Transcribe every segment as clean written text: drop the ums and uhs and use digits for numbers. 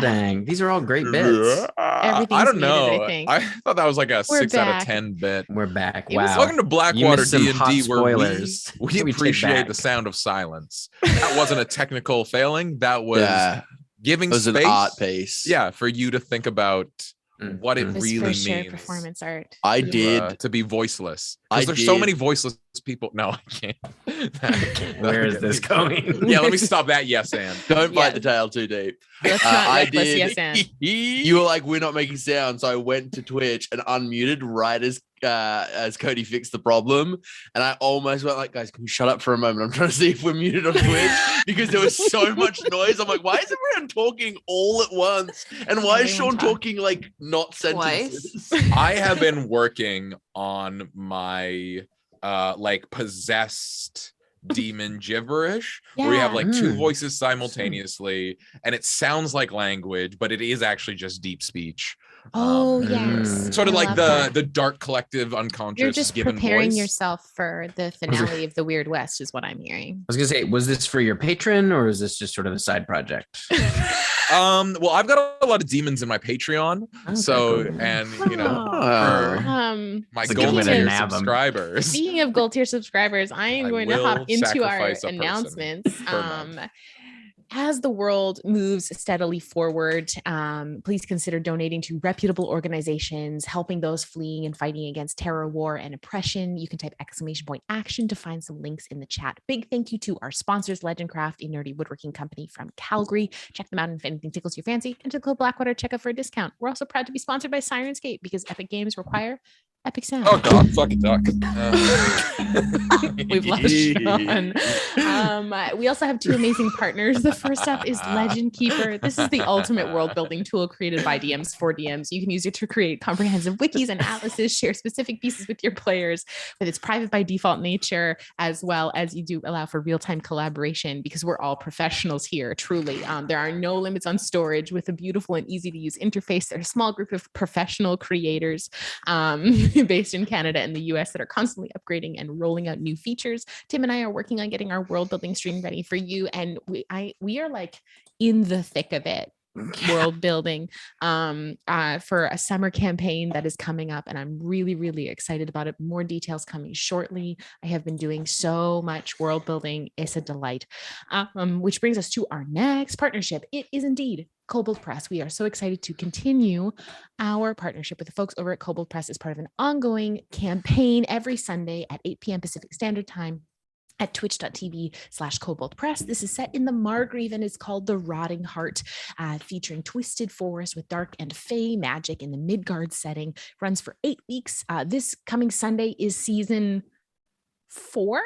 dang. These are all great bits. Everything's I don't muted, know. I think. I thought that was like a We're 6 out of back. 10 bit. We're back. It was- Wow. Welcome to Blackwater some hot D&D, where spoilers. we take appreciate back. the sound of silence. That wasn't a technical failing. That was Yeah, giving it was space. an art piece. Yeah, for you to think about what it Mhm. This really for shared means performance art. I to, did. to be voiceless. I Because there's so did. many voiceless people. No, I can't. Where is this going? Yeah, let me stop that. Yes, and Don't Yeah. bite the tail too deep. Let's not I reckless, did. yes, and. You were like, we're not making sound, so I went to Twitch and unmuted right as Cody fixed the problem, and I almost went like, guys, can you shut up for a moment? I'm trying to see if we're muted on Twitch because there was so much noise. I'm like, why is everyone talking all at once? And why is Sean talking like not sentences? I have been working on my like possessed demon gibberish, where you have like two voices simultaneously, and it sounds like language, but it is actually just deep speech. Yes. Sort of I like love that. the dark collective unconscious. You're just given preparing voice. yourself for the finale of the Weird West, is what I'm hearing. I was gonna say, was this for your patron or is this just sort of a side project? Well, I've got a lot of demons in my Patreon, Okay, cool. and you know, Oh. for my It's a gold good way to tier nab 'em. subscribers. Speaking of gold tier subscribers, I am I going to will hop into our sacrifice a person announcements. per month. As the world moves steadily forward, please consider donating to reputable organizations, helping those fleeing and fighting against terror, war, and oppression. You can type !action to find some links in the chat. Big thank you to our sponsors, Legendcraft, a nerdy woodworking company from Calgary. Check them out if anything tickles your fancy. Enter the code Blackwater, check out for a discount. We're also proud to be sponsored by Sirenscape because epic games require epic sound. Oh God, fucking duck. We've lost Sean. We also have two amazing partners. The first up is Legend Keeper. This is the ultimate world building tool created by DMs for DMs. You can use it to create comprehensive wikis and atlases, share specific pieces with your players with its private by default nature, as well as you do allow for real-time collaboration because we're all professionals here, truly. There are no limits on storage with a beautiful and easy to use interface. There's a small group of professional creators based in Canada and the US that are constantly upgrading and rolling out new features. Tim and I are working on getting our world building stream ready for you, and we are like in the thick of it. World building for a summer campaign that is coming up, and I'm really excited about it. More details coming shortly. I have been doing so much world building. It's a delight. Which brings us to our next partnership. It is indeed Kobold Press. We are so excited to continue our partnership with the folks over at Kobold Press as part of an ongoing campaign every Sunday at 8 p.m. Pacific Standard Time at twitch.tv/Kobold Press. This is set in the Margrave and is called The Rotting Heart, featuring twisted forest with dark and fey magic in the Midgard setting. Runs for 8 weeks. This coming Sunday is season 4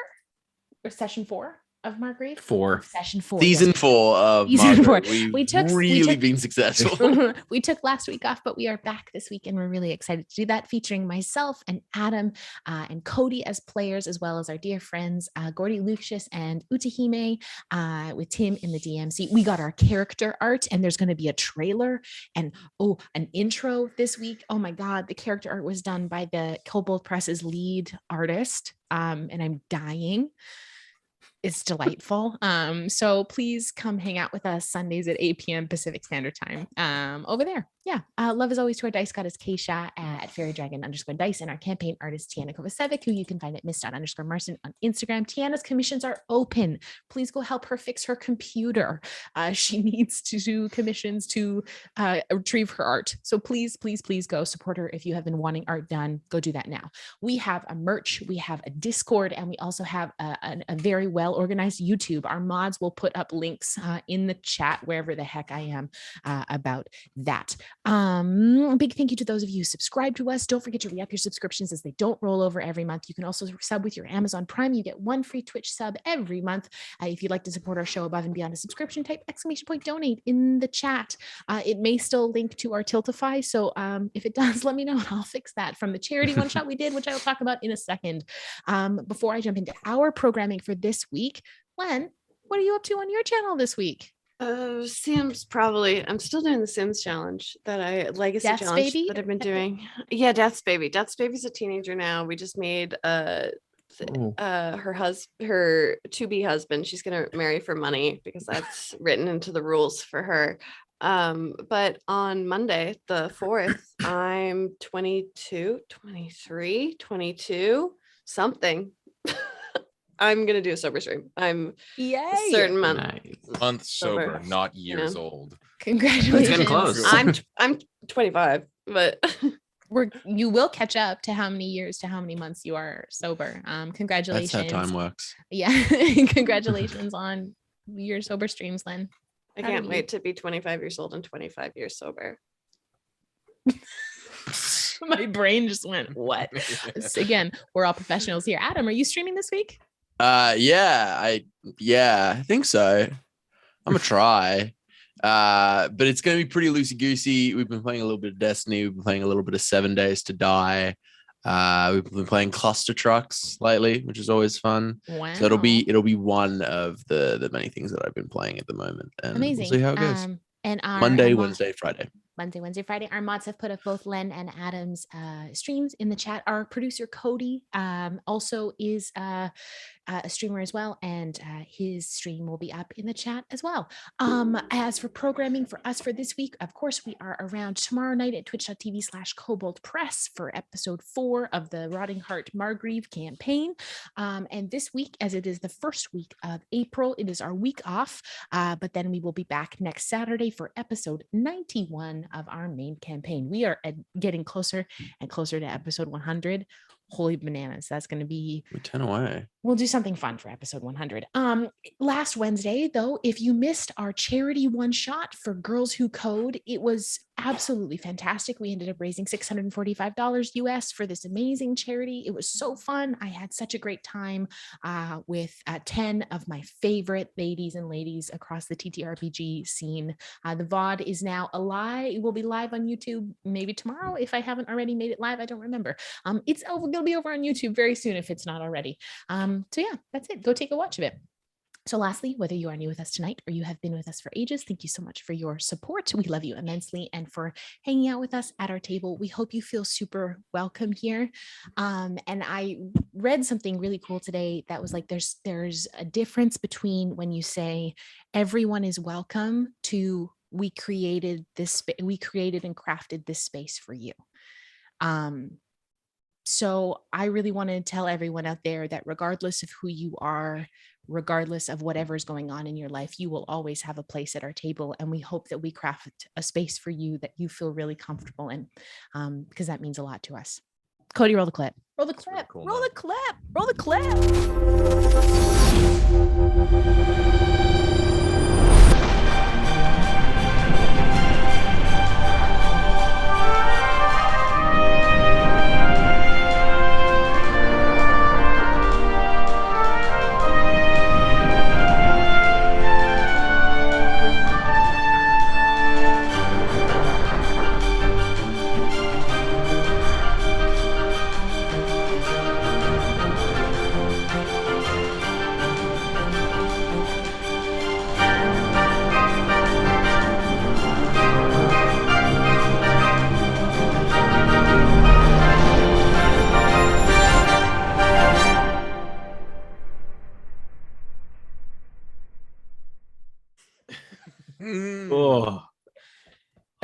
or session 4 of Margrave? 4. Session 4. Season yes. 4 of Season Margaret. 4. We've We took been successful. We took last week off, but we are back this week and we're really excited to do that, featuring myself and Adam and Cody as players, as well as our dear friends Gordy Lucius and Utahime with Tim in the DMC. We got our character art and there's going to be a trailer and an intro this week. Oh my God, the character art was done by the Kobold Press's lead artist, and I'm dying. It's delightful. So please come hang out with us Sundays at 8 p.m. Pacific Standard Time over there. Yeah. Love as always to our dice goddess Keisha at fairydragon_dice and our campaign artist Tiana Kovacevic, who you can find at miss._Marson on Instagram. Tiana's commissions are open. Please go help her fix her computer. She needs to do commissions to retrieve her art. So please go support her. If you have been wanting art done, go do that now. We have a merch, we have a Discord, and we also have a very well organized YouTube. Our mods will put up links in the chat wherever the heck I am about that. A big thank you to those of you who subscribe to us. Don't forget to re-up your subscriptions as they don't roll over every month. You can also sub with your Amazon Prime. You get 1 free Twitch sub every month. If you'd like to support our show above and beyond a subscription, type !donate in the chat. It may still link to our Tiltify, so if it does, let me know and I'll fix that from the charity one shot we did, which I will talk about in a second. Before I jump into our programming for this week, Len, what are you up to on your channel this week? Sims probably. I'm still doing the Sims challenge legacy Death's challenge Baby? that I've been doing. Yeah, Death's Baby. Death's Baby's a teenager now. We just made her to-be husband. She's gonna marry for money because that's written into the rules for her. But on Monday, the 4th, I'm 22, 23, 22, something. I'm gonna do a sober stream. I'm a certain month. Month sober, not you years know. old. Congratulations. getting close. I'm 25, but You will catch up to how many years to how many months you are sober. Congratulations. That's how time works. Yeah. Congratulations on your sober streams, Len. I Proud of can't you. wait to be 25 years old and 25 years sober. My brain just went, what? Again, we're all professionals here. Adam, are you streaming this week? I think so. I'm gonna try. But it's gonna be pretty loosey goosey. We've been playing a little bit of Destiny. We've been playing a little bit of 7 Days to Die. We've been playing Cluster Trucks lately, which is always fun. Wow. So it'll be one of the many things that I've been playing at the moment, and amazing. we'll see how it goes. And our Monday, Wednesday, Friday. Monday, Wednesday, Friday. Our mods have put up both Len and Adam's streams in the chat. Our producer Cody also is a streamer as well, and his stream will be up in the chat as well. As for programming for us for this week, of course, we are around tomorrow night at twitch.tv/Kobold Press for episode 4 of the Rotting Heart Margrave campaign. And this week, as it is the first week of April, it is our week off, but then we will be back next Saturday for episode 91 of our main campaign. We are getting closer and closer to episode 100. Holy bananas. That's going to be, We're 10 away. we'll do something fun for episode 100. Last Wednesday, though, if you missed our charity one shot for Girls Who Code, it was absolutely fantastic. We ended up raising $645 US for this amazing charity. It was so fun. I had such a great time with 10 of my favorite ladies and ladies across the TTRPG scene. The VOD is now alive. It will be live on YouTube maybe tomorrow if I haven't already made it live. I don't remember. It'll be over on YouTube very soon if it's not already. So yeah, that's it. Go take a watch of it. So lastly, whether you are new with us tonight or you have been with us for ages, thank you so much for your support. We love you immensely and for hanging out with us at our table. We hope you feel super welcome here. And I read something really cool today that was like, there's a difference between when you say everyone is welcome to we created and crafted this space for you. So I really want to tell everyone out there that regardless of who you are, regardless of whatever's going on in your life, you will always have a place at our table. And we hope that we craft a space for you that you feel really comfortable in, because that means a lot to us. Cody, roll the clip. Roll the clip. Cool, roll man. the clip. Roll the clip.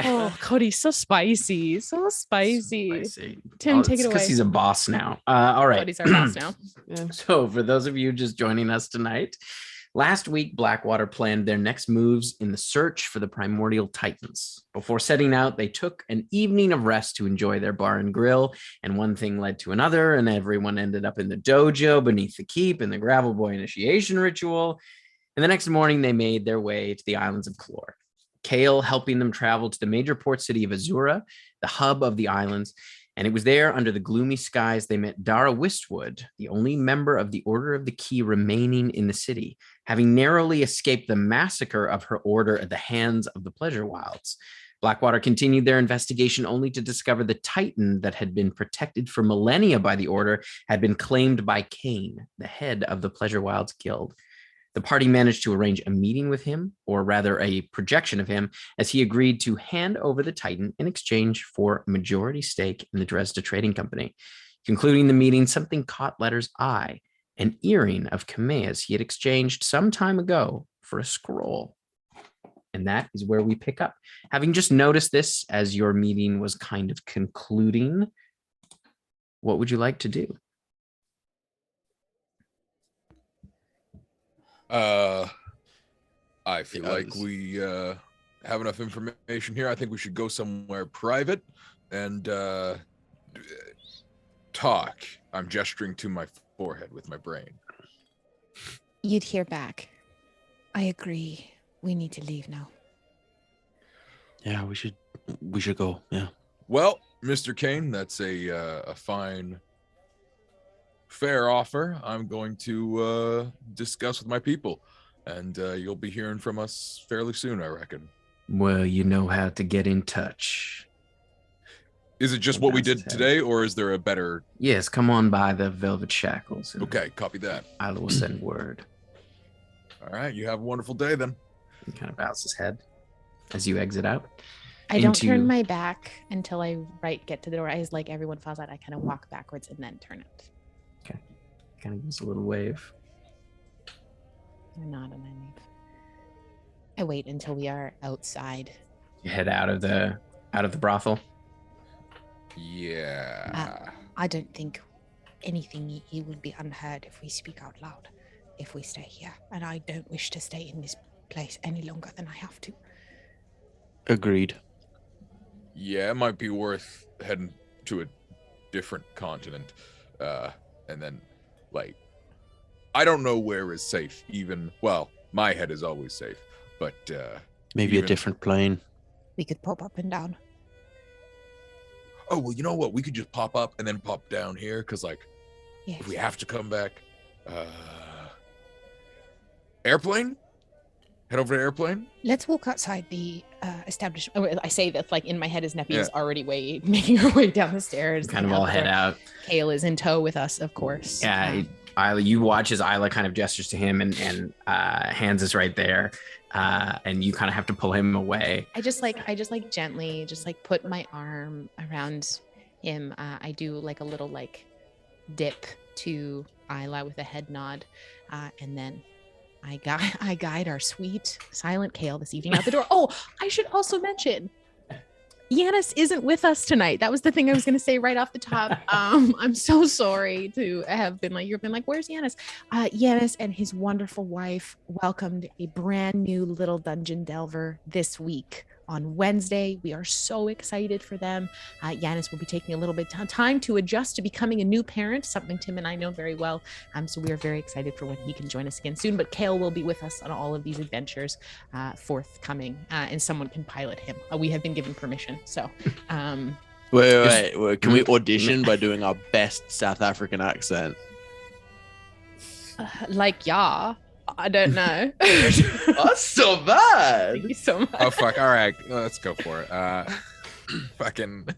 Oh, Cody, so spicy. So spicy. Tim, take it away. Because he's a boss now. All right. Cody's our boss now. So for those of you just joining us tonight, last week, Blackwater planned their next moves in the search for the primordial titans. Before setting out, they took an evening of rest to enjoy their bar and grill, and one thing led to another, and everyone ended up in the dojo beneath the keep in the Gravel Boy initiation ritual. And the next morning, they made their way to the islands of Clore. Kale helping them travel to the major port city of Azura, the hub of the islands. And it was there, under the gloomy skies, they met Dara Wistwood, the only member of the Order of the Key remaining in the city, having narrowly escaped the massacre of her order at the hands of the Pleasure Wilds. Blackwater continued their investigation only to discover the Titan that had been protected for millennia by the Order had been claimed by Kane, the head of the Pleasure Wilds Guild. The party managed to arrange a meeting with him, or rather a projection of him, as he agreed to hand over the Titan in exchange for a majority stake in the Dresda Trading Company. Concluding the meeting, something caught Letter's eye, an earring of Kamea's he had exchanged some time ago for a scroll. And that is where we pick up. Having just noticed this as your meeting was kind of concluding, what would you like to do? I feel like we have enough information here. I think we should go somewhere private and talk. I'm gesturing to my forehead with my brain. You'd hear back. I agree. We need to leave now. Yeah, we should go. Yeah. Well, Mr. Kane, that's a fine, fair offer. I'm going to discuss with my people, and you'll be hearing from us fairly soon, I reckon. Well, you know how to get in touch. Is it just what we did today, or is there a better? Yes, come on by the Velvet Shackles. Okay, copy that. I will send word. All right, you have a wonderful day then. He kind of bows his head as you exit out. I don't turn my back until I get to the door. As like everyone falls out, I kind of walk backwards and then turn it. Okay. Kind of gives a little wave. I nod and I leave. I wait until we are outside. You head out of the brothel. Yeah. I don't think anything it would be unheard if we speak out loud, if we stay here. And I don't wish to stay in this place any longer than I have to. Agreed. Yeah, it might be worth heading to a different continent. And then, like, I don't know where is safe, even, well, my head is always safe, but, maybe a different plane. We could pop up and down. Oh, well, you know what? We could just pop up and then pop down here, because, like, Yes. if we have to come back, airplane? Head over to airplane? Let's walk outside the establishment. I say that like in my head as Neppy is already making her way down the stairs. Kind of all head out. Kale is in tow with us, of course. Yeah, Isla, you watch as Isla kind of gestures to him and hands is right there. And you kind of have to pull him away. I just gently put my arm around him. I do like a little like dip to Isla with a head nod. And then I guide our sweet silent Kale this evening out the door. Oh, I should also mention, Yanis isn't with us tonight. That was the thing I was going to say right off the top. I'm so sorry to have been like, you've been like, where's Yanis? Yanis and his wonderful wife welcomed a brand new little dungeon delver this week. On Wednesday. We are so excited for them. Yanis will be taking a little bit of time to adjust to becoming a new parent, something Tim and I know very well. So we are very excited for when he can join us again soon. But Kale will be with us on all of these adventures forthcoming, and someone can pilot him. We have been given permission. So wait. Can we audition by doing our best South African accent? I don't know. That's so bad. Thank you so much. Oh, fuck. All right. Let's go for it. Fucking.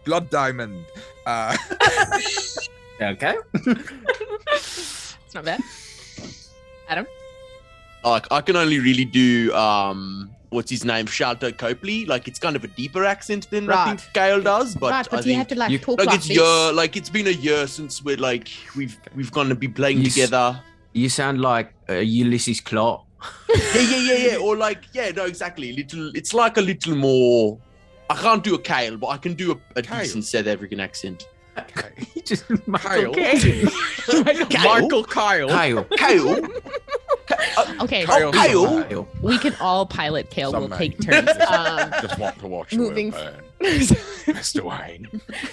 Blood Diamond. Okay. It's not bad. Adam? I can only really do, what's his name? Shalto Copley. Like, it's kind of a deeper accent than I think Kale does. But I think you have to talk like this. it's been a year since we've gonna be playing together. You sound like Ulysses Claw. Yeah. Or no, exactly. It's like a little more. I can't do a Kale, but I can do a decent South African accent. Just Kyle. Michael Kyle. Kale. Okay. Kale. We can all pilot Kale. We'll take turns. Just want to watch moving Mr. Wayne.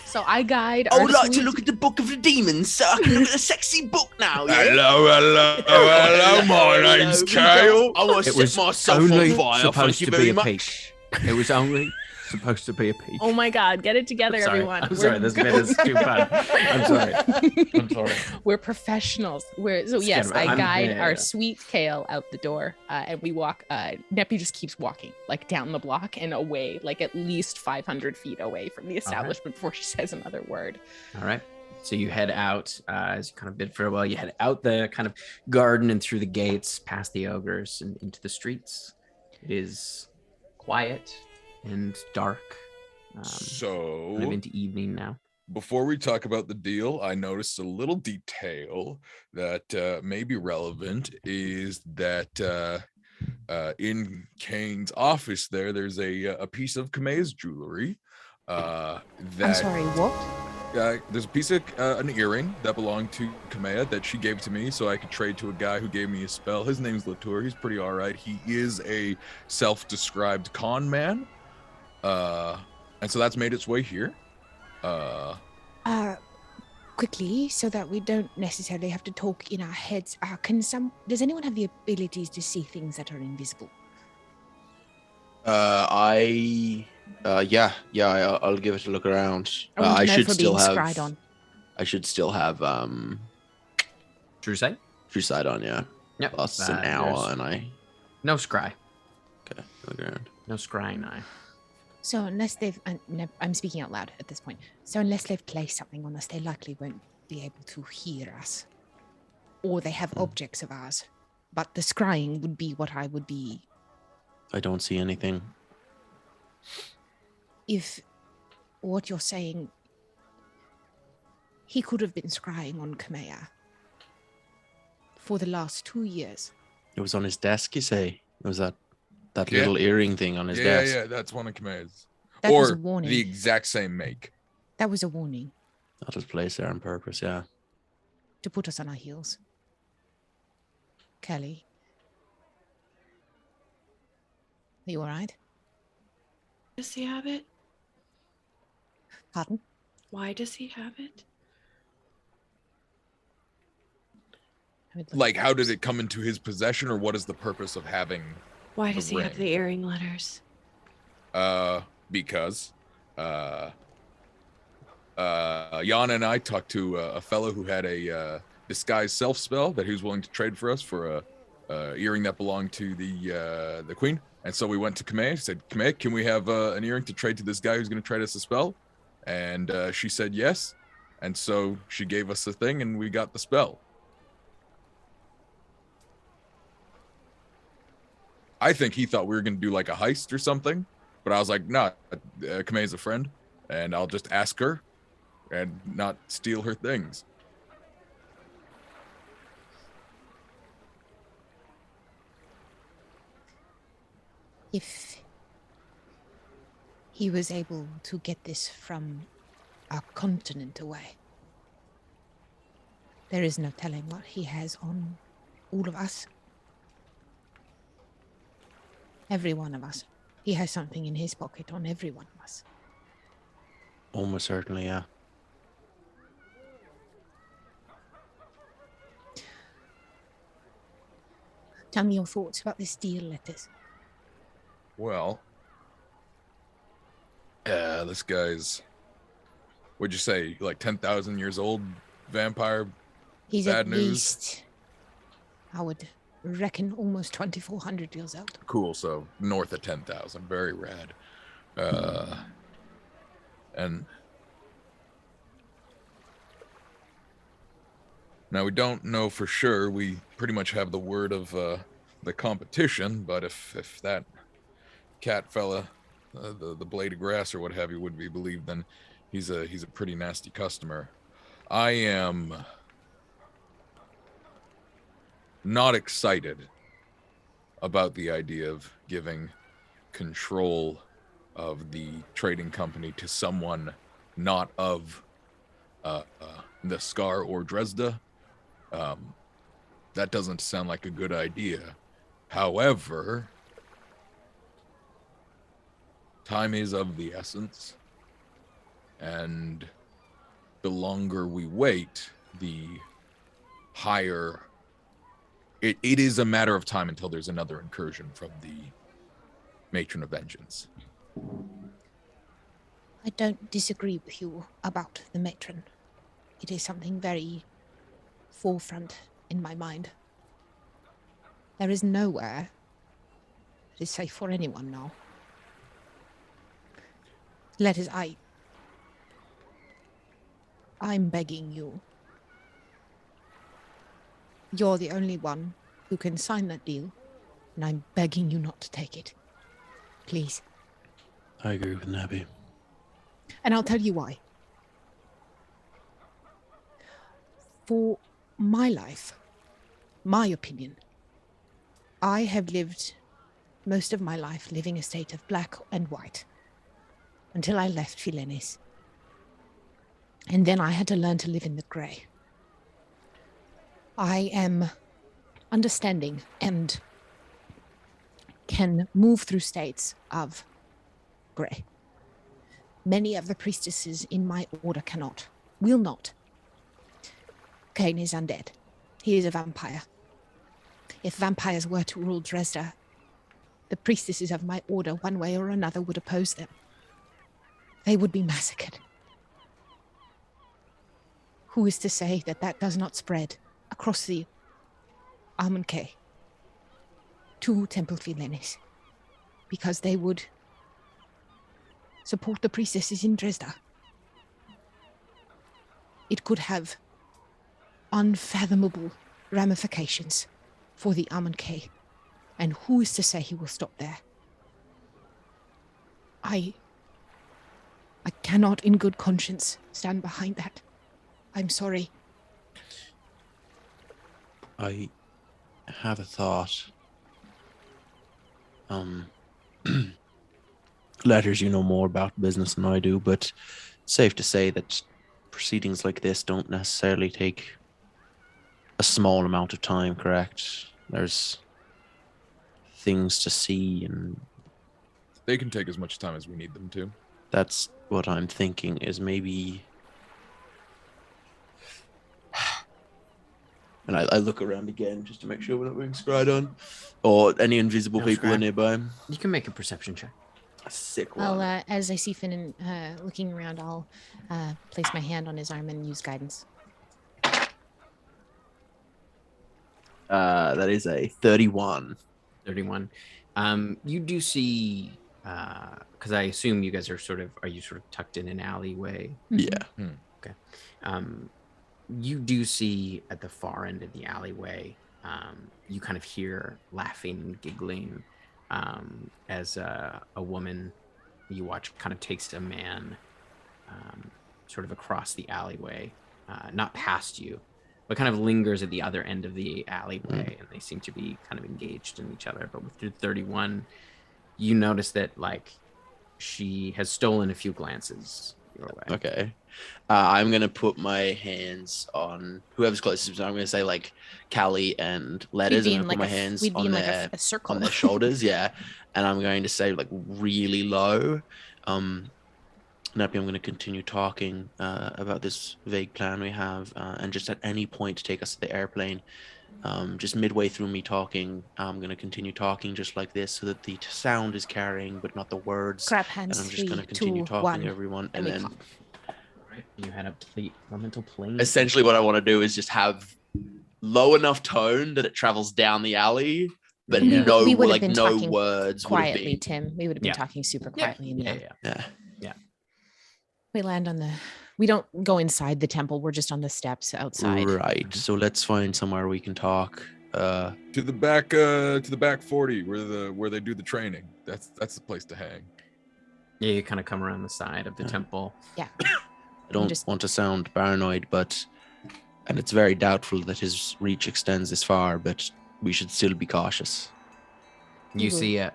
So I guide. I would like to look at the Book of the Demons, so I can look at a sexy book now. Yeah? Hello. My name's Kale. I want to set myself on fire. Thank you very much. It was only supposed to be a peach. Oh my God, get it together, everyone. I'm sorry, this bit is too fun. I'm sorry. We're professionals. I guide our sweet Kale out the door, and we walk. Neppy just keeps walking, like down the block and away, like at least 500 feet away from the establishment before she says another word. All right. So you head out as you kind of bid farewell. You head out the kind of garden and through the gates, past the ogres and into the streets. It is quiet and dark. So kind of into evening now. Before we talk about the deal, I noticed a little detail that may be relevant is that in Kane's office there's a piece of Kame's jewelry. I'm That sorry, what? there's a piece of an earring that belonged to Kamea that she gave to me so I could trade to a guy who gave me a spell. His name's Latour. He's pretty all right. He is a self-described con man. And so that's made its way here. Quickly, so that we don't necessarily have to talk in our heads. Does anyone have the abilities to see things that are invisible? I'll give it a look around. I should for still being have. scryed on. I should still have True sight? True sight on. Yeah. Yep. Lost an hour, and I. No scry. Okay. Look around. No scrying eye. So unless they've, I'm speaking out loud at this point. So unless they've placed something on us, they likely won't be able to hear us, or they have objects of ours. But the scrying would be what I would be. I don't see anything. If what you're saying, he could have been scrying on Kamea for the last 2 years. It was on his desk, you say? It was that little earring thing on his desk? Yeah, that's one of Kame's. That was a Or warning. the exact same make. That was a warning That was placed there on purpose, yeah. to put us on our heels. Kelly, are you all right? Does he have it? Pardon? Why does he have it? I would Like, how did it come into his possession, or what is the purpose of having? Why does he have ring. the earring letters? Because Yana and I talked to a fellow who had a disguised self spell that he was willing to trade for us for a earring that belonged to the queen. And so we went to Kame, said, Kame, can we have an earring to trade to this guy who's going to trade us a spell? And she said yes. And so she gave us the thing and we got the spell. I think he thought we were going to do like a heist or something. But I was like, nah, Kame's a friend. And I'll just ask her and not steal her things. If he was able to get this from a continent away, there is no telling what he has on all of us. Every one of us. He has something in his pocket on every one of us. Almost certainly, yeah. Tell me your thoughts about this deal letters. Well, this guy's, what'd you say, like 10,000 years old vampire? He's Bad at news. least, I would reckon, almost 2,400 years old. Cool, so north of 10,000, very rad. And now we don't know for sure. We pretty much have the word of the competition, but if that cat fella, the blade of grass or what have you, would be believed, then he's a pretty nasty customer. I am not excited about the idea of giving control of the trading company to someone not of the Scar or Dresda. That doesn't sound like a good idea. However, time is of the essence, and the longer we wait, the higher it is a matter of time until there's another incursion from the Matron of Vengeance. I don't disagree with you about the matron. It is something very forefront in my mind. There is nowhere that is safe for anyone now. Letters, I'm begging you. You're the only one who can sign that deal, and I'm begging you not to take it. Please. I agree with Nabby. And I'll tell you why. For my life, my opinion, I have lived most of my life living a state of black and white until I left Philenis. And then I had to learn to live in the grey. I am understanding and can move through states of grey. Many of the priestesses in my order cannot, will not. Kane is undead. He is a vampire. If vampires were to rule Dresda, the priestesses of my order, one way or another, would oppose them. They would be massacred. Who is to say that that does not spread across the Armenke to Temple Philenis? Because they would support the priestesses in Dresda. It could have unfathomable ramifications for the Armenke. And who is to say he will stop there? I cannot in good conscience stand behind that. I'm sorry. I have a thought. Letters, you know more about business than I do, but it's safe to say that proceedings like this don't necessarily take a small amount of time, correct? There's things to see, and They can take as much time as we need them to. that's what I'm thinking, is maybe... And I look around again just to make sure we're not being scryed on, or any invisible No people are scry. nearby. You can make a perception check. A sick one. I'll, as I see Finn looking around, I'll place my hand on his arm and use guidance. That is a 31. 31. You do see, because I assume you guys are sort of tucked in an alleyway? Yeah. Okay. You do see at the far end of the alleyway, you kind of hear laughing and giggling as a woman you watch kind of takes a man sort of across the alleyway, not past you, but kind of lingers at the other end of the alleyway, and they seem to be kind of engaged in each other. But with 31, you notice that like she has stolen a few glances your way. Okay. I'm going to put my hands on whoever's closest. So I'm going to say like Callie and Letters. I'm going to put my hands on a circle. on their shoulders. Yeah. And I'm going to say like really low. Nappy, I'm going to continue talking about this vague plan we have, and just at any point to take us to the airplane. Just midway through me talking, I'm going to continue talking just like this so that the sound is carrying, but not the words. Grab hands. And I'm just going to continue 2, talking 1, to everyone. And then Right. You had a elemental plane. essentially what I want to do is just have low enough tone that it travels down the alley, but Yeah. no, We would have like been no talking words would have quietly, been. Tim. We would have been Yeah. talking super quietly in the alley. Yeah. We land on the. We don't go inside the temple. We're just on the steps outside. Right. So let's find somewhere we can talk. To the back 40 where they do the training. That's the place to hang. Yeah, you kind of come around the side of the temple. I don't want to sound paranoid, and it's very doubtful that his reach extends this far, but we should still be cautious. You see it.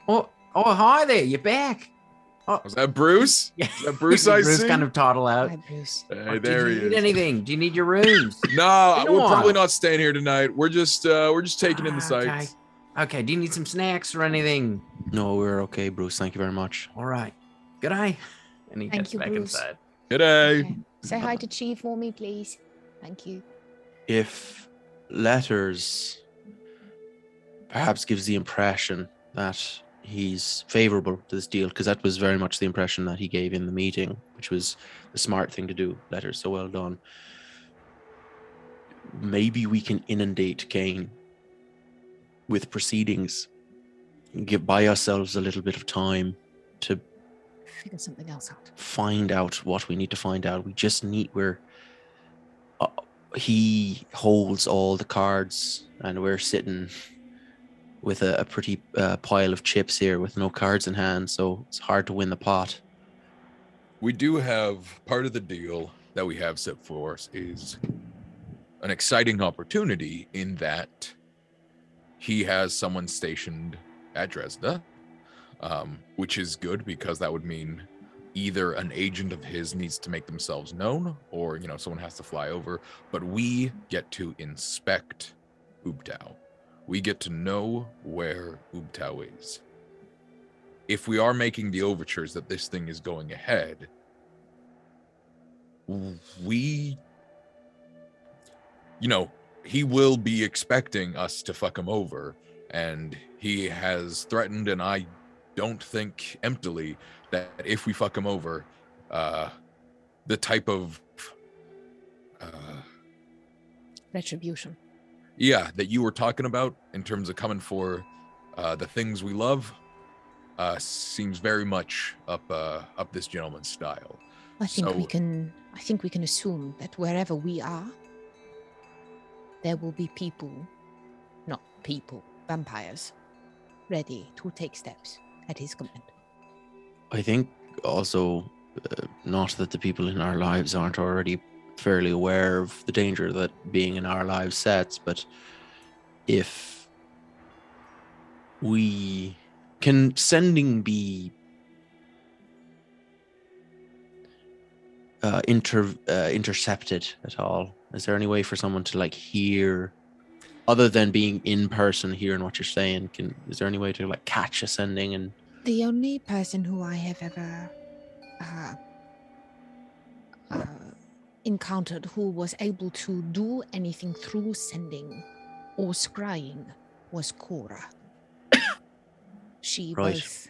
Oh, hi there. You're back. Was that Bruce? Yeah. Is that Bruce I Bruce see? kind of toddle out. Hi, Bruce. Hey, there he Do you need is. anything? Do you need your runes? No, Been a we're while. probably not staying here tonight. We're just taking in the Okay. sights. Okay. Do you need some snacks or anything? No, we're okay, Bruce. Thank you very much. All right. Good eye. And he Thank gets you, back Bruce. inside. G'day. Okay. Say hi to Chi for me, please. Thank you. If Letters perhaps gives the impression that he's favorable to this deal, because that was very much the impression that he gave in the meeting, which was the smart thing to do. Letters, so well done. Maybe we can inundate Kane with proceedings, buy ourselves a little bit of time to Figure something else out. find out what we need to find out. We just need, he holds all the cards and we're sitting with a pretty pile of chips here with no cards in hand, so it's hard to win the pot. We do have part of the deal that we have set for us is an exciting opportunity in that he has someone stationed at Dresda, which is good because that would mean either an agent of his needs to make themselves known or, someone has to fly over. But we get to inspect Ubtao. We get to know where Ubtao is. If we are making the overtures that this thing is going ahead, he will be expecting us to fuck him over, and he has threatened, and I don't think emptily, that if we fuck him over, the type of retribution, that you were talking about in terms of coming for the things we love, seems very much up this gentleman's style. I think we can assume that wherever we are, there will be vampires, ready to take steps at his command. I think also, not that the people in our lives aren't already fairly aware of the danger that being in our lives sets, but if we can sending be intercepted at all? Is there any way for someone to hear, other than being in person, hearing what you're saying? Is there any way to catch a sending? And the only person who I have ever encountered who was able to do anything through sending or scrying was Cora. She both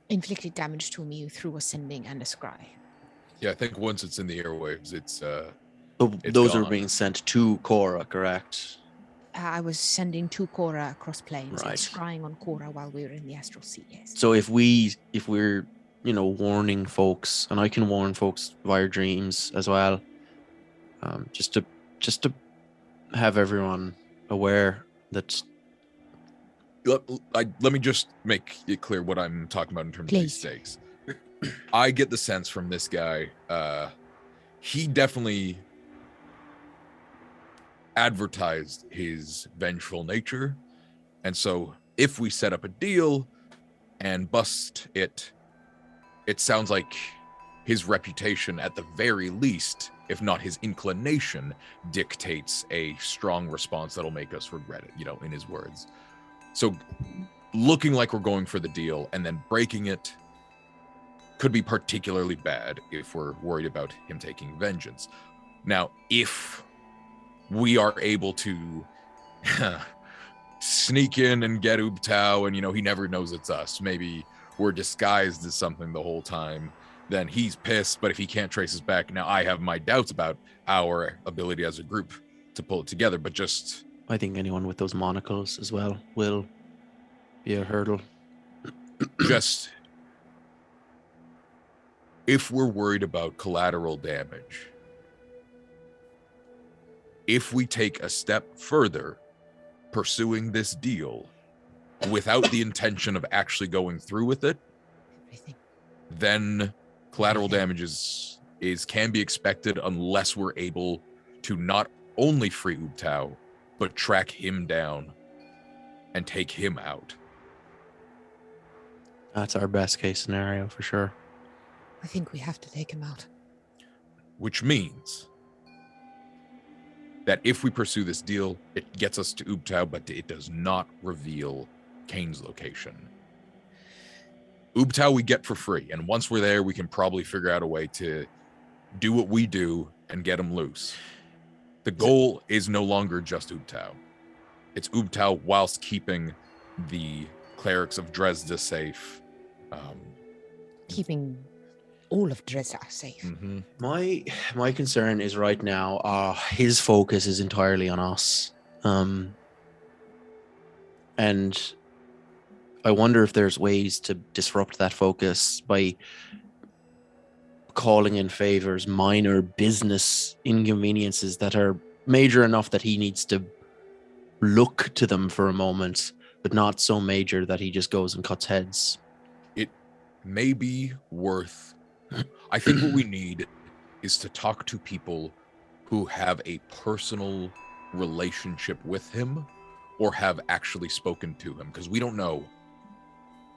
inflicted damage to me through a sending and a scry. Yeah, I think once it's in the airwaves, it's those gone. are being sent to Cora, correct? I was sending to Cora across planes and Right. scrying on Cora while we were in the astral sea. Yes. So if we're warning folks, and I can warn folks via dreams as well, just to have everyone aware that. Let me just make it clear what I'm talking about in terms of these stakes. I get the sense from this guy, he definitely advertised his vengeful nature. And so if we set up a deal and bust it, it sounds like his reputation, at the very least, if not his inclination, dictates a strong response that'll make us regret it, in his words. So looking like we're going for the deal and then breaking it could be particularly bad if we're worried about him taking vengeance. Now, if we are able to sneak in and get Ubtao and, he never knows it's us, maybe we're disguised as something the whole time, then he's pissed. But if he can't trace us back, now I have my doubts about our ability as a group to pull it together. But just... I think anyone with those monocles as well will be a hurdle. Just... if we're worried about collateral damage, if we take a step further pursuing this deal without the intention of actually going through with it, then collateral damages can be expected unless we're able to not only free Ubtao, but track him down and take him out. That's our best case scenario for sure. I think we have to take him out. Which means that if we pursue this deal, it gets us to Ubtao, but it does not reveal Kane's location. Ubtao we get for free, and once we're there, we can probably figure out a way to do what we do and get him loose. The goal is no longer just Ubtao. It's Ubtao whilst keeping the clerics of Dresda safe. Keeping all of Dresda safe. Mm-hmm. My concern is right now, his focus is entirely on us. And I wonder if there's ways to disrupt that focus by calling in favors, minor business inconveniences that are major enough that he needs to look to them for a moment, but not so major that he just goes and cuts heads. It may be worth... I think what we need is to talk to people who have a personal relationship with him, or have actually spoken to him, because we don't know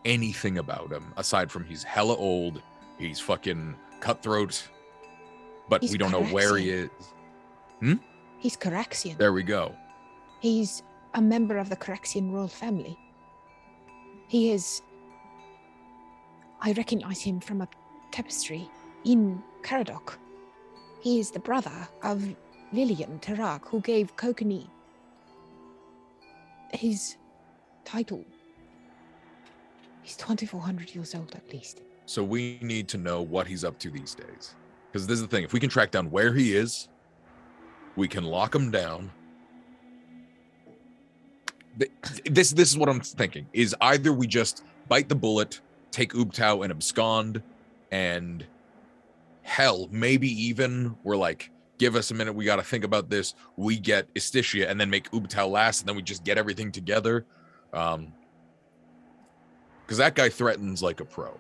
anything about him aside from he's hella old, he's fucking cutthroat, but He's we don't know where he is. He's Caraxian. There we go. He's a member of the Caraxian royal family. He is... I recognize him from a tapestry in Caradoc. He is the brother of Lillian Tarak, who gave Kokani his title. He's 2,400 years old at least. So we need to know what he's up to these days. Because this is the thing. If we can track down where he is, we can lock him down. This is what I'm thinking, is either we just bite the bullet, take Ubtao and abscond, and hell, maybe even we're like, give us a minute, we got to think about this. We get Istitia and then make Ubtao last, and then we just get everything together. Because that guy threatens like a pro.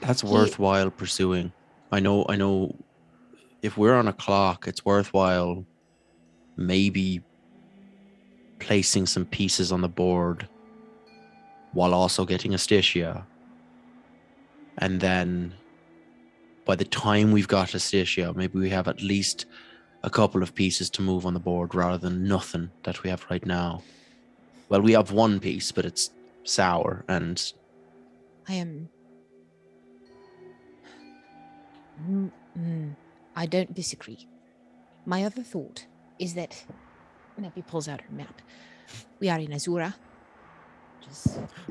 That's worthwhile pursuing. I know if we're on a clock, it's worthwhile maybe placing some pieces on the board while also getting Istitia. And then by the time we've got Istitia, maybe we have at least a couple of pieces to move on the board rather than nothing that we have right now. Well, we have one piece, but it's sour, and I don't disagree. My other thought is that Neppy pulls out her map. We are in Azura.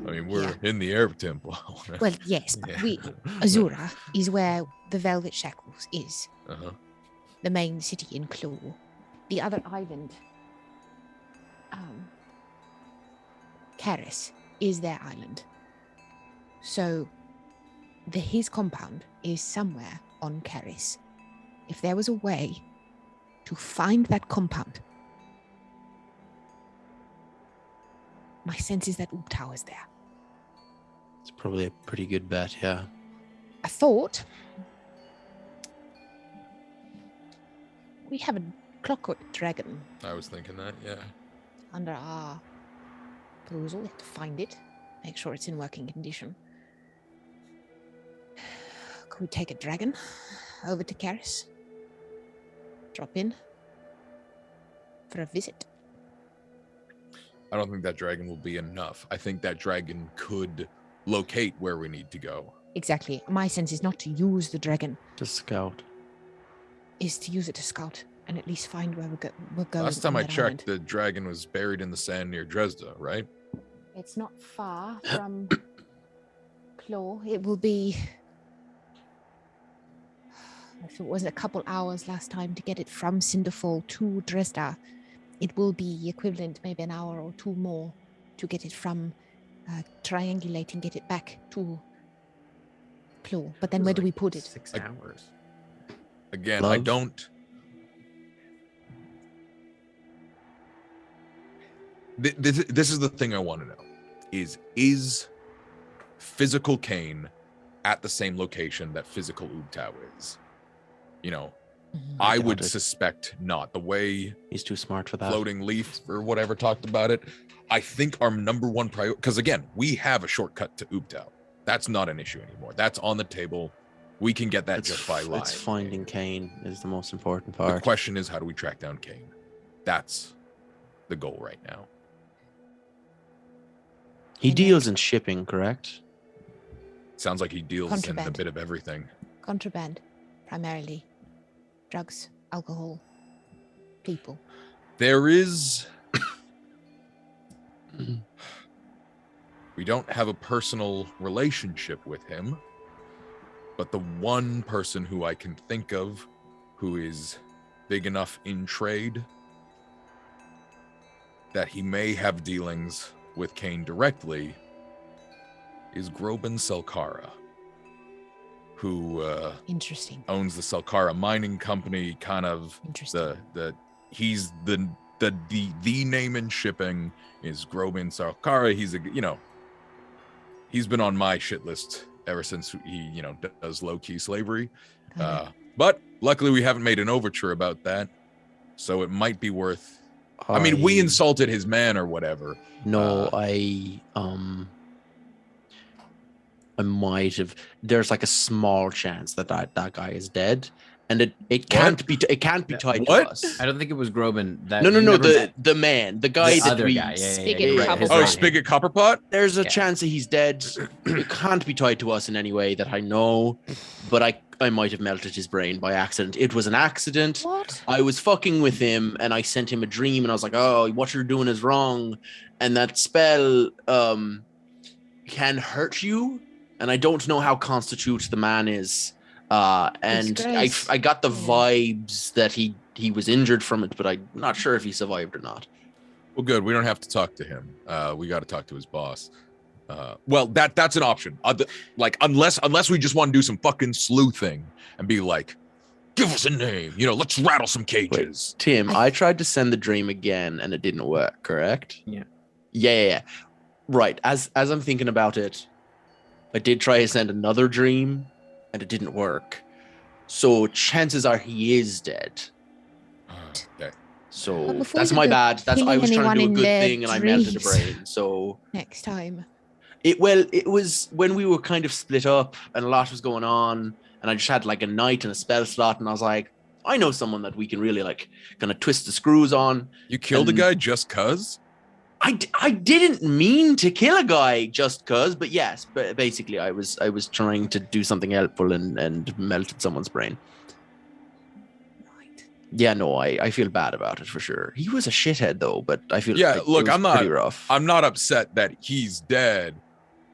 I mean, we're in the air temple. Well, yes, but Yeah. Azura is where the Velvet Shackles is. Uh-huh. The main city in Claw. The other island, Karis, is their island. So his compound is somewhere on Karis. If there was a way to find that compound, my sense is that Ubtao is there. it's probably a pretty good bet, yeah. I thought we have a clockwork dragon I was thinking that, yeah. under our perusal. We have to find it, make sure it's in working condition. Could we take a dragon over to Karis? Drop in for a visit? I don't think that dragon will be enough. I think that dragon could locate where we need to go. Exactly. My sense is not to use the dragon, Just scout. is to use it to scout and at least find where we're going. Last time on I that checked, island. the dragon was buried in the sand near Dresda, right? It's not far from Claw. It will be... If it was a couple hours last time to get it from Cinderfall to Dresda, it will be equivalent, maybe an hour or two more to get it from triangulate and get it back to Claw. But then where do we put it? 6 hours. Again, I Love. don't... This is the thing I want to know. Is physical Kane at the same location that physical Ubtao is? You know, I would doubt it. suspect not. The way He's too smart for that. Floating Leaf or whatever talked about it, I think our number one priority, because again, we have a shortcut to Ubtao. That's not an issue anymore. That's on the table. We can get that just by lying. It's finding Kane is the most important The part. question is, how do we track down Kane? That's the goal right now. He deals in shipping, correct? Sounds like he deals in a Contraband. bit of everything. Contraband, primarily. Drugs, alcohol, people. There is... We don't have a personal relationship with him, but the one person who I can think of who is big enough in trade that he may have dealings with Kane directly is Groban Selkara, who Interesting. owns the Selkara mining company, kind of Interesting. he's the name in shipping is Groban Selkara. He's he's been on my shit list ever since he does low-key slavery. Got it. But luckily we haven't made an overture about that, so it might be worth I mean, we insulted his man or whatever. No, I might have. There's like a small chance that that guy is dead, and it can't be tied to us. I don't think it was Groban. That No, you never met the man, the guy the that other we. guy. Spigot You're right, Copperpot. his Oh, right Spigot hand. Copperpot? There's a Yeah. chance that he's dead. It can't be tied to us in any way that I know, but I might have melted his brain by accident. It was an accident. What? I was fucking with him and I sent him a dream and I was like, oh, what you're doing is wrong. And that spell can hurt you. And I don't know how constitute the man is. And Disgrace. I got the vibes that he was injured from it, but I'm not sure if he survived or not. Well, good. We don't have to talk to him. We got to talk to his boss. Well, that's an option. Like, unless we just want to do some fucking sleuthing and be like, give us a name. You know, let's rattle some cages. Wait, Tim, I tried to send the dream again and it didn't work, correct? Yeah. Yeah. Right. As I'm thinking about it, I did try to send another dream and it didn't work. So chances are he is dead. Okay. So before that's you my go bad. I was trying to do a killing good anyone in thing and I melted the dreams. brain. So Next time. it was when we were kind of split up and a lot was going on and I just had like a night and a spell slot and I was like, I know someone that we can really like kind of twist the screws on. You killed a And- guy just cuz? I didn't mean to kill a guy just cuz, but yes, but basically I was trying to do something helpful and melted someone's brain. Right. Yeah, no, I feel bad about it for sure. He was a shithead though, but I feel Yeah, like it look, was I'm not- pretty rough. I'm not upset that he's dead.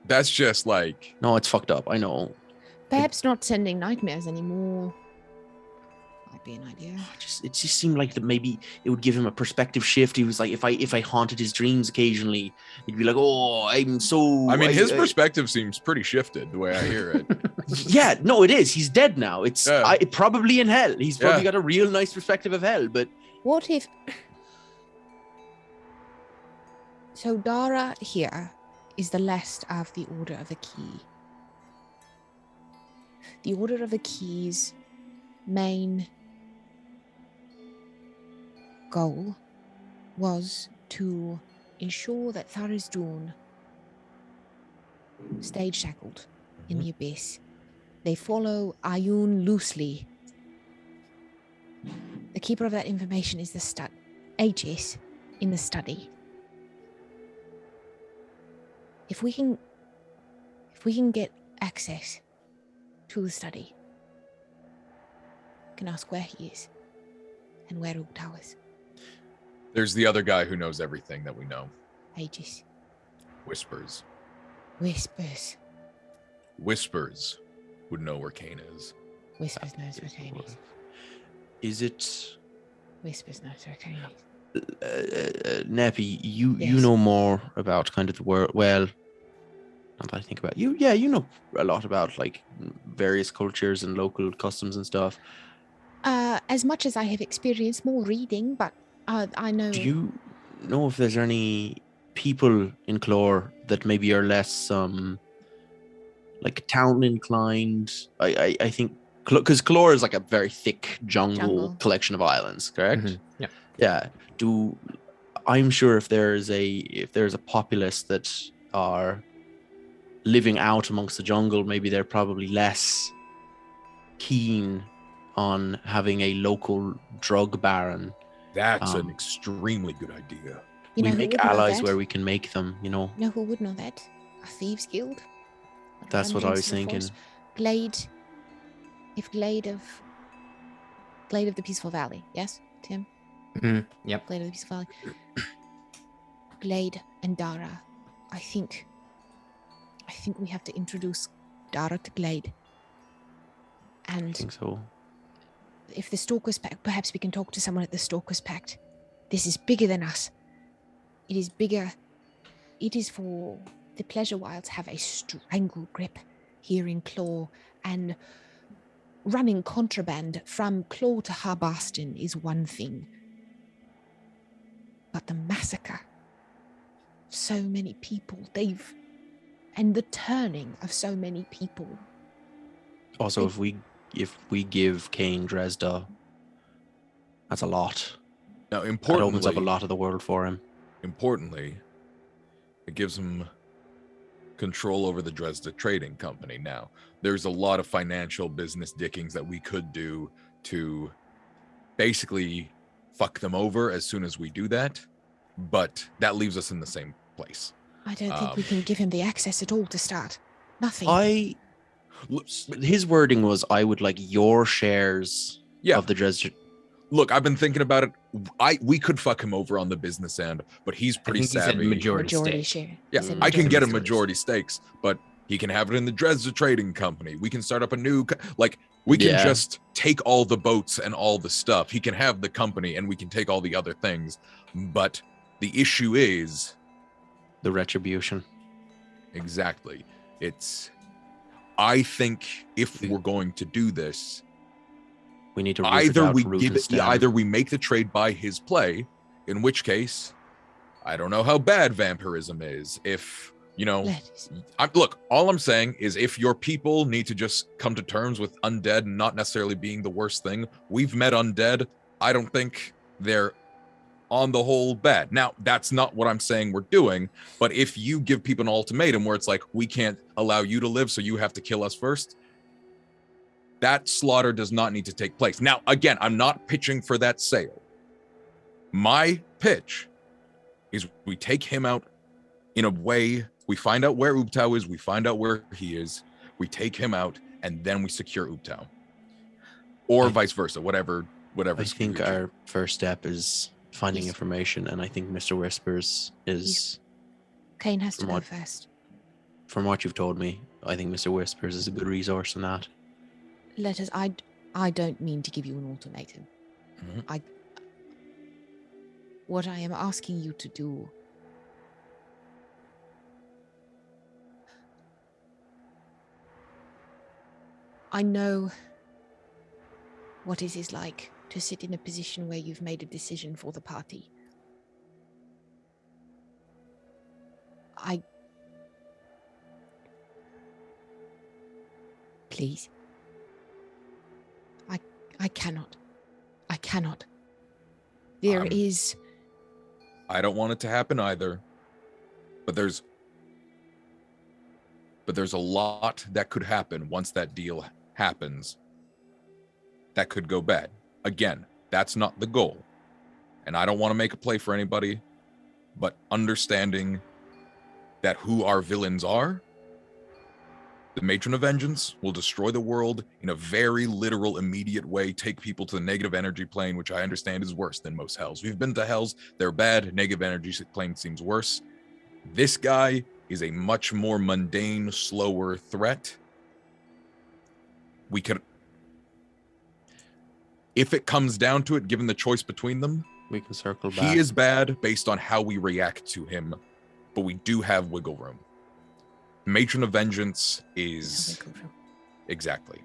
That's just like, No, it's fucked up. I know. Perhaps not sending nightmares anymore might be an idea. It just seemed like that maybe it would give him a perspective shift. He was like, if I haunted his dreams occasionally, he'd be like, oh, I'm so. I mean, his perspective seems pretty shifted the way I hear it. Yeah, no, it is. He's dead now. It's Yeah. probably in hell. He's probably Yeah. got a real nice perspective of hell. But What if... So Dara here is the last of the Order of the Key. The Order of the Key's main goal was to ensure that Tharizdun stayed shackled in the abyss. They follow Ayun loosely. The keeper of that information is the Aegis in the study. If we can get access to the study, we can ask where he is and where Ubtao is. There's the other guy who knows everything that we know. Aegis. Whispers. Whispers. Whispers would know where Kane is. Whispers knows where Kane is. is it, Whispers knows where Kane is. Neppy? You Yes. know more about kind of the world. Well, now that I think about you, yeah, you know a lot about like various cultures and local customs and stuff. As much as I have experienced more reading, but I know. Do you know if there's any people in Clore that maybe are less like town inclined? I think because Clore is like a very thick jungle collection of islands, correct? Mm-hmm. Yeah. I'm sure if there's a populace that are living out amongst the jungle, maybe they're probably less keen on having a local drug baron. That's an extremely good idea. You know We who make would know allies that? where we can make them, you know. You know who would know that? A thieves guild. That's what I was Dungeons of the thinking. Force. Glade. If Glade of the Peaceful Valley, yes, Tim? Yep. Glade of the Peaceful Valley. Glade and Dara. I think we have to introduce Dara to Glade. I And think so. if the Stalkers Pact, perhaps we can talk to someone at the Stalkers Pact. This is bigger than us. It is bigger. It is for the Pleasure Wilds have a strangle grip here in Claw, and running contraband from Claw to Harbaston is one thing. But the massacre, so many people, and the turning of so many people. Also, if we give Kane Dresda, that's a lot. Now, That opens up a importantly, lot of the world for him. it gives him control over the Dresda Trading Company. Now, there's a lot of financial business dickings that we could do to basically fuck them over as soon as we do that, but that leaves us in the same place. I don't think we can give him the access at all to start. Nothing. His wording was, I would like your shares of the Dresden. Look, I've been thinking about it. We could fuck him over on the business end, but he's pretty I think he said savvy. majority stake. share. Yeah, He said I can get a stake. majority stakes, but he can have it in the Dresda Trading Company. We can start up a new, we can just take all the boats and all the stuff. He can have the company and we can take all the other things. But the issue is the retribution. Exactly. I think if we're going to do this, we need to either we make the trade by his play, in which case, I don't know how bad vampirism is. If, look, all I'm saying is if your people need to just come to terms with undead not necessarily being the worst thing, we've met undead. I don't think they're on the whole bad. Now, that's not what I'm saying we're doing, but if you give people an ultimatum where it's like, we can't allow you to live, so you have to kill us first, that slaughter does not need to take place. Now, again, I'm not pitching for that sale. My pitch is we take him out in a way, we find out where Ubtao is, we find out where he is, we take him out, and then we secure Ubtao. Or vice versa, whatever. I think our first step is finding information, and I think Mr. Whispers is... Kane has to go first. From what you've told me, I think Mr. Whispers is a good resource in that. I don't mean to give you an ultimatum. Mm-hmm. What I am asking you to do I know what it is like to sit in a position where you've made a decision for the party. Please. I cannot. There is... I don't want it to happen either, but there's a lot that could happen once that deal happens that could go bad. Again, that's not the goal, and I don't want to make a play for anybody, but understanding that who our villains are, the Matron of Vengeance will destroy the world in a very literal, immediate way, take people to the negative energy plane, which I understand is worse than most hells. We've been to hells, they're bad, negative energy plane seems worse. This guy is a much more mundane, slower threat. We could, if it comes down to it, given the choice between them, we can circle back. He is bad based on how we react to him, but we do have wiggle room. Matron of Vengeance is... Exactly.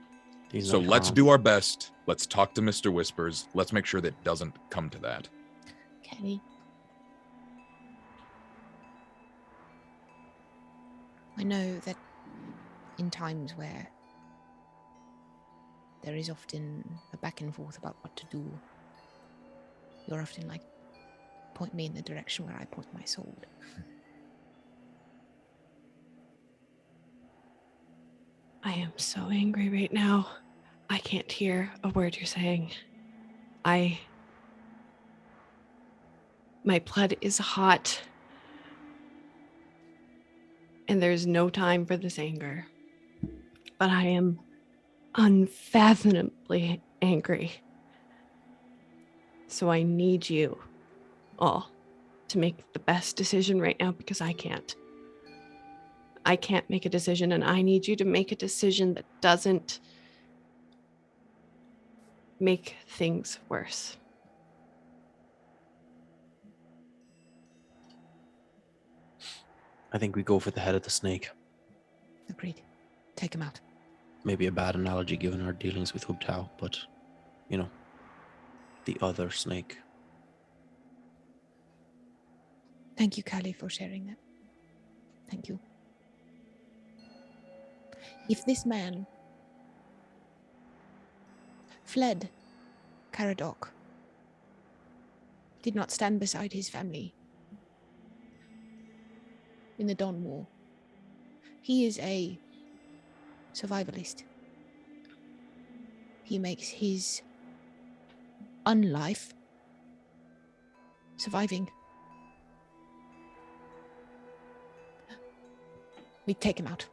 So let's do our best. Let's talk to Mr. Whispers. Let's make sure that doesn't come to that. Okay. I know that in times where there is often a back and forth about what to do, you're often like, point me in the direction where I point my sword. I am so angry right now. I can't hear a word you're saying. My blood is hot. And there's no time for this anger. But I am unfathomably angry. So I need you all to make the best decision right now because I can't. I can't make a decision, and I need you to make a decision that doesn't make things worse. I think we go for the head of the snake. Agreed. Take him out. Maybe a bad analogy given our dealings with Ubtao, but, the other snake. Thank you, Kali, for sharing that. Thank you. If this man fled Caradoc, did not stand beside his family in the Dawn War. He is a survivalist. He makes his unlife surviving. We take him out.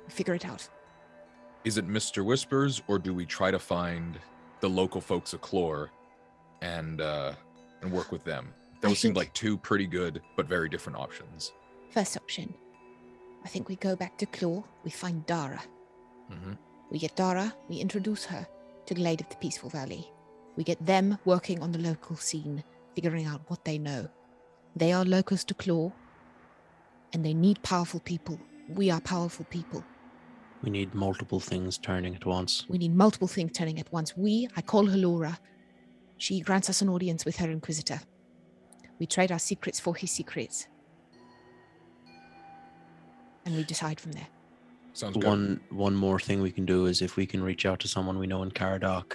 Figure it out. Is it Mr. Whispers, or do we try to find the local folks of Clore and work with them? Those seem like two pretty good but very different options. First option. I think we go back to Claw. We find Dara. Mm-hmm. We get Dara. We introduce her to Glade of the Peaceful Valley. We get them working on the local scene, figuring out what they know. They are locals to Claw, and they need powerful people. We are powerful people. We need multiple things turning at once. We need multiple things turning at once. I call Halora. She grants us an audience with her Inquisitor. We trade our secrets for his secrets. And we decide from there. Sounds good. One more thing we can do is if we can reach out to someone we know in Caradoc.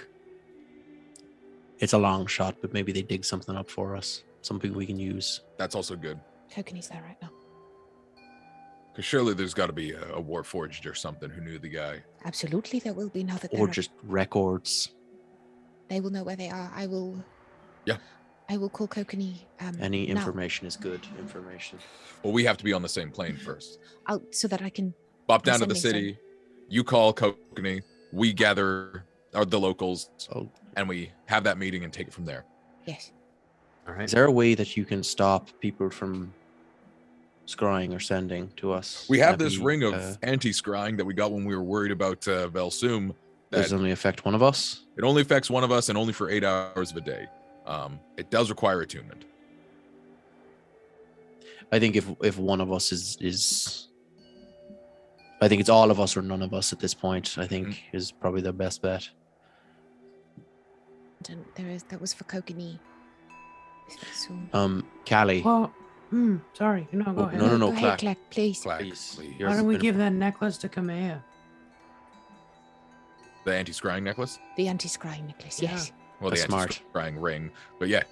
It's a long shot, but maybe they dig something up for us. Something we can use. That's also good. Kokene's there right now. Because surely there's got to be a Warforged or something who knew the guy. Absolutely, there will be now that Or just records. They will know where they are. I will call Kokene. Any now. information is good information. Well, we have to be on the same plane first. So that I can Bop down to the sending city. You call Kokene. We gather the locals, and we have that meeting and take it from there. Yes. All right. Is there a way that you can stop people from scrying or sending to us? We have this ring of anti-scrying that we got when we were worried about Velsum. Does it only affect one of us? It only affects one of us and only for 8 hours of a day. It does require attunement. I think if one of us is I think it's all of us or none of us at this point, I think is probably the best bet. That was for Kokene. Callie. Well, sorry. No, go ahead. No, Go ahead, Clack. Clack, please. Clack, Please. please. Why don't we give that necklace to Kamea? The anti-scrying necklace? The anti-scrying necklace, Yeah. yes. Well, That's the smart. anti-scrying ring. But yeah.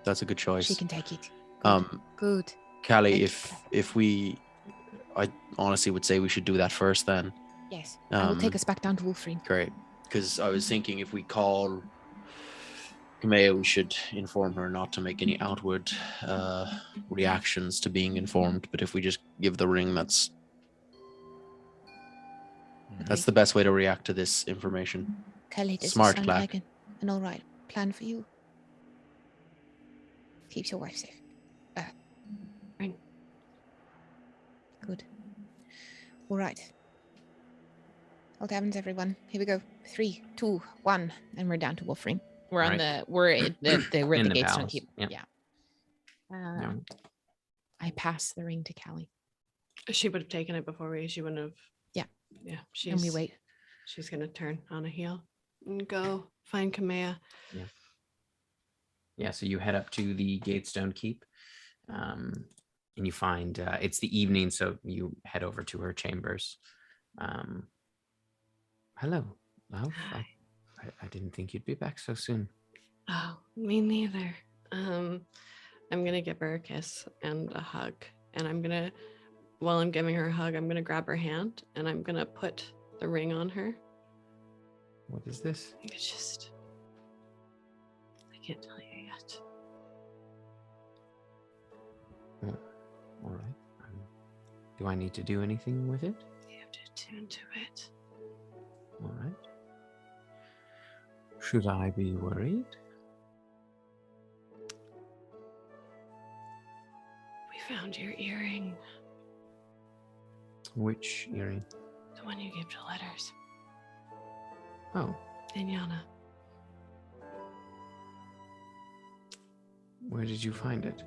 That's a good choice. She can take it. Good. Callie, Thank I honestly would say we should do that first then. Yes. I will take Um, us back down to Wolfrine. Great. Because I was thinking if we call Kamea, we should inform her not to make any outward reactions to being informed. But if we just give the ring, that's the best way to react to this information. Kelly, does Smart, this sound Clack. like an all right plan for you? Keeps your wife safe. Right. Good. All right. Hold heavens, everyone. Here we go. 3, 2, 1, and we're down to Wolfrine. We're on we're at the In the gates palace, keep. yeah. Yeah. Yeah. I pass the ring to Callie. She would have taken it before she wouldn't have. Yeah. Yeah. And we wait. She's gonna turn on a heel and go find Kamea. Yeah, so you head up to the Gatestone Keep, and you find it's the evening, so you head over to her chambers. Hello, love. I didn't think you'd be back so soon. Oh, me neither. I'm gonna give her a kiss and a hug, and while I'm giving her a hug, I'm gonna grab her hand and I'm gonna put the ring on her. What is this? It's just, I can't tell you yet. All right. Do I need to do anything with it? You have to attune to it. All right. Should I be worried? We found your earring, Which earring? the one you gave to Letters, Oh, and Yana. where did you find it?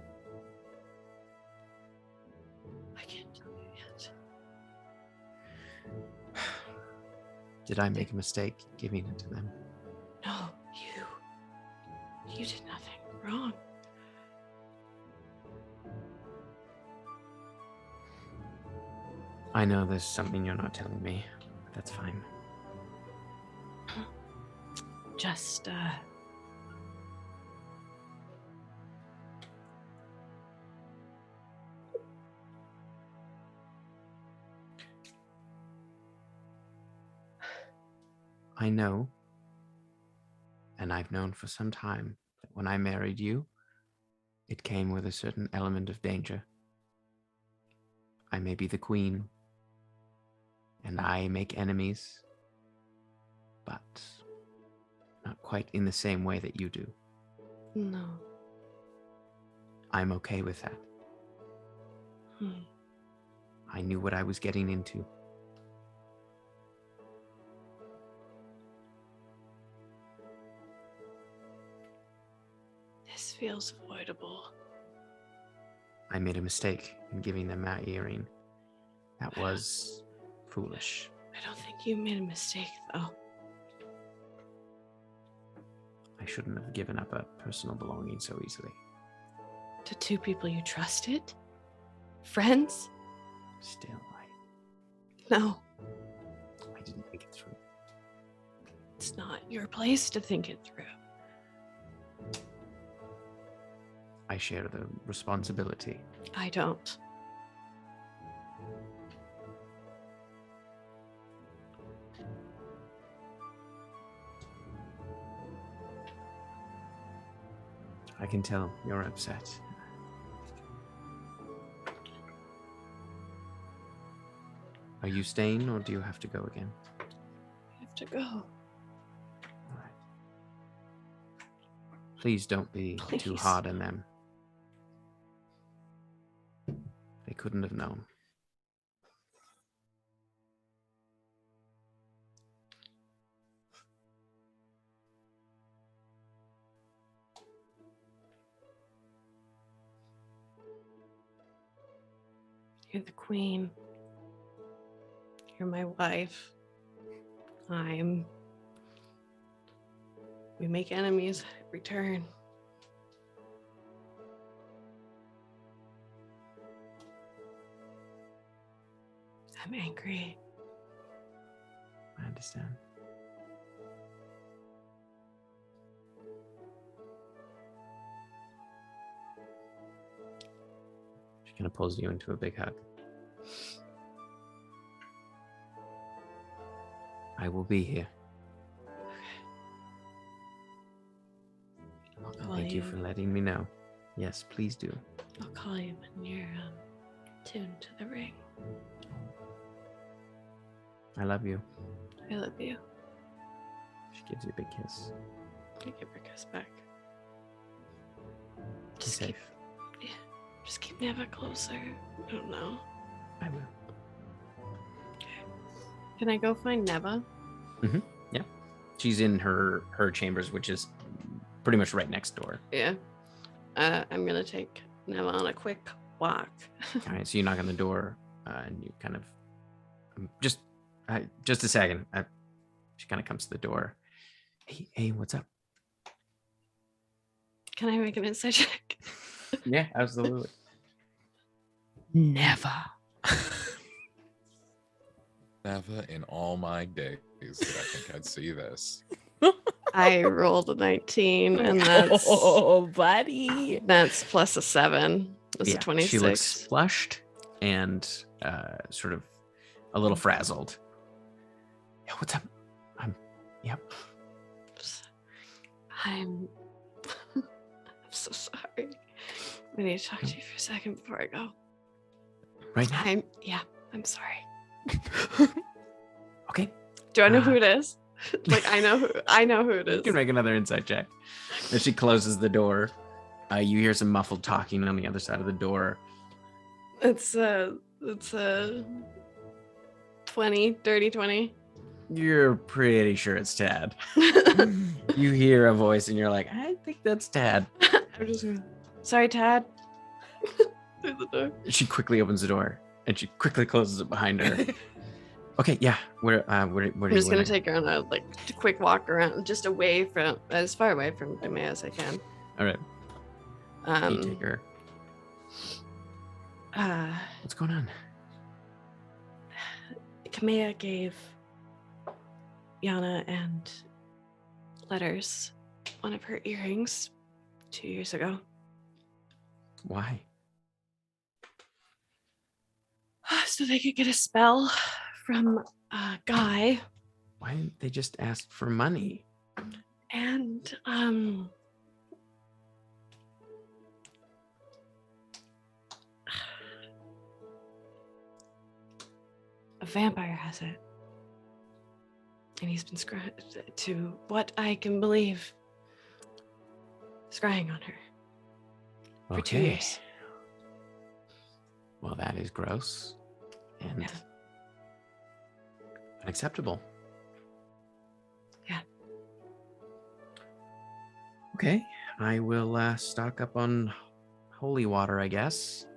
I can't tell you yet. Did I make a mistake giving it to them? No, you did nothing wrong. I know there's something you're not telling me. But that's fine. Just I know, and I've known for some time, that when I married you, it came with a certain element of danger. I may be the queen, and I make enemies, but not quite in the same way that you do. No. I'm okay with that. I knew what I was getting into. This feels avoidable. I made a mistake in giving them that earring. That was foolish. I don't think you made a mistake, though. I shouldn't have given up a personal belonging so easily. To two people you trusted? Friends? Still, No, I didn't think it through. it's not your place to think it through. I share the responsibility. I don't. I can tell you're upset. Are you staying, or do you have to go again? I have to go. All right. Please don't be too Please. hard on them. They couldn't have known. You're the queen. You're my wife. We make enemies every turn. I'm angry. I understand. She kind of pulls you into a big hug. I will be here. I'll call Thank you for letting me know. Yes, please do. I'll call you when you're tuned to the ring. I love you. I love you. She gives you a big kiss. I give her a kiss back. Be safe. Just keep Neva closer. I don't know. I will. Can I go find Neva? Yeah. She's in her chambers, which is pretty much right next door. Yeah. I'm gonna take Neva on a quick walk. All right, so you knock on the door, and you kind of just a second. She kind of comes to the door. Hey, what's up? Can I make an insight check? Yeah, absolutely. Never. Never in all my days did I think I'd see this. I rolled a 19, and that's buddy. that's plus a 7. That's a 26. She looks flushed and sort of a little frazzled. Yeah, what's up? I'm so sorry. I need to talk to you for a second before I go. Right now? I'm sorry. Okay. Do I know who it is? Like I know who it You is. can make another insight check. As she closes the door, you hear some muffled talking on the other side of the door. It's a 20, dirty 20. You're pretty sure it's Tad. You hear a voice and you're like, I think that's Tad. I'm just sorry, Tad. Through the door. She quickly opens the door and she quickly closes it behind her. Okay, yeah. Where I'm just gonna take her on a quick walk around, just away from as far away from Kamea as I can. All right. You take her. What's going on? Kamea gave Yana and Letters one of her earrings 2 years ago. Why? So they could get a spell from a guy Why didn't they just ask for money? And a vampire has it. And he's been to what I can believe, scrying on her for 2 years. Well, that is gross and unacceptable. Yeah. Okay, I will stock up on holy water, I guess.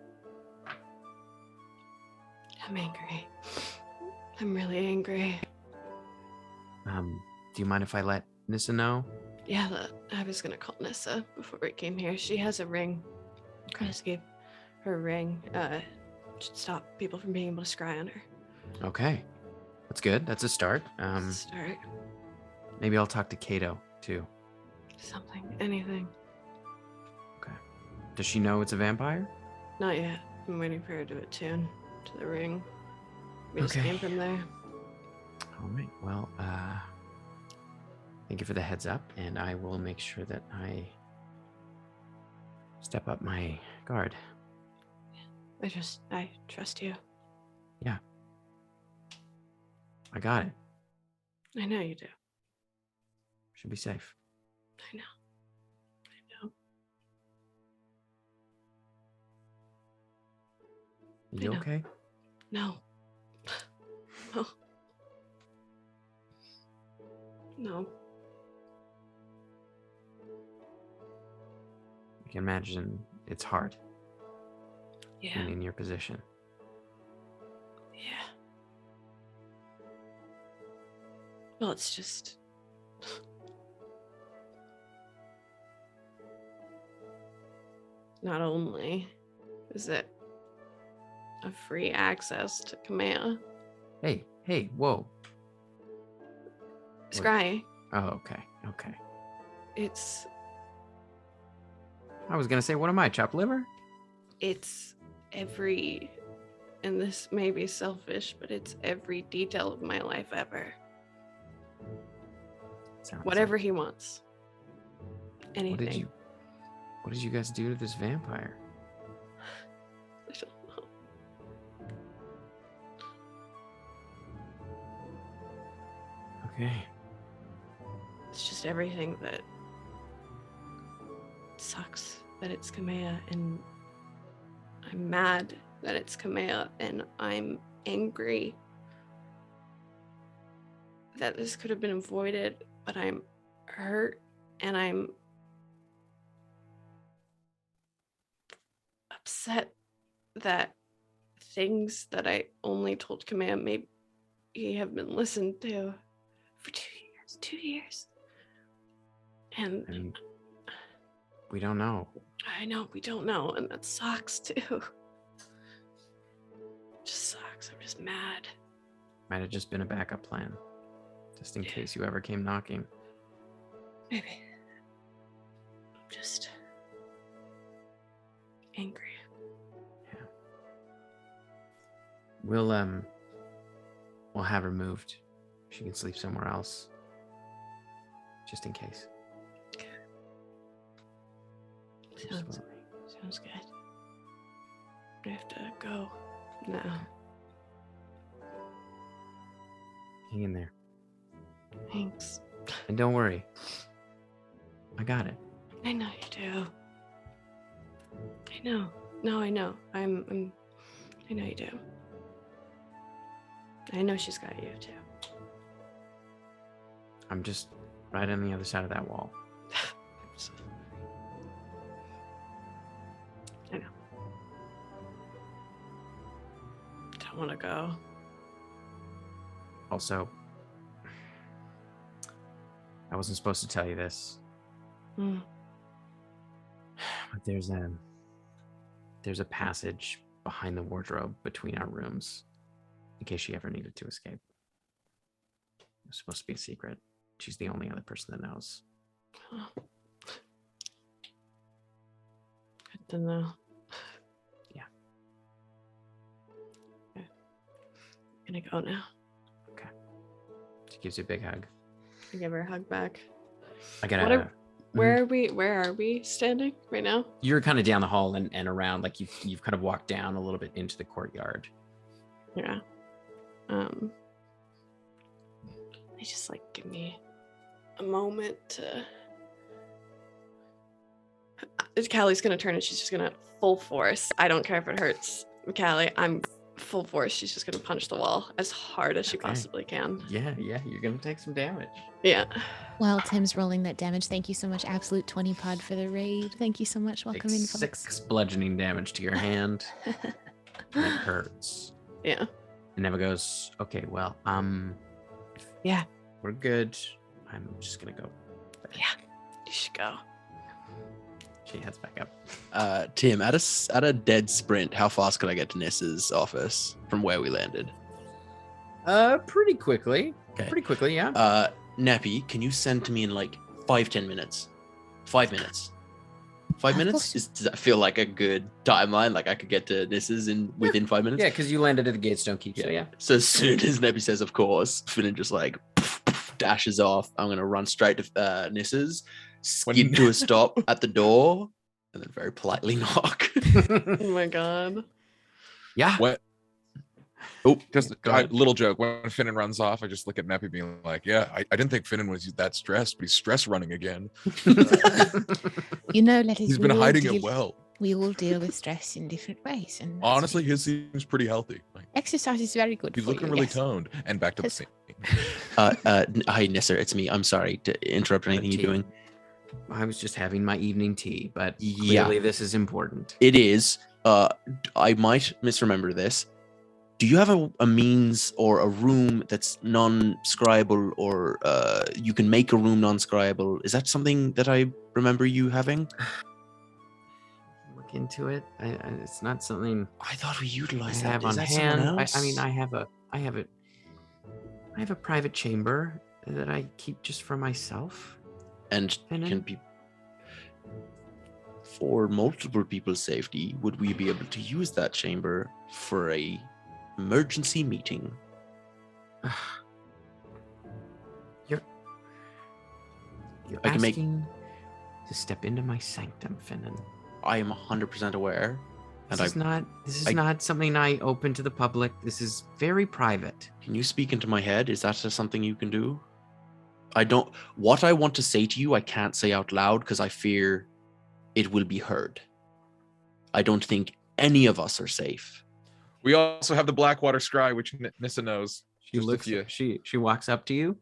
I'm angry. I'm really angry. Do you mind if I let Nissa know? Yeah, I was gonna call Nissa before we came here. She has a ring. I just gave her a ring. Should stop people from being able to scry on her. Okay, that's good. That's a start. Start Maybe I'll talk to Kato too. something, anything. Okay. Does she know it's a vampire? Not yet. I'm waiting for her to attune to the ring. We just Okay. came from there. All right. Well, thank you for the heads up, and I will make sure that I step up my guard. I trust you. Yeah. I got it. I know you do. Should be safe. I know. You know. okay? No. No. No. I can imagine it's hard Yeah. being in your position. Yeah. Well, it's just. Not only is it a free access to Kamea, Hey, whoa. Scry, Oh, okay. it's I was gonna say, what am I, chopped liver? every, and this may be selfish, but it's every detail of my life ever. Sounds Whatever like- he wants. Anything. What did you guys do to this vampire? I don't know. Okay. It's just everything that sucks that it's Kamea, and I'm mad that it's Kamea, and I'm angry that this could have been avoided, but I'm hurt and I'm upset that things that I only told Kamea maybe have been listened to for 2 years. 2 years. And And we don't know. I know we don't know, and that sucks too. Just sucks. I'm just mad. Might have just been a backup plan. Just in case you ever came knocking. Maybe. I'm just angry. We'll have her moved. She can sleep somewhere else. Just in case. Sounds good. I have to go now. Hang in there. Thanks. And don't worry. I got it. I know you do. I know. No, I know. I know you do. I know she's got you too. I'm just right on the other side of that wall. I know. Don't want to go. Also, I wasn't supposed to tell you this, Hmm. but there's a passage behind the wardrobe between our rooms in case she ever needed to escape. It was supposed to be a secret. She's the only other person that knows. Oh. Good to know. Yeah. Okay. Gonna go now. Okay. Take gives you a big hug. I give her a hug back. I gotta. Where are we standing right now? You're kind of down the hall and around, like you've kind of walked down a little bit into the courtyard. Yeah. I just like give me a moment to. Callie's gonna turn and she's just gonna full force. I don't care if it hurts, Callie. I'm full force. She's just gonna punch the wall as hard as she possibly can. Yeah, you're gonna take some damage. Yeah. While Tim's rolling that damage, thank you so much, Absolute 20 Pod, for the raid. Thank you so much. Welcome in, folks. 6 bludgeoning damage to your hand. And it hurts. Yeah. And Neva goes, okay, well, yeah, we're good. I'm just gonna go. Yeah, you should go. She heads back up. Tim, at a dead sprint, how fast could I get to Nessa's office from where we landed? Pretty quickly. Okay. Pretty quickly, yeah. Nappy, can you send to me in like 5-10 minutes? 5 minutes. 5 minutes? Does that feel like a good timeline? Like I could get to Nessa's within 5 minutes? Yeah, because you landed at the Gatestone Keep, so yeah. So as soon as Nappy says, of course, Finnan just like dashes off. I'm going to run straight to Nessa's, skid to a stop at the door, and then very politely knock. Oh my god. Yeah. What? Oh, just a little joke. When Finnan runs off, I just look at Neppy being like, yeah, I didn't think Finnan was that stressed, but he's stress running again. You know, Letty, he's been hiding it well. We all deal with stress in different ways. And Honestly, his seems pretty healthy. Like, exercise is very good. he's looking really toned. And back to the scene. Hi, Nessa, it's me. I'm sorry to interrupt anything you're doing. I was just having my evening tea, but clearly this is important. It is. I might misremember this. Do you have a means or a room that's non-scryable, or you can make a room non-scryable? Is that something that I remember you having? Look into it. It's not something I thought we utilized I have that. on Is that hand. someone else? I mean, I have a private chamber that I keep just for myself. And can be for multiple people's safety. Would we be able to use that chamber for a emergency meeting? You're I can make- asking to step into my sanctum, Finnan. I am 100% aware. And This is not something I open to the public. This is very private. Can you speak into my head? Is that something you can do? What I want to say to you, I can't say out loud because I fear it will be heard. I don't think any of us are safe. We also have the Blackwater scry, which Nissa knows. She looks. She walks up to you.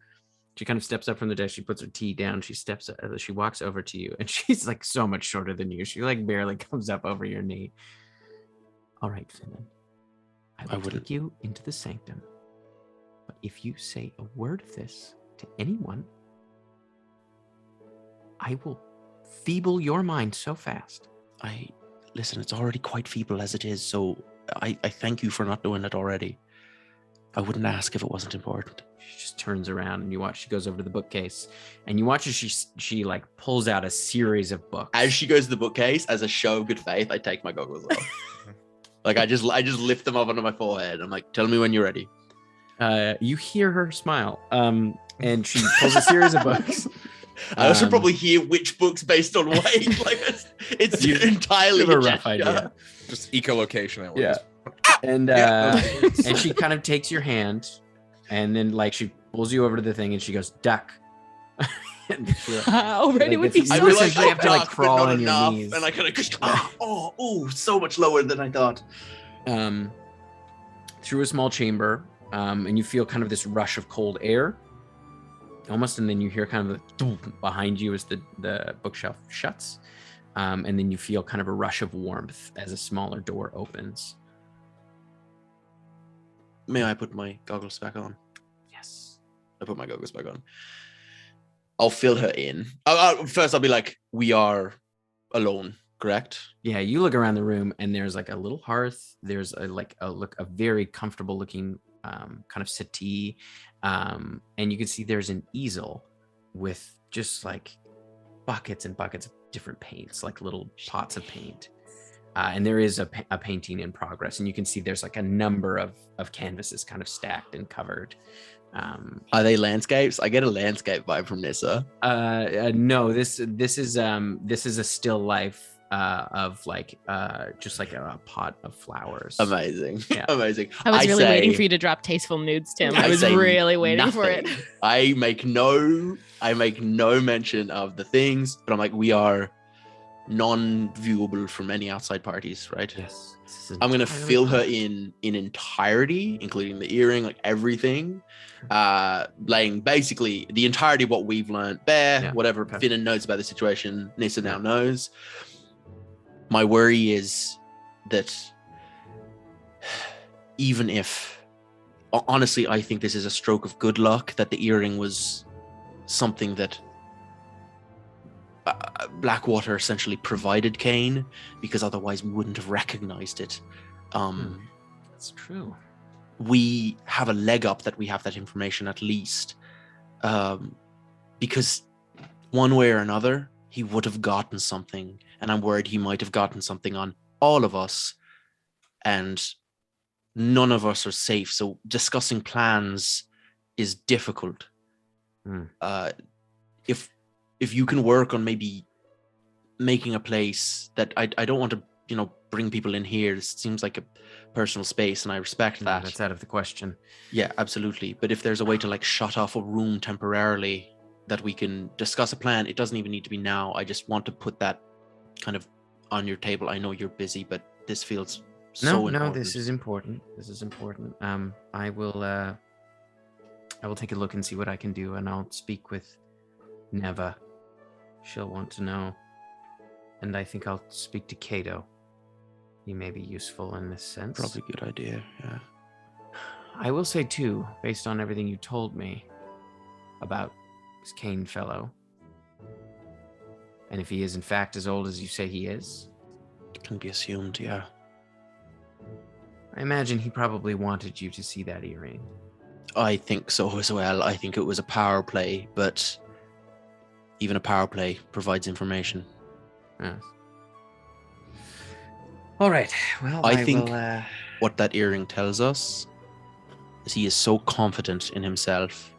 She kind of steps up from the desk. She puts her tea down. She walks over to you, and she's like so much shorter than you. She like barely comes up over your knee. All right, Finnan. I will take you into the sanctum. But if you say a word of this to anyone, I will feeble your mind so fast. Listen, it's already quite feeble as it is, so I thank you for not doing it already. I wouldn't ask if it wasn't important. She just turns around and you watch. She goes over to the bookcase, and you watch as she like pulls out a series of books. As she goes to the bookcase, as a show of good faith, I take my goggles off. Like I just lift them up onto my forehead. I'm like, tell me when you're ready. You hear her smile. And she pulls a series of books. I also probably hear which books based on weight. Like it's entirely a rough idea. Just ecolocation. Yeah. And she kind of takes your hand, and then like she pulls you over to the thing, and she goes, "Duck." Already would be so. I realize you have to like crawl on your enough, knees, and I kind of so much lower than I thought. Through a small chamber, and you feel kind of this rush of cold air, almost, and then you hear kind of the behind you as the bookshelf shuts, and then you feel kind of a rush of warmth as a smaller door opens. May I put my goggles back on? Yes. I put my goggles back on. I'll fill her in. First, I'll be like, we are alone, correct? Yeah, you look around the room, and there's like a little hearth. There's a very comfortable looking kind of settee, and you can see there's an easel with just like buckets and buckets of different paints, like little pots of paint. And there is a painting in progress, and you can see there's like a number of canvases kind of stacked and covered. Are they landscapes? I get a landscape vibe from Nissa. No, this is a still life of like just like a pot of flowers. Amazing. Yeah. Amazing. I was really waiting for you to drop tasteful nudes, Tim. I was say really waiting for it. nothing. I make no mention of the things, but I'm like, we are non-viewable from any outside parties, right? Yes. I'm gonna fill her in entirety, including the earring, like everything. Laying basically the entirety of what we've learned. Whatever Finnan knows about the situation, Nissa now knows. My worry is that even if, honestly, I think this is a stroke of good luck that the earring was something that Blackwater essentially provided Kane, because otherwise we wouldn't have recognized it. That's true. We have a leg up that we have that information at least, because one way or another he would have gotten something, and I'm worried he might have gotten something on all of us, and none of us are safe. So discussing plans is difficult. If you can work on maybe making a place that I don't want to, bring people in here. This seems like a personal space, and I respect that. That's out of the question. Yeah, absolutely. But if there's a way to like shut off a room temporarily that we can discuss a plan, it doesn't even need to be now. I just want to put that kind of on your table. I know you're busy, but this feels so important. No, this is important. I will take a look and see what I can do, and I'll speak with Neva. She'll want to know. And I think I'll speak to Cato. He may be useful in this sense. Probably a good idea, yeah. I will say, too, based on everything you told me about this Kane fellow, and if he is in fact as old as you say he is, it can be assumed, yeah. I imagine he probably wanted you to see that earring. I think so as well. I think it was a power play, but even a power play provides information. Yes. All right. Well, I think what that earring tells us is he is so confident in himself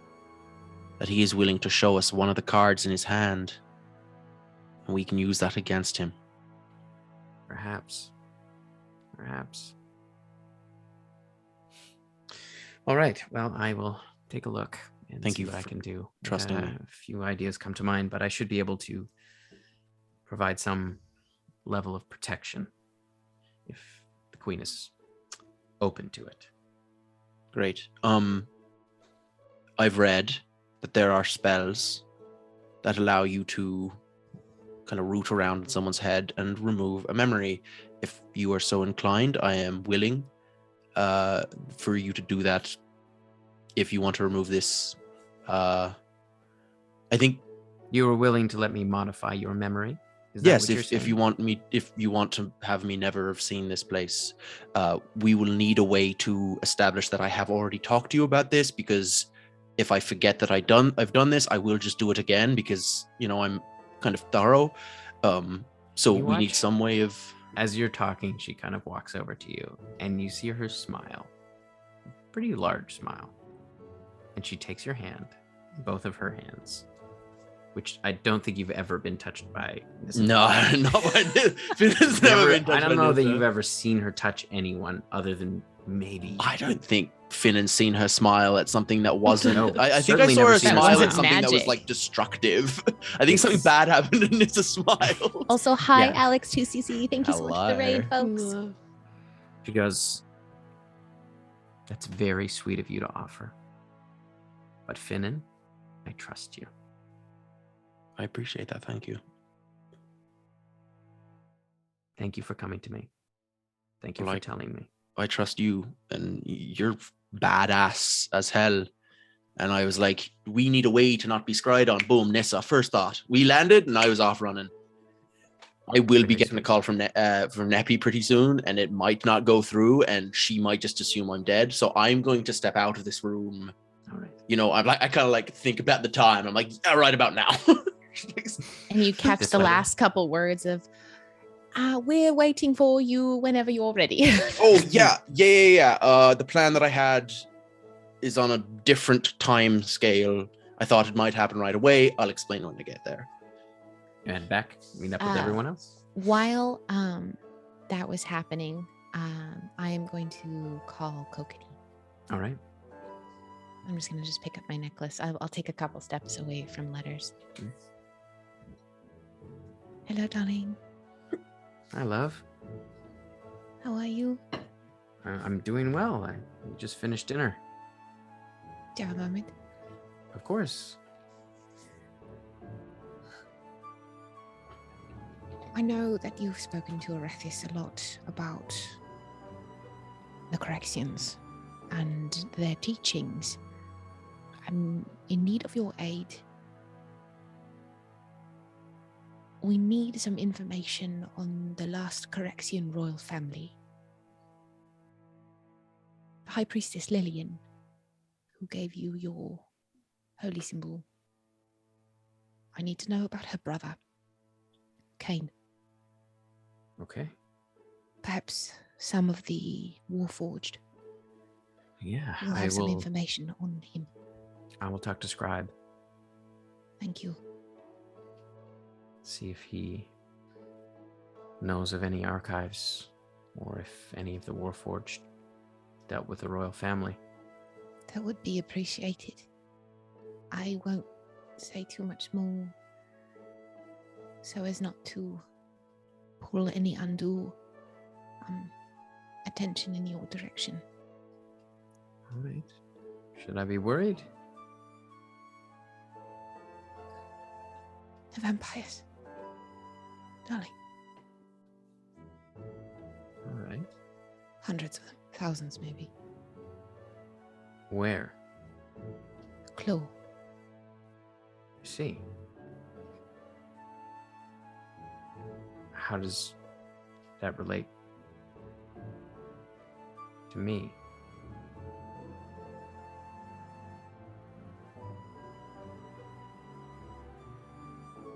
that he is willing to show us one of the cards in his hand, and we can use that against him. Perhaps. All right. Well, I will take a look and Thank see you what I for can do. trusting me. A few ideas come to mind, but I should be able to provide some level of protection if the Queen is open to it. Great. I've read that there are spells that allow you to kind of root around in someone's head and remove a memory. If you are so inclined, I am willing for you to do that. If you want to remove this, I think you were willing to let me modify your memory. Yes, if you want to have me never have seen this place, we will need a way to establish that I have already talked to you about this, because if I forget that I've done this, I will just do it again, because I'm kind of thorough. So we need some way of. As you're talking, she kind of walks over to you, and you see her smile, pretty large smile, and she takes your hand, both of her hands, which I don't think you've ever been touched by. No, not by this. I don't know that you've ever seen her touch anyone other than maybe. I don't think Finnan's seen her smile at something that wasn't. No, I think I saw her smile at something magic. that was like destructive. I think something bad happened and it's a smile. Also, hi, Alex 2cc. Thank you so much for the raid, folks. She goes, "That's very sweet of you to offer. But Finnan, I trust you." I appreciate that. Thank you. Thank you for coming to me. Thank you for telling me. I trust you, and you're badass as hell. And I was like, we need a way to not be scryed on. Boom, Nissa, first thought. We landed, and I was off running. I will be getting a call from Neppy pretty soon, and it might not go through, and she might just assume I'm dead. So I'm going to step out of this room. All right. I kind of like think about the time. I'm like, yeah, right about now. And you catch the last couple words of, We're waiting for you whenever you're ready. Oh, yeah. The plan that I had is on a different time scale. I thought it might happen right away. I'll explain when I get there. And back, meet up with everyone else. While that was happening, I am going to call Kokiri. All right. I'm just going to pick up my necklace. I'll take a couple steps away from letters. Hello, darling. Hi, love. How are you? I'm doing well. I just finished dinner. Do you have a moment? Of course. I know that you've spoken to Arethis a lot about the corrections and their teachings. I'm in need of your aid. We need some information on the last Correction royal family. The High Priestess Lillian, who gave you your holy symbol. I need to know about her brother, Kane. Okay. Perhaps some of the Warforged. Yeah, We'll have some information on him. I will talk to Scribe. Thank you. See if he knows of any archives or if any of the Warforged dealt with the royal family. That would be appreciated. I won't say too much more so as not to pull any undue attention in your direction. All right. Should I be worried? The vampires. Darling. All right. Hundreds of them. Thousands, maybe. Where? Claw. I see. How does that relate to me?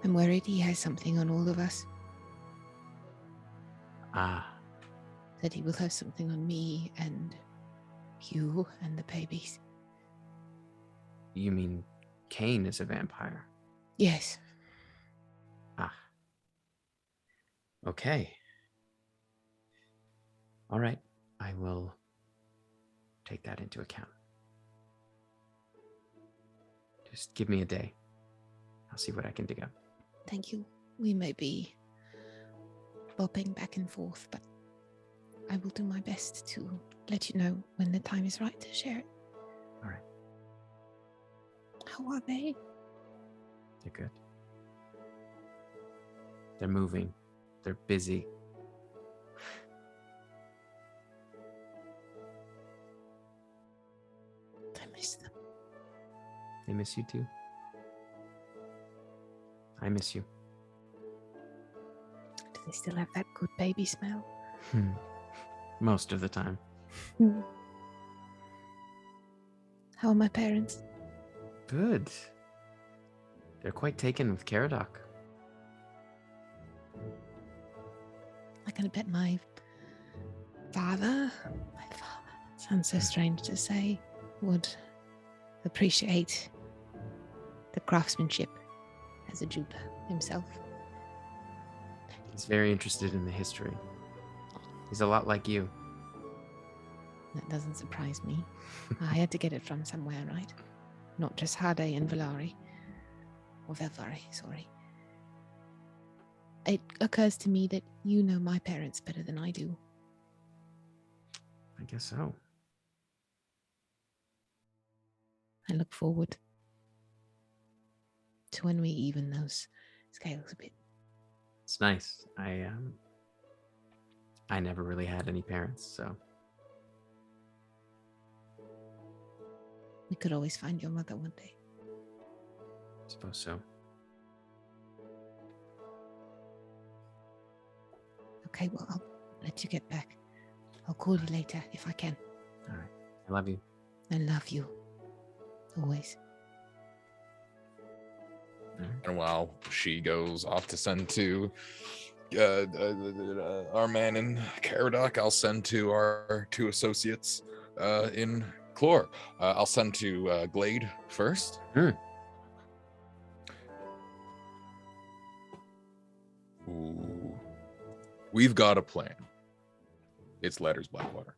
I'm worried he has something on all of us. Ah. That he will have something on me and you and the babies. You mean Kane is a vampire? Yes. Ah. Okay. All right. I will take that into account. Just give me a day. I'll see what I can dig up. Thank you. We may be bopping back and forth, but I will do my best to let you know when the time is right to share it. All right. How are they? They're good. They're moving. They're busy. I miss them. They miss you too. I miss you. Do they still have that good baby smell? Most of the time. How are my parents? Good. They're quite taken with Caradoc. I can bet my father, sounds so strange to say, would appreciate the craftsmanship as a jeweler himself. He's very interested in the history. He's a lot like you. That doesn't surprise me. I had to get it from somewhere, right? Not just Hade and Valari. Or Velvari, sorry. It occurs to me that you know my parents better than I do. I guess so. I look forward to when we even those scales a bit. It's nice. I never really had any parents, so We could always find your mother one day. I suppose so. Okay, well, I'll let you get back. I'll call you later if I can. All right. I love you. I love you. Always. And while she goes off to send to our man in Caradoc, I'll send to our 2 associates in Clore. I'll send to Glade first. Ooh. We've got a plan. It's letters, Blackwater.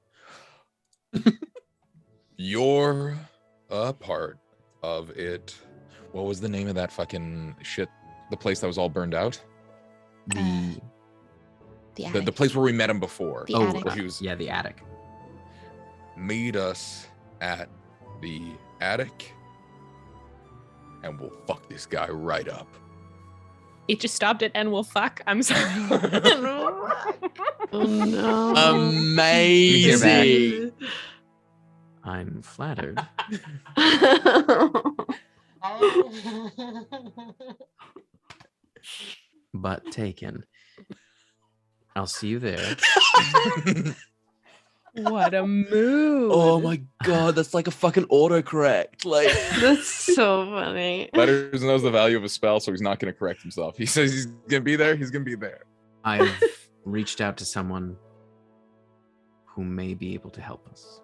You're a part of it. What was the name of that fucking shit? The place that was all burned out? The attic. The place where we met him before. The attic. Where he was. Yeah, the attic. Meet us at the attic, and we'll fuck this guy right up. It just stopped at "and we'll fuck." I'm sorry. Oh no. Amazing. I'm flattered. But taken. I'll see you there. What a move. Oh my god, that's like a fucking autocorrect. Like That's so funny. Letters knows the value of a spell, so he's not going to correct himself. He says he's going to be there. He's going to be there. I've reached out to someone who may be able to help us.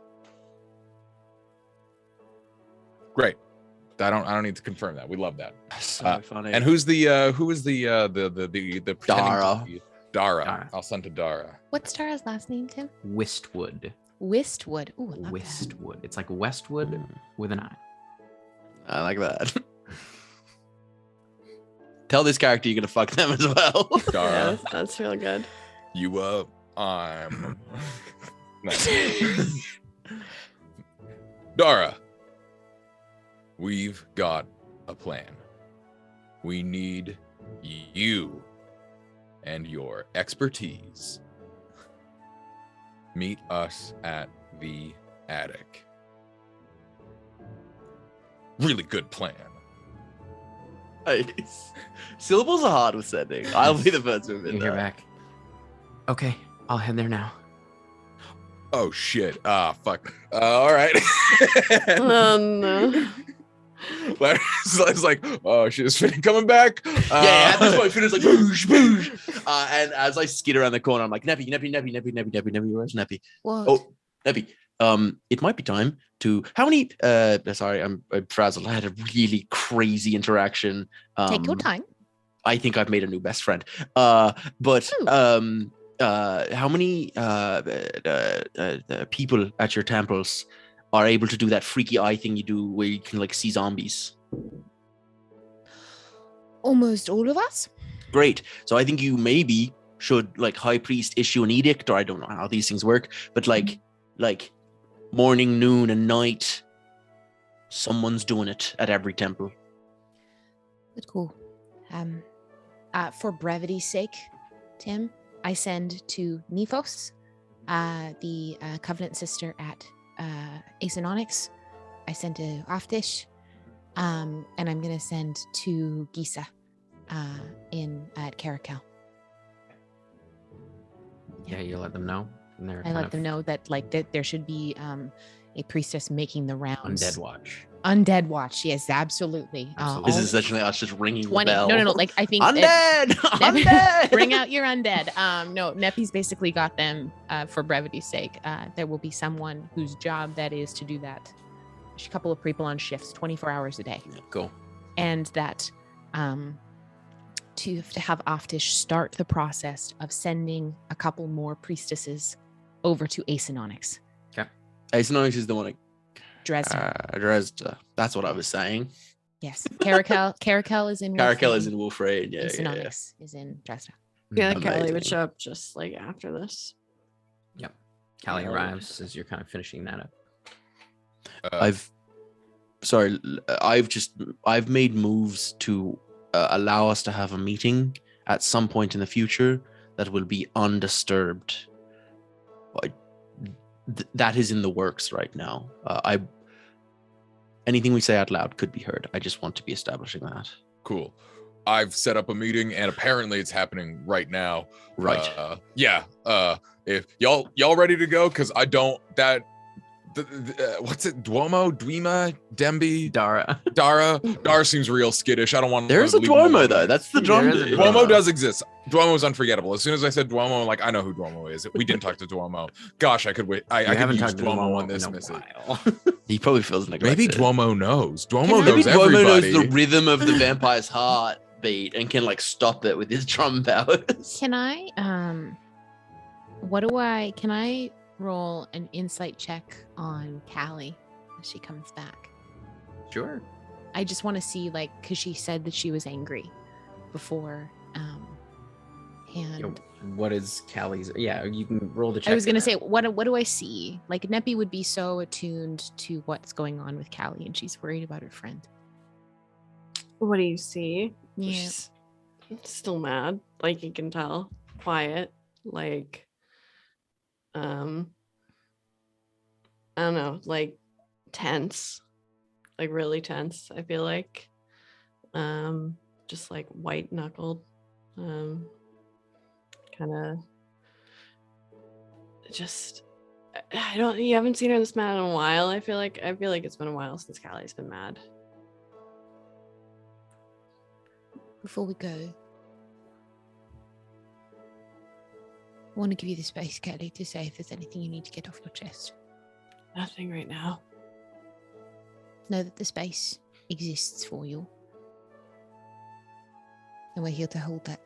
Great. I don't need to confirm that. We love that. so funny. And who is the Dara. Dara. I'll send to Dara. What's Tara's last name, Tim? Wistwood. Wistwood. Ooh, I love that. Wistwood. It's like Westwood with an I. I like that. Tell this character you're gonna fuck them as well. Dara, Yeah, that's real good. you up? I'm. No. Dara, we've got a plan. We need you and your expertise. Meet us at the attic. Really good plan. Nice. Syllables are hard with sending. I'll be the first to admit You hear that. back. Okay, I'll head there now. Oh shit. Fuck. All right. Oh no. Larry's like, oh shit, is Finn coming back? Yeah, at this point, Finn is like, boosh, boosh. And as I skid around the corner, I'm like, Neppy, where's Neppy? What? Oh, Neppy. It might be time to. How many? Sorry, I'm frazzled. I had a really crazy interaction. Take your time. I think I've made a new best friend. But Ooh. how many people at your temples are able to do that freaky eye thing you do where you can like see zombies? Almost all of us. Great. So I think you maybe should like high priest issue an edict, or I don't know how these things work, but like morning, noon, and night, someone's doing it at every temple. Good call. For brevity's sake, Tim, I send to Nephos, the Covenant sister at Ace and Onyx. I send to Aftish, and I'm gonna send to Gisa at Caracal. Yeah, you let them know. And they're I kind let of them know that there should be a priestess making the rounds. Undead watch. Undead watch. Yes, absolutely. Absolutely. This is essentially us just ringing 20. the bell. No. Like I think Undead! Undead! Bring out your undead. No, Neppy's basically got them for brevity's sake. There will be someone whose job that is to do that. There's a couple of people on shifts, 24 hours a day. Cool. And that to have Aftish start the process of sending a couple more priestesses over to Ace and Onyx. Okay. Ace and Onyx is the one at Dresden. Dresden. That's what I was saying. Yes. Caracal is in Caracal is in Wolfraid. Yeah, Ace and yeah. Onyx is in Dresden. I feel like Kelly Amazing. would show up just like after this. Yep. Callie arrives as you're kind of finishing that up. I've made moves to allow us to have a meeting at some point in the future that will be undisturbed. That is in the works right now. Anything we say out loud could be heard. I just want to be establishing that. Cool. I've set up a meeting, and apparently it's happening right now. Right. If y'all ready to go? Because I don't. What's it? Duomo, Demby, Dara. Dara seems real skittish. I don't want. There's a Duomo though. That's the drum. There is a Duomo does exist. Duomo's unforgettable. As soon as I said Duomo, I'm like, I know who Duomo is. We didn't talk to Duomo. Gosh, I could wait. I could haven't use talked to Duomo on in this a message. while. He probably feels neglected. Maybe Duomo knows. Duomo Can I- knows Maybe Duomo knows everybody. the rhythm of the vampire's heartbeat and can like stop it with his drum powers. Can I can I roll an insight check on Callie as she comes back? Sure. I just want to see, like, because she said that she was angry before. And What is Callie's? Yeah, you can roll the check. I was for gonna that. say, what do I see? Like, Neppy would be so attuned to what's going on with Callie, and she's worried about her friend. What do you see? Yeah. She's still mad, like you can tell. Quiet, like I don't know, like tense, like really tense. I feel like, just like white knuckled, kind of. Just, I don't. You haven't seen her this mad in a while. I feel like it's been a while since Callie's been mad. Before we go, I want to give you the space, Kelly, to say if there's anything you need to get off your chest. Nothing right now. Know that the space exists for you. And we're here to hold that.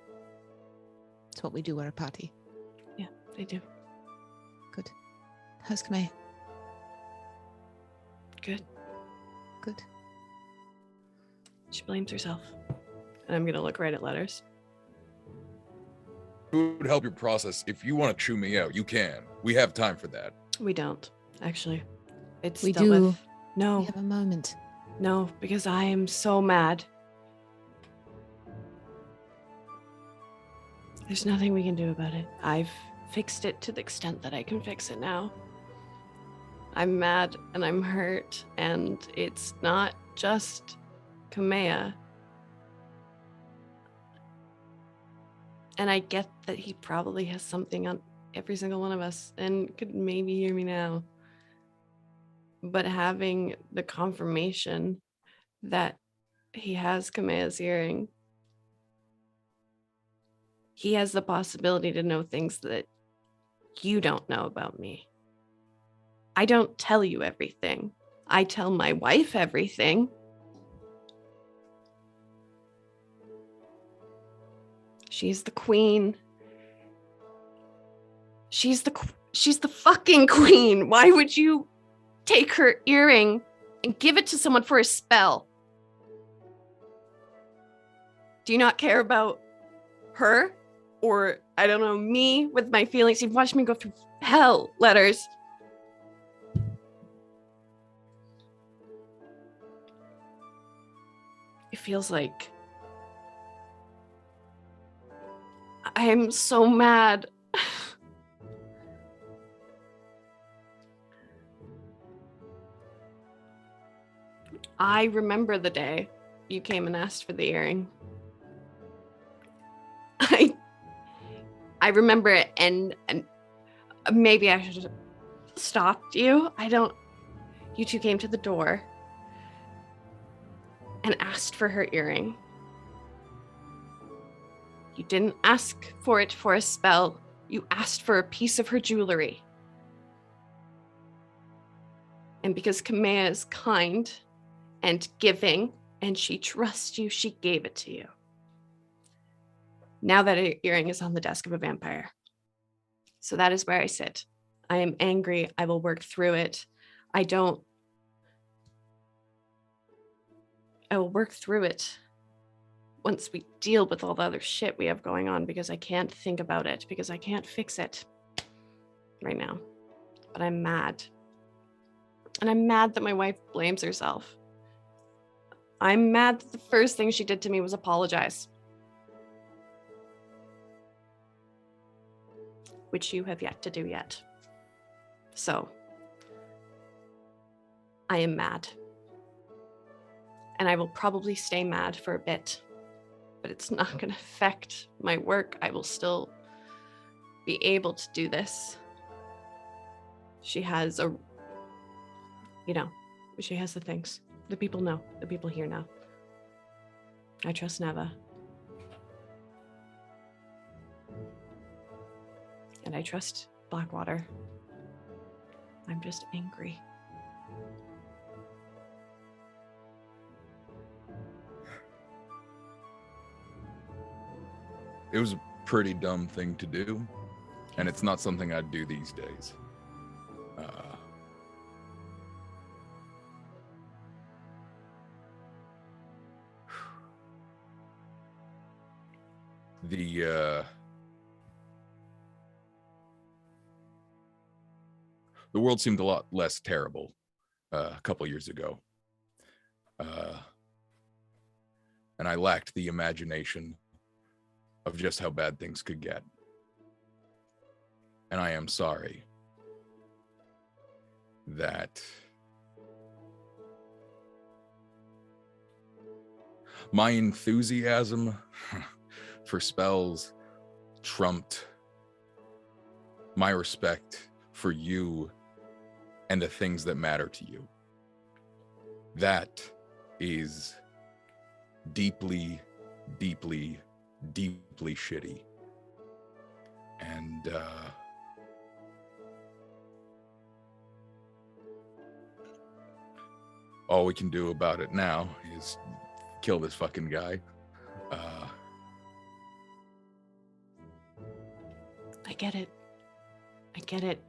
It's what we do, we're a party. Yeah, they do. Good. How's Kamea? Good. Good. She blames herself. And I'm gonna look right at letters. It would help your process. If you want to chew me out, you can. We have time for that. We don't, actually. It's We dealt do. with. No, We have a moment. no, because I am so mad. There's nothing we can do about it. I've fixed it to the extent that I can fix it now. I'm mad and I'm hurt, and it's not just Kamea. And I get that he probably has something on every single one of us and could maybe hear me now. But having the confirmation that he has Kamea's hearing, he has the possibility to know things that you don't know about me. I don't tell you everything. I tell my wife everything. She's the queen. She's the fucking queen. Why would you take her earring and give it to someone for a spell? Do you not care about her? Or, I don't know, me with my feelings? You've watched me go through hell, letters. It feels like I am so mad. I remember the day you came and asked for the earring. I remember it, and maybe I should have stopped you. You two came to the door and asked for her earring. You didn't ask for it for a spell. You asked for a piece of her jewelry. And because Kamea is kind and giving, and she trusts you, she gave it to you. Now that earring is on the desk of a vampire. So that is where I sit. I am angry. I will work through it. I will work through it once we deal with all the other shit we have going on, because I can't think about it, because I can't fix it right now. But I'm mad. And I'm mad that my wife blames herself. I'm mad that the first thing she did to me was apologize. Which you have yet to do yet. So, I am mad. And I will probably stay mad for a bit, but it's not going to affect my work. I will still be able to do this. She has she has the things. The people know. The people here know. I trust Neva. and I trust Blackwater. I'm just angry. It was a pretty dumb thing to do, and it's not something I'd do these days. The world seemed a lot less terrible a couple years ago. And I lacked the imagination of just how bad things could get. And I am sorry that my enthusiasm for spells trumped my respect for you and the things that matter to you. That is deeply, deeply, deeply shitty. And all we can do about it now is kill this fucking guy. I get it. I get it.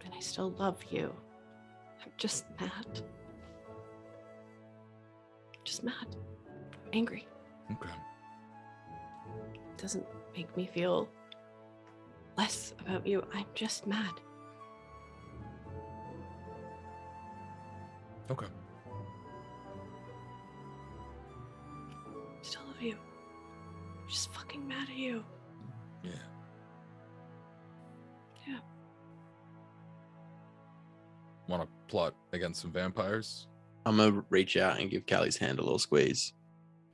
And I still love you. I'm just mad. Just mad. Angry. Okay. It doesn't make me feel less about you. I'm just mad. Okay. Still love you. I'm just fucking mad at you. Yeah. Yeah. Want to plot against some vampires? I'm gonna reach out and give Callie's hand a little squeeze.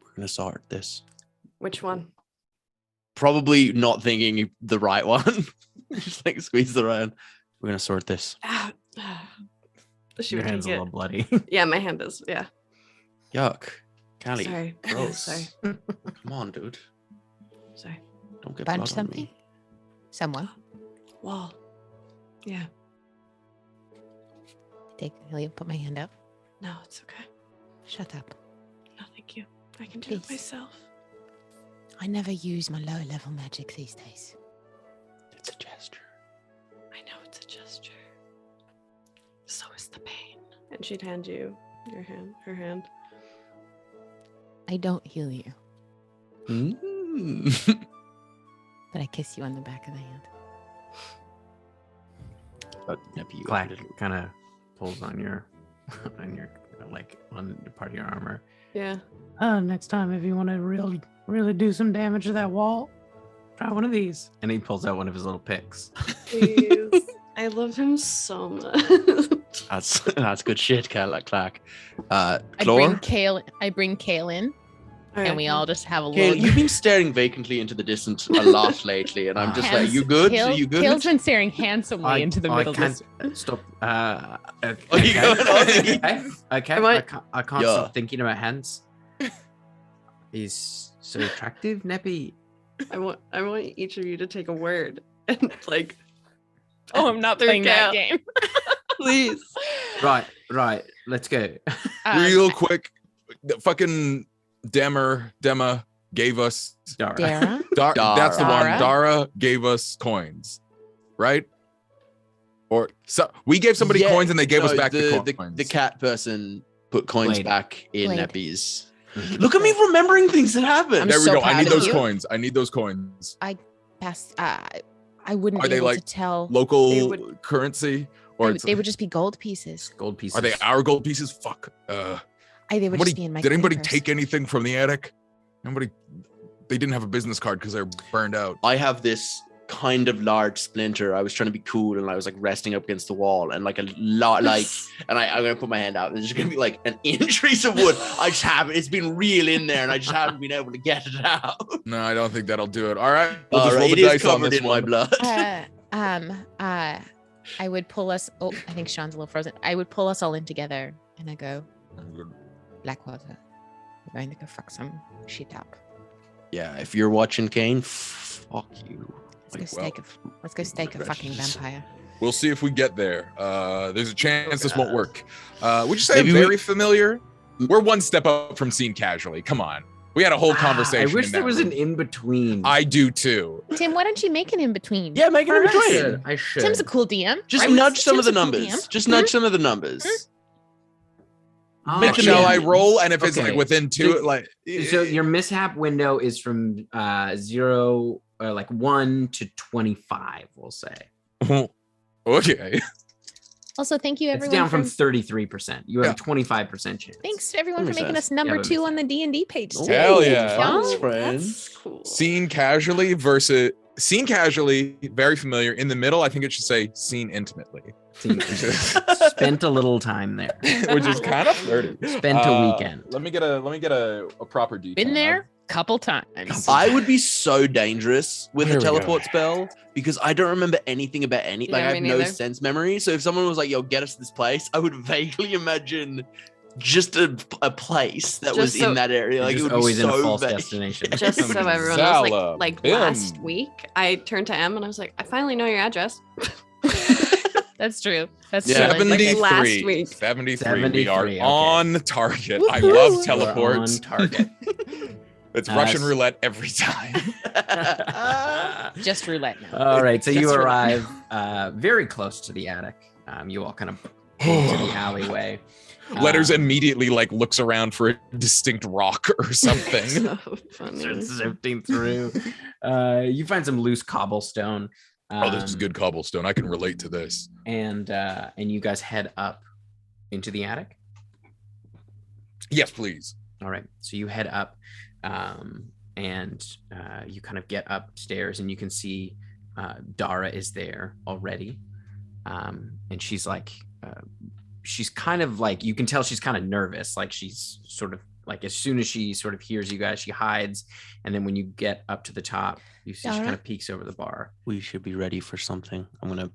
We're gonna sort this. Which one? Probably not thinking the right one. Just like squeeze the right one. We're gonna sort this. She Your would hand's a take little it. bloody. Yeah, my hand is. Yeah. Yuck. Callie. Sorry. Gross. Sorry. Come on, dude. Sorry. Don't get Punch blood on something? me. Someone. Wall. Yeah. He'll put my hand up. No, it's okay. Shut up. No, thank you. I can do it Please. myself. I never use my lower level magic these days. It's a gesture. I know it's a gesture. So is the pain. And she'd hand you her hand. I don't heal you, Mm. but I kiss you on the back of the hand. But maybe you Clack kind of pulls on your, like on part of your armor. Yeah. Next time, if you want to really do some damage to that wall, try one of these. And he pulls out one of his little picks. Please. I love him so much. That's good shit, Clack. I Chlor? bring Kale in, Alright, and we all just have a Kale, little. you've been staring vacantly into the distance a lot lately, and I'm just like, you good? You good? Kale's been staring handsomely into the middle. I can't stop. Are you Okay. going on? Okay. I can't Yeah. stop thinking about hands. He's so attractive, Neppy. I want each of you to take a word and like. Oh, I'm not through playing that Kale. game. Please. Right. Let's go. Real quick, the fucking Dema gave us Dara. Dara. That's the one. Dara. Dara gave us coins, right? Or so we gave somebody Yeah, coins and they gave us no, back the coins. The cat person put coins Blade. back in Blade. Neppy's. Look at me remembering things that happened. I'm There we so go. I proud need of those you. coins. I need those coins. Pass. I wouldn't Are be they able like to tell. Local They would- currency, or They, it's, they would just be gold pieces. Gold pieces. are they our gold pieces? Fuck. They would just be in my. Did anybody purse. take anything from the attic? Nobody. They didn't have a business card because they're burned out. I have this kind of large splinter. I was trying to be cool and I was like resting up against the wall and like a lot, like, and I'm gonna put my hand out. There's just gonna be like an inch of wood. I just haven't. It's been real in there, and I just haven't been able to get it out. No, I don't think that'll do it. All right, we'll All just right, roll it the is dice on covered this in my one. blood. I would pull us. Oh, I think Sean's a little frozen. I would pull us all in together, and I go, Blackwater, we're going to go fuck some shit up. Yeah, if you're watching Kane, fuck you. Let's go stake a fucking vampire. We'll see if we get there. There's a chance this won't work. Would you say Maybe I'm very familiar? We're one step up from seen casually. Come on. We had a whole conversation. I wish in there that was room. an in-between. I do too. Tim, why don't you make an in-between? Yeah, make it in between. I should. Tim's a cool DM. Just I would- nudge some of Tim's the a cool numbers. DM. Just nudge some of the numbers. Oh, Shall I okay. roll? And if it's Okay. like within two, So- like So your mishap window is from 0 or like 1 to 25, we'll say. okay. Also, thank you It's everyone. down from for- 33%. You have a 25% chance. Thanks to everyone for Makes making sense. us number Yeah, that 2 makes on the D&D page. Ooh, today. Hell yeah. Thanks, Oh, friends. that's cool. Seen casually versus seen casually, very familiar. In the middle, I think it should say seen intimately, Spent a little time there. which is kind of flirty. Spent a weekend. Let me get a proper detail. Been there couple times. I would be so dangerous with Here a we go. teleport spell because I don't remember anything about any. Like Yeah, I me have no neither. sense memory. So if someone was like, "Yo, get us to this place," I would vaguely imagine just a place that Just was so- in that area. You're Like it just would always be in a so false vague. destination. Just so everyone Zala, knows, like bim. last week, I turned to Em and I was like, I finally know your address. That's true. That's Yeah. true. Like, 73. last week. 73. We are 73, okay. on target. I Woohoo. love You are teleports. on target. It's Uh, Russian roulette every time. just roulette now. All right, so you Just arrive very close to the attic. You all kind of into the alleyway. Letters Um, immediately like looks around for a distinct rock or something. So starts funny. sifting through. You find some loose cobblestone. Oh, this is good cobblestone. I can relate to this. And you guys head up into the attic. Yes, please. All right, so you head up, and you kind of get upstairs, and you can see Dara is there already, and she's like, she's kind of like, you can tell she's kind of nervous, like she's sort of like, as soon as she sort of hears you guys, she hides, and then when you get up to the top, you see she Dara? kind of peeks over the bar. We should be ready for something. I'm gonna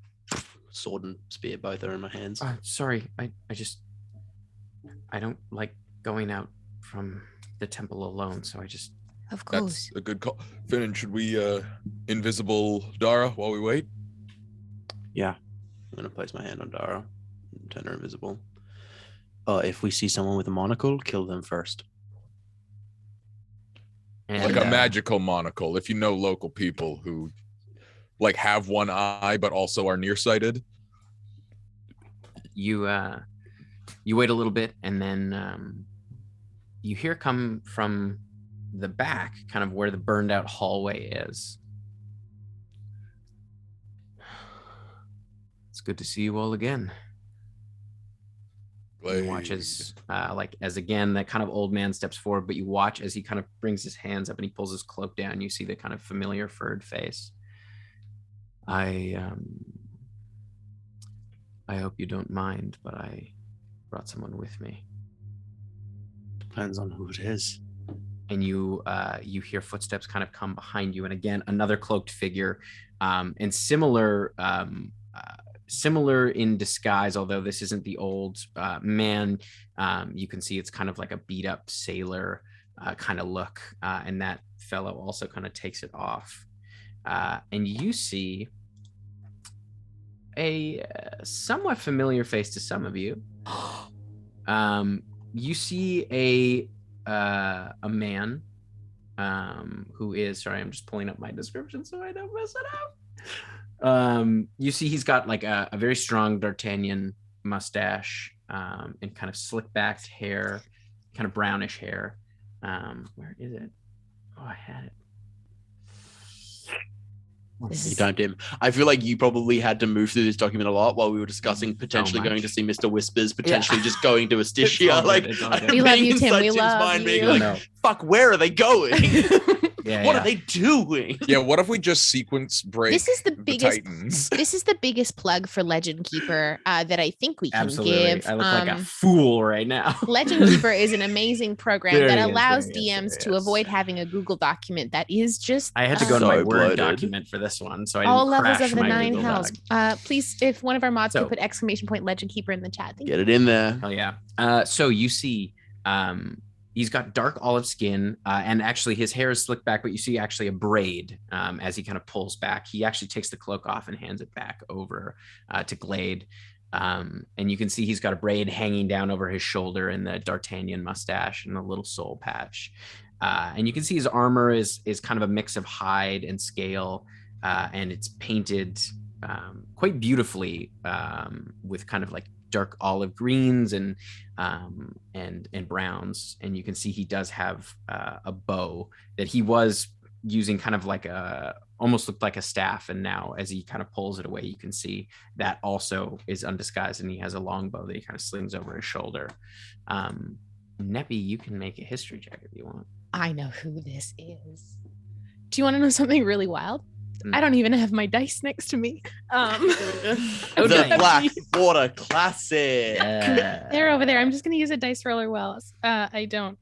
sword and spear both are in my hands. Sorry, I don't like going out from the temple alone, so I just Of course. That's a good call. Finn, should we invisible Dara while we wait? Yeah, I'm gonna place my hand on Dara and turn her invisible. If we see someone with a monocle, kill them first. and, Like a magical monocle. If you know local people who like have one eye but also are nearsighted. you wait a little bit, and then you hear come from the back, kind of where the burned out hallway is. It's good to see you all again. You watch as like as again that kind of old man steps forward, but you watch as he kind of brings his hands up and he pulls his cloak down. You see the kind of familiar furred face. I hope you don't mind, but I brought someone with me. Depends on who it is. And you hear footsteps kind of come behind you, and again another cloaked figure, and similar in disguise, although this isn't the old man. You can see it's kind of like a beat up sailor kind of look, and that fellow also kind of takes it off, and you see a somewhat familiar face to some of you. You see a man who is, sorry, I'm just pulling up my description so I don't mess it up. You see he's got like a very strong D'Artagnan mustache, and kind of slick backed hair, kind of brownish hair. Where is it? Oh, I had it. You timed him. I feel like you probably had to move through this document a lot while we were discussing potentially going to see Mr. Whispers, potentially just going to Asticia. Like, We love you, Tim. We Tim's love mind being you. like, fuck, where are they going? Yeah, What are they doing? Yeah, what if we just sequence break This is the biggest. Titans? This is the biggest plug for Legend Keeper that I think we can Absolutely. give. I look like a fool right now. Legend Keeper is an amazing program There that he is, allows there he is, DMs there to he is. avoid having a Google document that is just I had to go to my So Word bloated. document for this one, so I didn't all levels crash of the my 9 Google hells. Doc. Please, if one of our mods So- could put !! Legend Keeper in the chat. Thank Get it in there. Hell yeah. So you see, He's got dark olive skin, and actually his hair is slicked back, but you see actually a braid as he kind of pulls back. He actually takes the cloak off and hands it back over to Glade. And you can see he's got a braid hanging down over his shoulder and the D'Artagnan mustache and a little soul patch. And you can see his armor is kind of a mix of hide and scale, and it's painted quite beautifully with kind of like dark olive greens and browns. And you can see he does have a bow that he was using kind of like almost looked like a staff, and now as he kind of pulls it away, you can see that also is undisguised, and he has a long bow that he kind of slings over his shoulder. Neppy, you can make a history check if you want. I know who this is. Do you want to know something really wild? I don't even have my dice next to me. The Blackwater Classic. Yeah. They're over there. I'm just going to use a dice roller wells. I don't.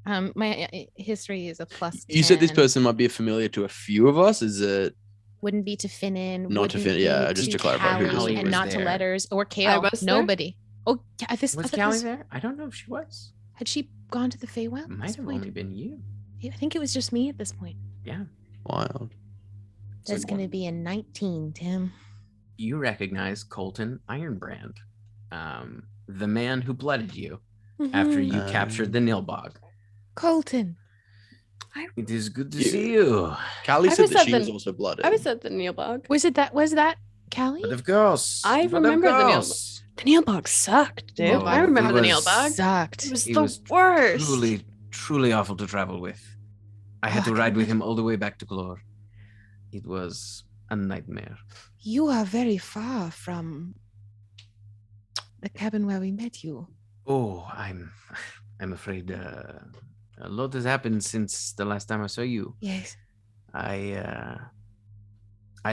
My history is a plus 10. You said this person might be familiar to a few of us. Is it? Wouldn't be to Finnan. Not to Finnan. Yeah, just to clarify who Callie, this and not there. to Letters or I Kale. was there? Nobody. Oh, yeah. Was Callie there? I don't know if she was. Had she gone to the Feywild? at Might this have point? only been you. I think it was just me at this point. Yeah. Wild. That's going to be a 19, Tim. You recognize Colton Ironbrand, the man who blooded you after you captured the Nilbog. Colton. It is good to see you. Callie I said was that at she the- was also blooded. I was at the Neilbog. Was that Callie? But of course. I but of remember the course. The Neilbog sucked, dude. Oh, I remember the he was- Neilbog. Sucked. It was He the was worst. Truly awful to travel with. I had to ride with him all the way back to Glor. It was a nightmare. You are very far from the cabin where we met you. Oh, I'm afraid a lot has happened since the last time I saw you. Yes. I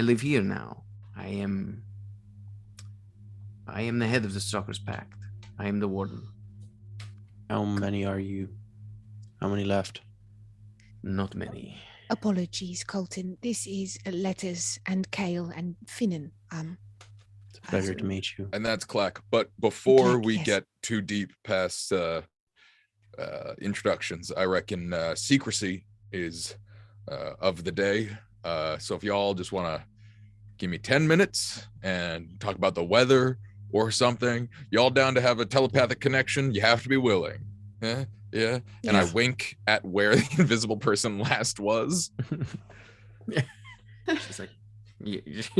live here now. I am the head of the Stalkers Pact. I am the warden. How many are you? How many left? Not many. Apologies, Colton. This is Letters and Kale and Finnan. It's a pleasure to meet you. And that's Kleck. But before Kleck, we yes. get too deep past introductions, I reckon secrecy is of the day. So if y'all just want to give me 10 minutes and talk about the weather or something, y'all down to have a telepathic connection, you have to be willing. Yeah. And I wink at where the invisible person last was.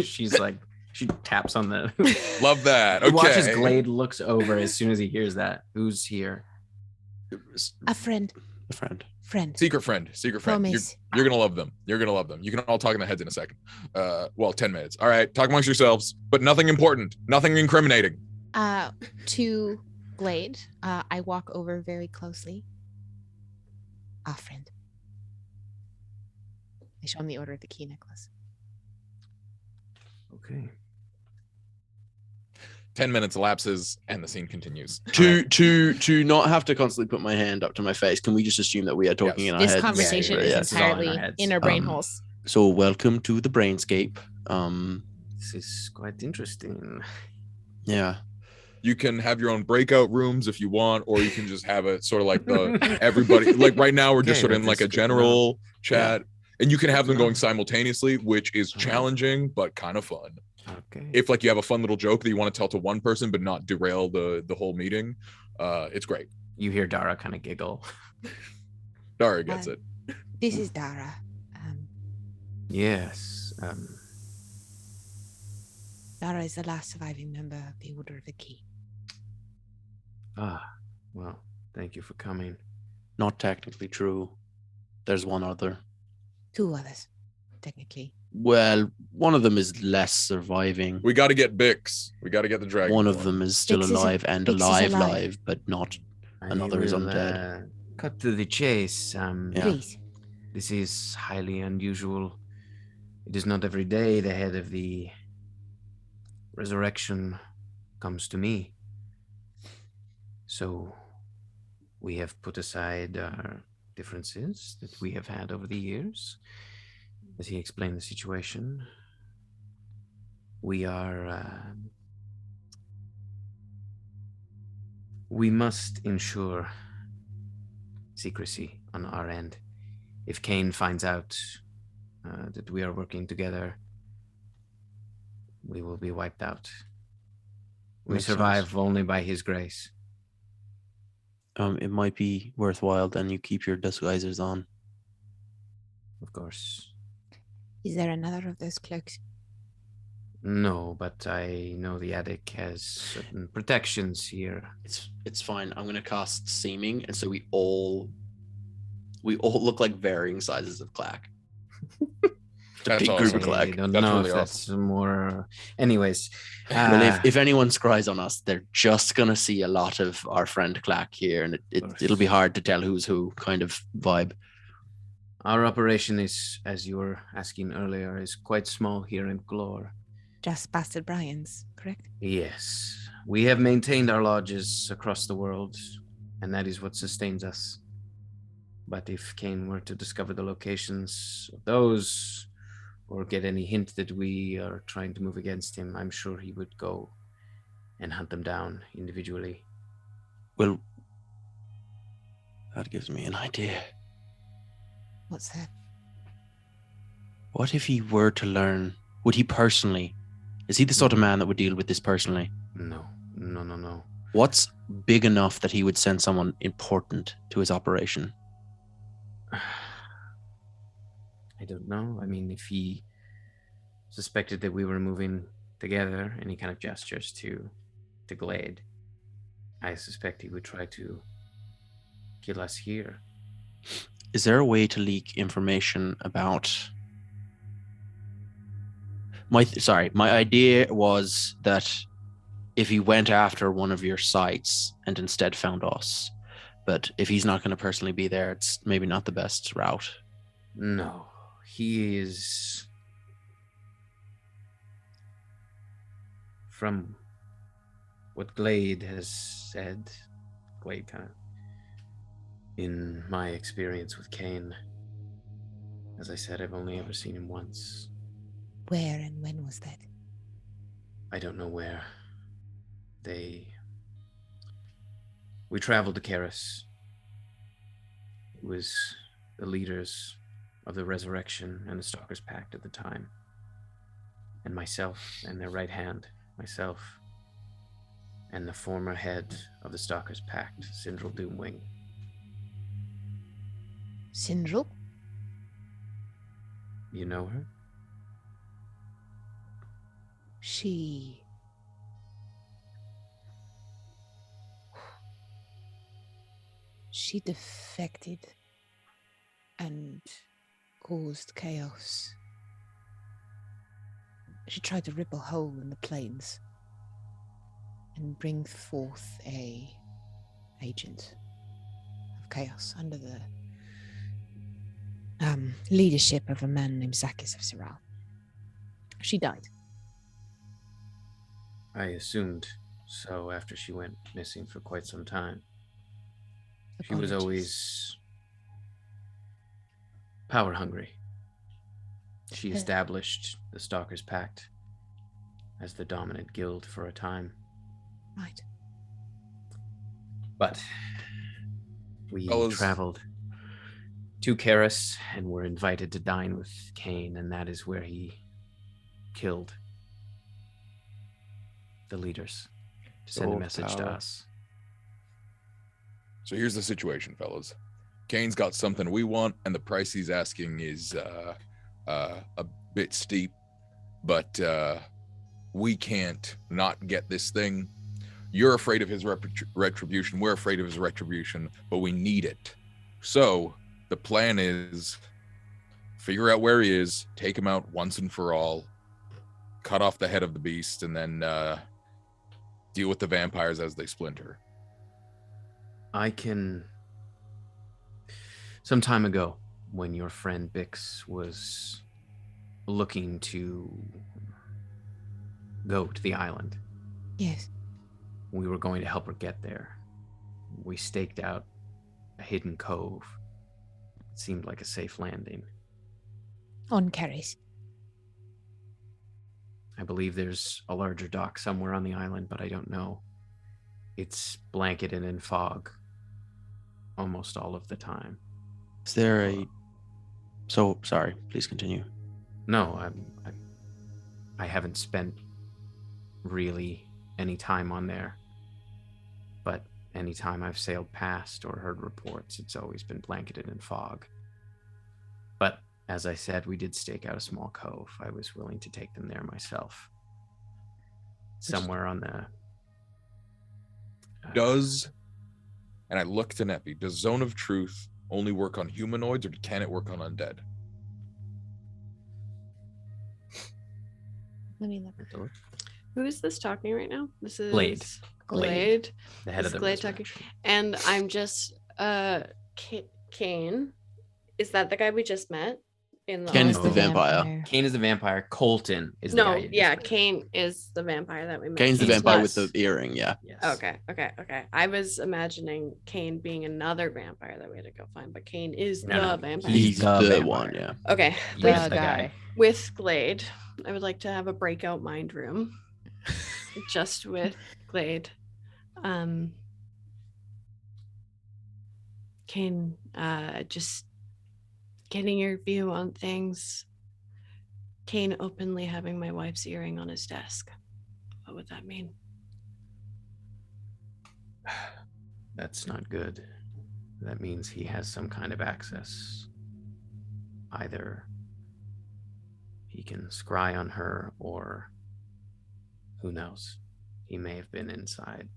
She's like, she taps on the. Love that. You Okay. watch as Glade looks over as soon as he hears that. Who's here? A friend. A friend. Friend. Secret friend. Promise. You're gonna love them. You're gonna love them. You can all talk in the heads in a second. 10 minutes. All right, talk amongst yourselves, but nothing important, nothing incriminating. To Glade, I walk over very closely. Our friend. I show him the order of the key necklace. Okay. 10 minutes elapses and the scene continues. To not have to constantly put my hand up to my face, can we just assume that we are talking Yes. in our This heads? conversation yeah, is this is all in our entirely heads. in our brain Um, holes. So welcome to the Brainscape. This is quite interesting. Yeah. You can have your own breakout rooms if you want, or you can just have it sort of like the everybody. Like right now, we're just Okay, sort of in that's like a good to know. general chat, and you can have them Good to know. going simultaneously, which is Alright. challenging but kind of fun. Okay. If like you have a fun little joke that you want to tell to one person but not derail the whole meeting, it's great. You hear Dara kind of giggle. Dara gets it. This is Dara. Yes. Dara is the last surviving member of the Order of the Key. Well, thank you for coming. Not technically true. There's one other. 2 others, technically. Well, one of them is less surviving. We got to get Bix. We got to get the dragon. One of them is still Bix is- alive and Bix is alive, alive. live, but not. I Another is will, undead. Cut to the chase. Yeah. Please. This is highly unusual. It is not every day the head of the resurrection comes to me. So we have put aside our differences that we have had over the years. As he explained the situation, we are. We must ensure secrecy on our end. If Kane finds out that we are working together, we will be wiped out. We Makes survive sense. only by his grace. It might be worthwhile then you keep your disguisers on. Of course. Is there another of those cloaks? No, but I know the attic has certain protections here. It's fine. I'm gonna cast seeming, and so we all look like varying sizes of clack. It's a That's big group awesome. of clack. I don't That's know really if that's more. Anyways, Well, if anyone scries on us, they're just gonna see a lot of our friend Clack here, and it'll be hard to tell who's who kind of vibe. our operation is, as you were asking earlier, is quite small here in Glore. Just Bastard Brian's, correct? Yes, we have maintained our lodges across the world, and that is what sustains us. But if Kane were to discover the locations of those, or get any hint that we are trying to move against him, I'm sure he would go and hunt them down individually. Well, that gives me an idea. What's that? What if he were to learn? Would he personally? Is he the sort of man that would deal with this personally? No. What's big enough that he would send someone important to his operation? I don't know. I mean, if he suspected that we were moving together, and he kind of gestures to Glade, I suspect he would try to kill us here. Is there a way to leak information about my idea was that if he went after one of your sites and instead found us, but if he's not going to personally be there, it's maybe not the best route. No, he is, from what Glade has said, Glade kind of, in my experience with Kane, as I said, I've only ever seen him once. Where and when was that? I don't know where. We traveled to Karis. It was the leaders of the Resurrection and the Stalker's Pact at the time. And myself and their right hand, myself and the former head of the Stalker's Pact, Sindral Doomwing. Sindral? You know her? She defected and caused chaos. She tried to rip a hole in the plains and bring forth a agent of chaos under the leadership of a man named Zakis of Siral. She died. I assumed so after she went missing for quite some time. She was always power hungry. She established the Stalker's Pact as the dominant guild for a time. Right. But we traveled to Karis and were invited to dine with Kane, and that is where he killed the leaders to send a message to us. So here's the situation, fellas. Kane's got something we want, and the price he's asking is a bit steep, but we can't not get this thing. You're afraid of his retribution. We're afraid of his retribution, but we need it. So the plan is figure out where he is, take him out once and for all, cut off the head of the beast, and then deal with the vampires as they splinter. Some time ago, when your friend Bix was looking to go to the island. Yes. We were going to help her get there. We staked out a hidden cove. It seemed like a safe landing. On Karis. I believe there's a larger dock somewhere on the island, but I don't know. It's blanketed in fog. almost all of the time. Is there a... So, sorry, please continue. No, I haven't spent really any time on there. But any time I've sailed past or heard reports, it's always been blanketed in fog. But as I said, we did stake out a small cove. I was willing to take them there myself. Somewhere on the... And I looked to Neppy, does Zone of Truth only work on humanoids, or can it work on undead? Let me look. Who is this talking right now? This is Glade. Glade. The head This of the Glade talking. resurrection. And I'm just Kane. Is that the guy we just met? In the Kane is Oh. the vampire. Kane is the vampire. Colton is the guy you just met. Kane is the vampire that we met. Kane's the Kane's vampire Plus- with the earring, yeah. Yes. Okay. I was imagining Kane being another vampire that we had to go find, but Kane is No, the no, vampire. He's the the vampire. one, yeah. Okay. Yes, The the guy. guy. With Glade, I would like to have a breakout mind room just with Glade. Kane, just getting your view on things. Kane openly having my wife's earring on his desk. What would that mean? That's not good. That means he has some kind of access. Either he can scry on her, or who knows? He may have been inside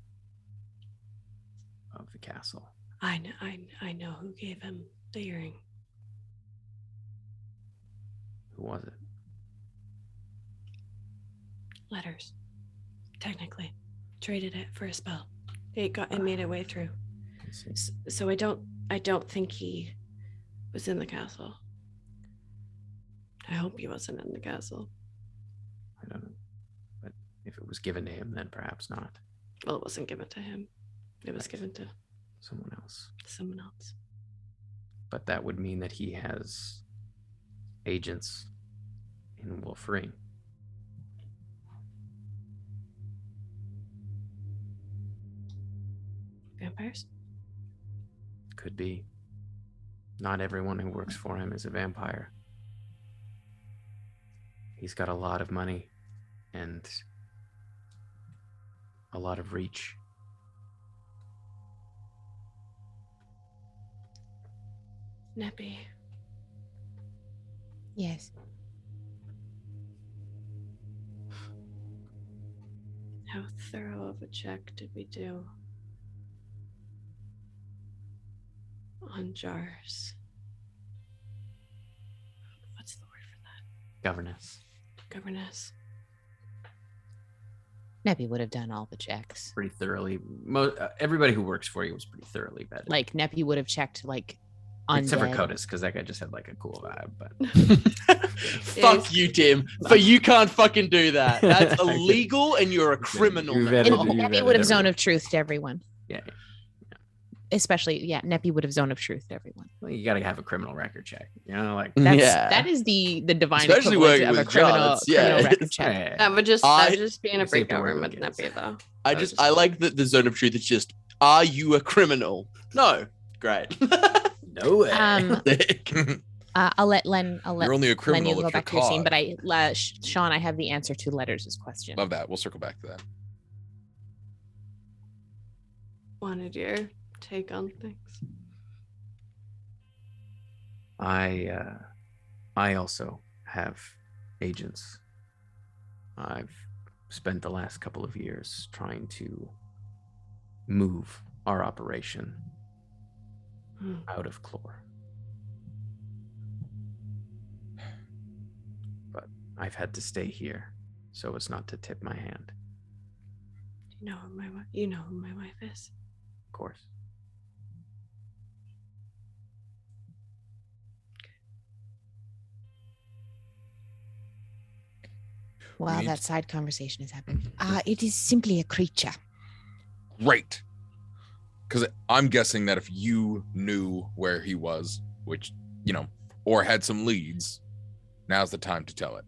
of the castle. I know who gave him the earring. Who was it? Letters. Technically. Traded it for a spell. It made it way through. I see. So I don't think he was in the castle. I hope he wasn't in the castle. I don't know. But if it was given to him, then perhaps not. Well, it wasn't given to him. It was Right. given to Someone else. someone else. But that would mean that he has agents in Wolverine. Vampires? Could be. Not everyone who works for him is a vampire. He's got a lot of money and a lot of reach. Neppy. Yes. How thorough of a check did we do on jars? What's the word for that? Governess. Governess. Neppy would have done all the checks. Pretty thoroughly. Everybody who works for you was pretty thoroughly vetted. Like Neppy would have checked like Except for undead. Codis, because that guy just had like a cool vibe. But Fuck you, Tim. But you can't fucking do that. That's illegal and you're a criminal. You now. vetted And it. You Neppy vetted would have zone everyone. of truth to everyone. Yeah. Especially, Neppy would have zone of truth to everyone. Well, you got to have a criminal record check. You know, like That is the divine Especially equivalent working of a with John, criminal it's- yeah, record it's- check. That would just be in a It's safe to breakout work room with with kids. Neppy though. I like that the zone of truth is just, are you a criminal? No. Great. no way. I'll let Len. I'll let You're only a Len, criminal you go if you're back to your scene. caught. But Sean, I have the answer to Letters' question. Love that. We'll circle back to that. Wanted your take on things. I also have agents. I've spent the last couple of years trying to move our operation out of Clore. But I've had to stay here so as not to tip my hand, You know who my wife. You know who my wife is. of course. While need- that side conversation is happening. It is simply a creature. Right. Because I'm guessing that if you knew where he was, which, or had some leads, now's the time to tell it.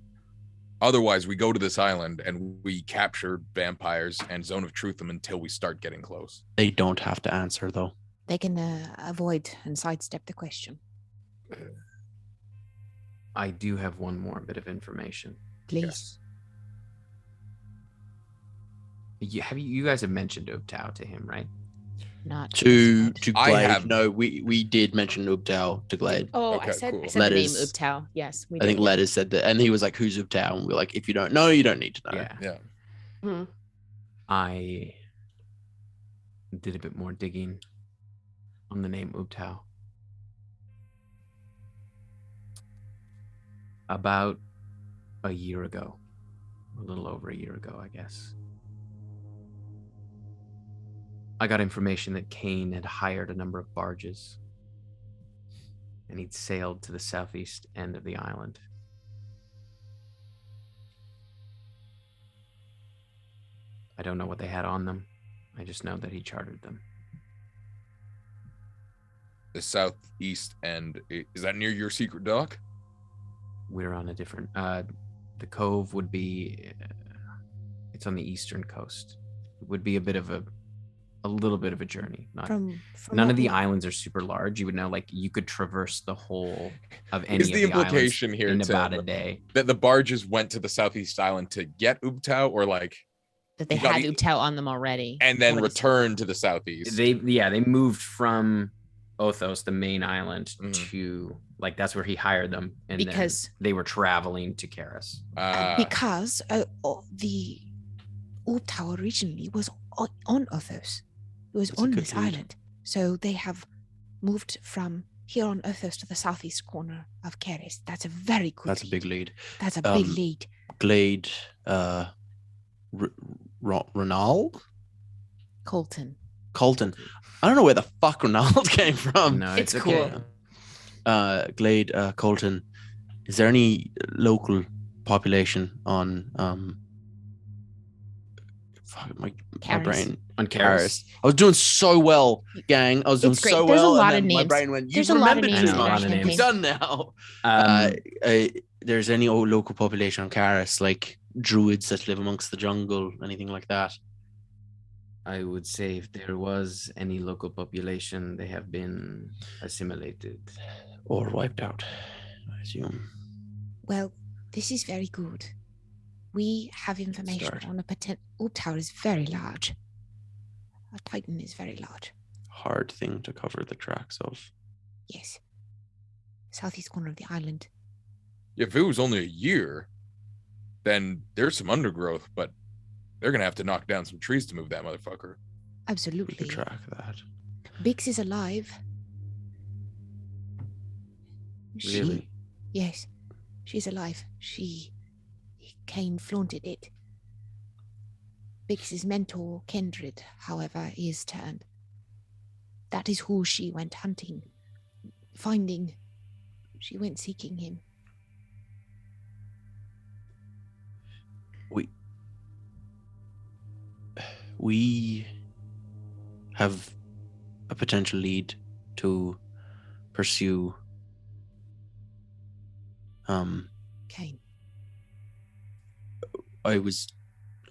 Otherwise, we go to this island and we capture vampires and Zone of Truth them until we start getting close. They don't have to answer, though. They can avoid and sidestep the question. I do have one more bit of information. Please. You guys have mentioned Ubtao to him, right? Not To I Glade. have- No, we did mention Ubtao to Glade. Oh, Okay, I said cool. the name Letters. Ubtao. Yes, we I think did. Letters said that, and he was like, "Who's Ubtao?" And we're like, "If you don't know, you don't need to know." Yeah. Yeah. Hmm. I did a bit more digging on the name Ubtao. About a year ago, a little over a year ago, I guess, I got information that Kane had hired a number of barges and he'd sailed to the southeast end of the island. I don't know what they had on them. I just know that he chartered them. The southeast end, is that near your secret dock? We're on a different the cove would be it's on the eastern coast. It would be a little bit of a journey. Not From none what of the we- islands are super large. You would know, like, you could traverse the whole of any Is of the the islands implication here, in about Tim, a day. that the barges went to the southeast island to get Ubtao, or like, that they You got had the- Ubtao on them already. and then What is- return to the southeast? They moved from Othos, the main island, Mhm. to, like, that's where he hired them, and Because- then they were traveling to Karis. because the Ubtao originally was on Othos. It was That's a on good this lead. island. So they have moved from here on Othos to the southeast corner of Keres. That's a very good That's a big lead. That's a big Um, lead. Glade, Ronald, Colton. Colton. I don't know where the fuck Ronald came from. No, it's it's cool. okay. Glade, Colton. Is there any local population on fuck, my Karis. brain On Karis. Karis. I was doing so well, gang. I was doing It's great. so There's a well, lot and of then my names. brain went. There's You've a lot of remembered names too in our much. campaign. It's done now. Um, There's any old local population on Karis, like druids that live amongst the jungle, anything like that? I would say if there was any local population, they have been assimilated. Or wiped out, I assume. Well, this is very good. We have information Start. on a potential. Ubtao is very large. A Titan is very large. Hard thing to cover the tracks of. Yes. Southeast corner of the island. If it was only a year, then there's some undergrowth, but they're gonna have to knock down some trees to move that motherfucker. We Absolutely. could track that. Bix is alive. Really? Yes, she's alive. Kane flaunted it. Bix's mentor, Kindred, however, is turned. That is who she went hunting, finding. She went seeking him. We have a potential lead to pursue. Kane.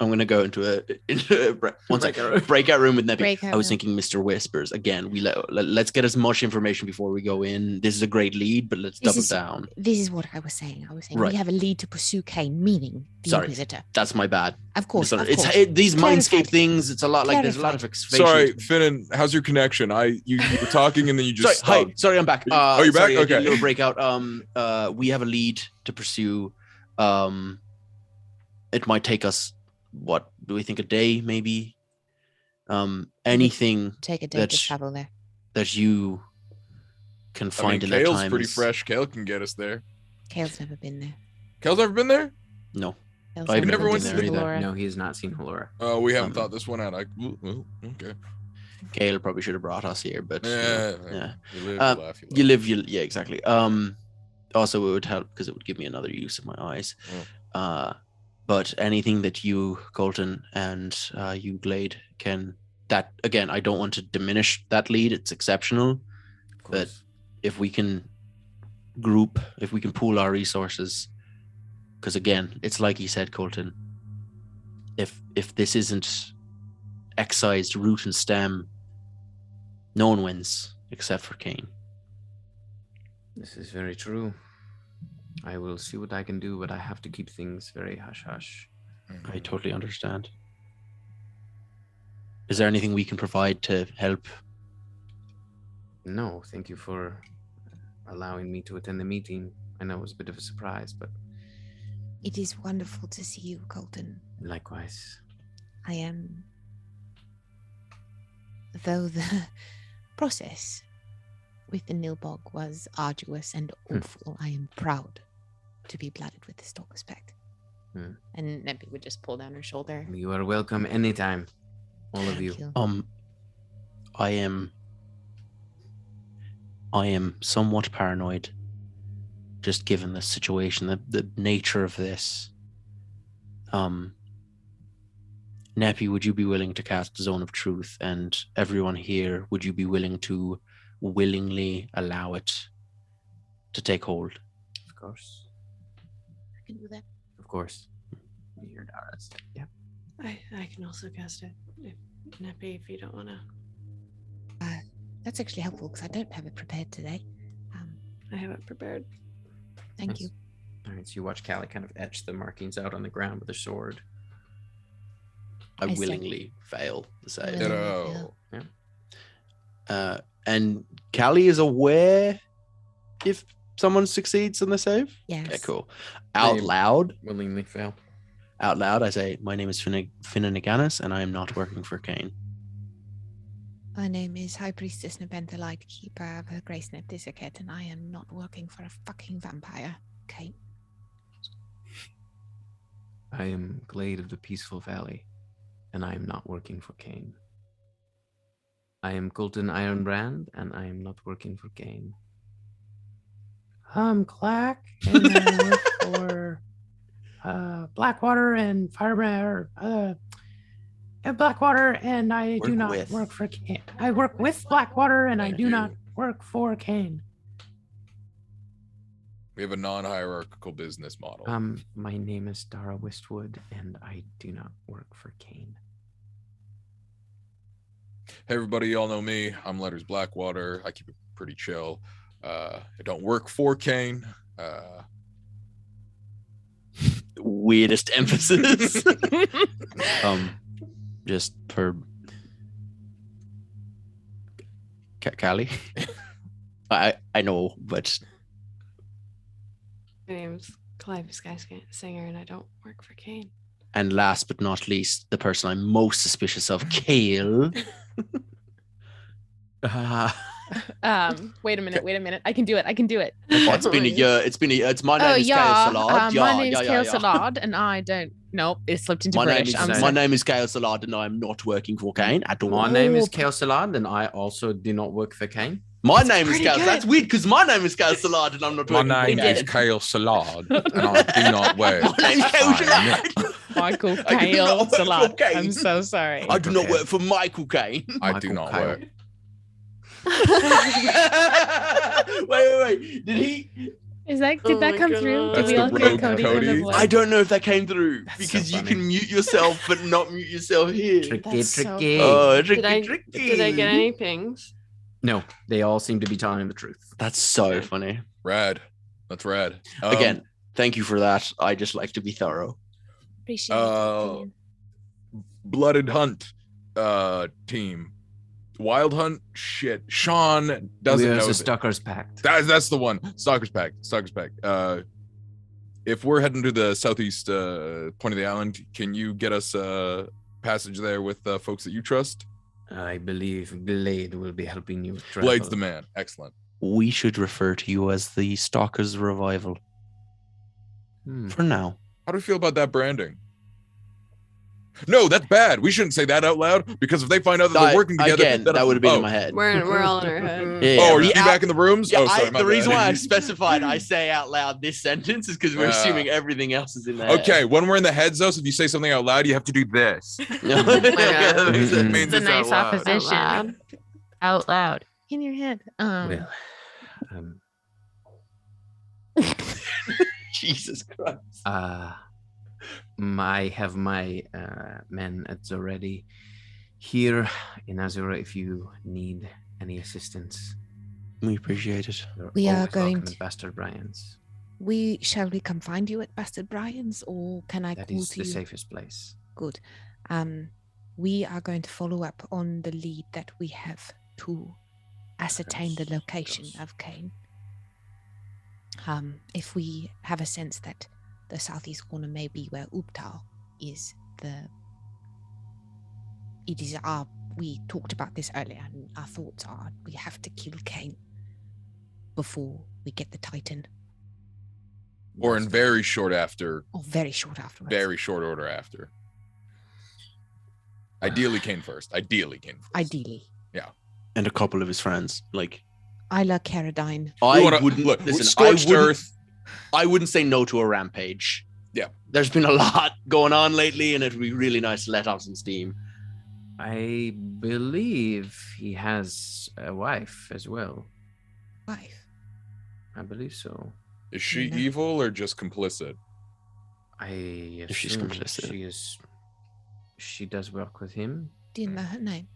I'm going to go into a breakout room with Nebby. Breakout I was room. thinking Mr. Whispers again. Let's get as much information before we go in. This is a great lead, but let's This double is- down. This is what I was saying. Right. We have a lead to pursue Kane, meaning the Sorry. Inquisitor. That's my bad. Of course, of It's course. these mindscape Clarified. things. It's a lot like there's a lot of Sorry, exfoliation. Finnan, how's your connection? You were talking and then you just Sorry, stopped. hi. Sorry, I'm back. Oh, you're back? sorry, I did a Okay. little breakout. We have a lead to pursue. It might take us, what do we think, a day maybe? Anything Take a day to that's- travel there. that you can I mean, find in that Kale's time. pretty is- fresh. Kale can get us there. Kale's never been there. Kale's never been there? No, Kale's I've never been went to there either. Halora. No, he has not seen Halora. Oh, we haven't Um, thought this one out. Okay. Kale probably should have brought us here, but you know, yeah. You live, Um, you laugh, You live, yeah, exactly. Also it would help because it would give me another use of my eyes. But anything that you, Colton, and you, Glade, can, that again, I don't want to diminish that lead. It's exceptional. Of But course. if we can pool our resources, because again, it's like you said, Colton. If this isn't excised root and stem, No one wins except for Kane. This is very true. I will see what I can do, but I have to keep things very hush-hush. I totally understand. Is there anything we can provide to help? No, thank you for allowing me to attend the meeting. I know it was a bit of a surprise, but It is wonderful to see you, Colton. likewise. I am. Though the process with the Nilbog was arduous and awful, I am proud to be blooded with the Stalker's Pact. And Neppy would just pull down her shoulder. You are welcome anytime, all of you. Thank I am somewhat paranoid, just given the situation, the nature of this. Neppy, would you be willing to cast Zone of Truth? And everyone here, would you be willing to willingly allow it to take hold? Of course. I can do that. Of course. You hear Dara say, yeah. I can also cast it. Neppy, if you don't want to. That's actually helpful because I don't have it prepared today. I have it prepared. Thank Nice. you. All right, so you watch Callie kind of etch the markings out on the ground with her sword. I I see. willingly fail to say it. Willingly. Ditto. And Callie is aware if someone succeeds in the save? Yes. Okay, cool. Out They- loud, Willingly fail. I say, my name is Finnaniganis, and I am not working for Kane. My name is High Priestess Nepenthe, Lightkeeper of her Grace Neptisiket, and I am not working for a fucking vampire. Okay. I am Glade of the Peaceful Valley, and I am not working for Kane. I am Colton Ironbrand, and I am not working for Kane. I'm Clack, and I work for Blackwater and Firebrand. Blackwater, and I do Work not with. work for Kane. I work with Blackwater, and I Thank do not you. work for Kane. We have a non-hierarchical business model. My name is Dara Wistwood, and I do not work for Kane. Hey everybody, y'all know me. I'm Letters Blackwater. I keep it pretty chill. I don't work for Kane. Weirdest emphasis. Just for Callie. I know, but My name's Clive Singer, and I don't work for Kane. and last but not least, the person I'm most suspicious of, Kale. Wait a minute. I can do it. It's my name is Kale Salad. My name's Kale Salad, and I don't. Nope, it slipped into British. My name is Kale Salad, and I'm not working for Kane at all. My name is Kale Salad, and I also do not work for Kane. My name is pretty Kale. good. That's weird because my name is Kale Salad, and I'm not My working for name Kane. is Kale Salad, and I do not work. My name's Kale Salad. Michael I do not Kale work for Salad. Kane. I'm so sorry. I do not Okay. work for Michael Kane. I do Michael not Kyle. work. wait. Did he? Did that Oh come my through? God. Did That's we the all hear rogue Cody, Cody. in the voice? I don't know if that came through That's because so you funny. can mute yourself but not mute yourself here. Tricky, That's so tricky. Oh, tricky, Did I tricky. did I get any pings? No, they all seem to be telling the truth. That's so funny. Rad. That's rad. Again, thank you for that. I just like to be thorough. Appreciate it. Blooded Hunt team. Wild Hunt, shit. Sean doesn't We are know. the this. Stalker's Pact. That's the one. Stalker's Pact. If we're heading to the southeast point of the island, can you get us a passage there with folks that you trust? I believe Glade will be helping you travel. Blade's the man. Excellent. We should refer to you as the Stalker's Revival for now. How do you feel about that branding? No, that's bad. We shouldn't say that out loud because if they find out that they're working together, Again, that would have been in my head. We're all in our head. Yeah, Oh, are the you back in the rooms? Yeah, Oh, sorry. my the reason bad. why I specified I say out loud this sentence is because we're assuming everything else is in there. Okay, when we're in the heads though, so if you say something out loud, you have to do this. God. That makes sense. Means It's a nice out loud. opposition. Out loud. Out loud. In your head. Well, Jesus Christ. I have my men at Zoredi here in Azura if you need any assistance. We appreciate it. You're We are always going welcome to- at Bastard Brian's. Shall we come find you at Bastard Brian's, or can I That call is to the you? safest place. Good. We are going to follow up on the lead that we have to ascertain the Yes, location yes. of Kane. If we have a sense that the southeast corner may be where Ubtao is, we talked about this earlier, and our thoughts are we have to kill Kane before we get the Titan, Or in very short after, or very short afterwards. very short order after. Ideally, Kane first. Ideally. And a couple of his friends. Like, Isla Caradine. We wanna- wouldn't look, listen. scorched earth. I wouldn't say no to a rampage. Yeah. There's been a lot going on lately, and it'd be really nice to let off some steam. I believe he has a wife as well. Wife. I believe so. Is she No. evil or just complicit? I If she's assume complicit. she is. She does work with him. Do you know her name?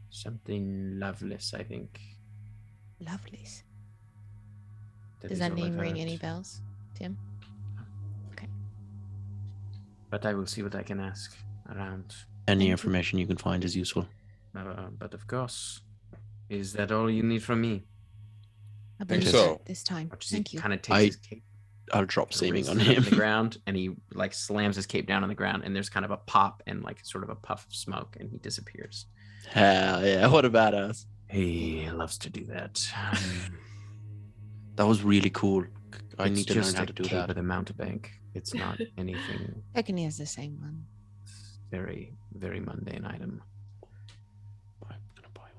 Something Loveless, I think. Lovelace. That Does is that all I've name ring heard. any bells, Tim? But I will see what I can ask around. Any you. information you can find is useful. But of course, is that all you need from me? I Think believe so. at this time. Or does Thank he you. kind of takes I- his cape, I'll drop seeming on raises it up him. to the ground, and he like slams his cape down on the ground, and there's kind of a pop and like sort of a puff of smoke, and he disappears. Hell yeah, what a badass. He loves to do that. That was really cool. I It's need to learn just how a to do cape that. with a mountebank. It's not anything. Reckon he has the same one. It's very, very mundane item. I'm gonna buy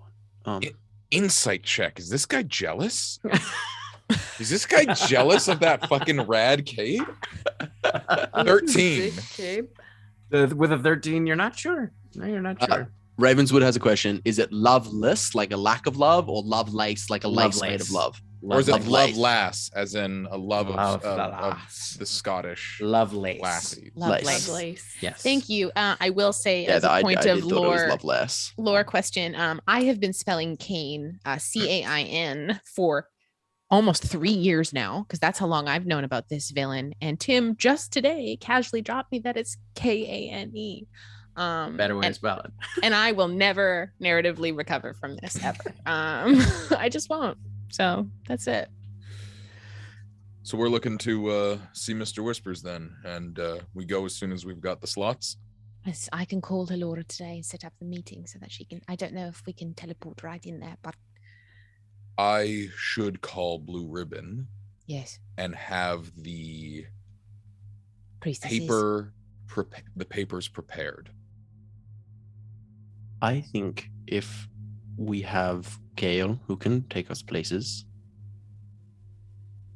one. Insight check. Is this guy jealous? Is this guy jealous of that fucking rad cape? 13. Sick cape. With a 13, you're not sure. No, you're not sure. Ravenswood has a question. Is it loveless, like a lack of love, or lovelace, like a lace made of Lovelace. love? Or is it Love love lace. lass, as in a love Love of lass. the Scottish Lovelace. lassie? Lace. Lovelace. Yes. Thank you. I will say, Yeah, as a point I of did thought it was lore, loveless. question, I have been spelling Kane, Cain, for almost 3 years now, because that's how long I've known about this villain. And Tim just today casually dropped me that it's Kane. Better way to and, spell it. and I will never narratively recover from this ever. I just won't. So that's it. So we're looking to see Mr. Whispers then, and we go as soon as we've got the slots. Yes, I can call Halora today and set up the meeting so that she can. I don't know if we can teleport right in there, but I should call Blue Ribbon yes, and have the priestesses. the papers prepared. I think if we have Gale who can take us places,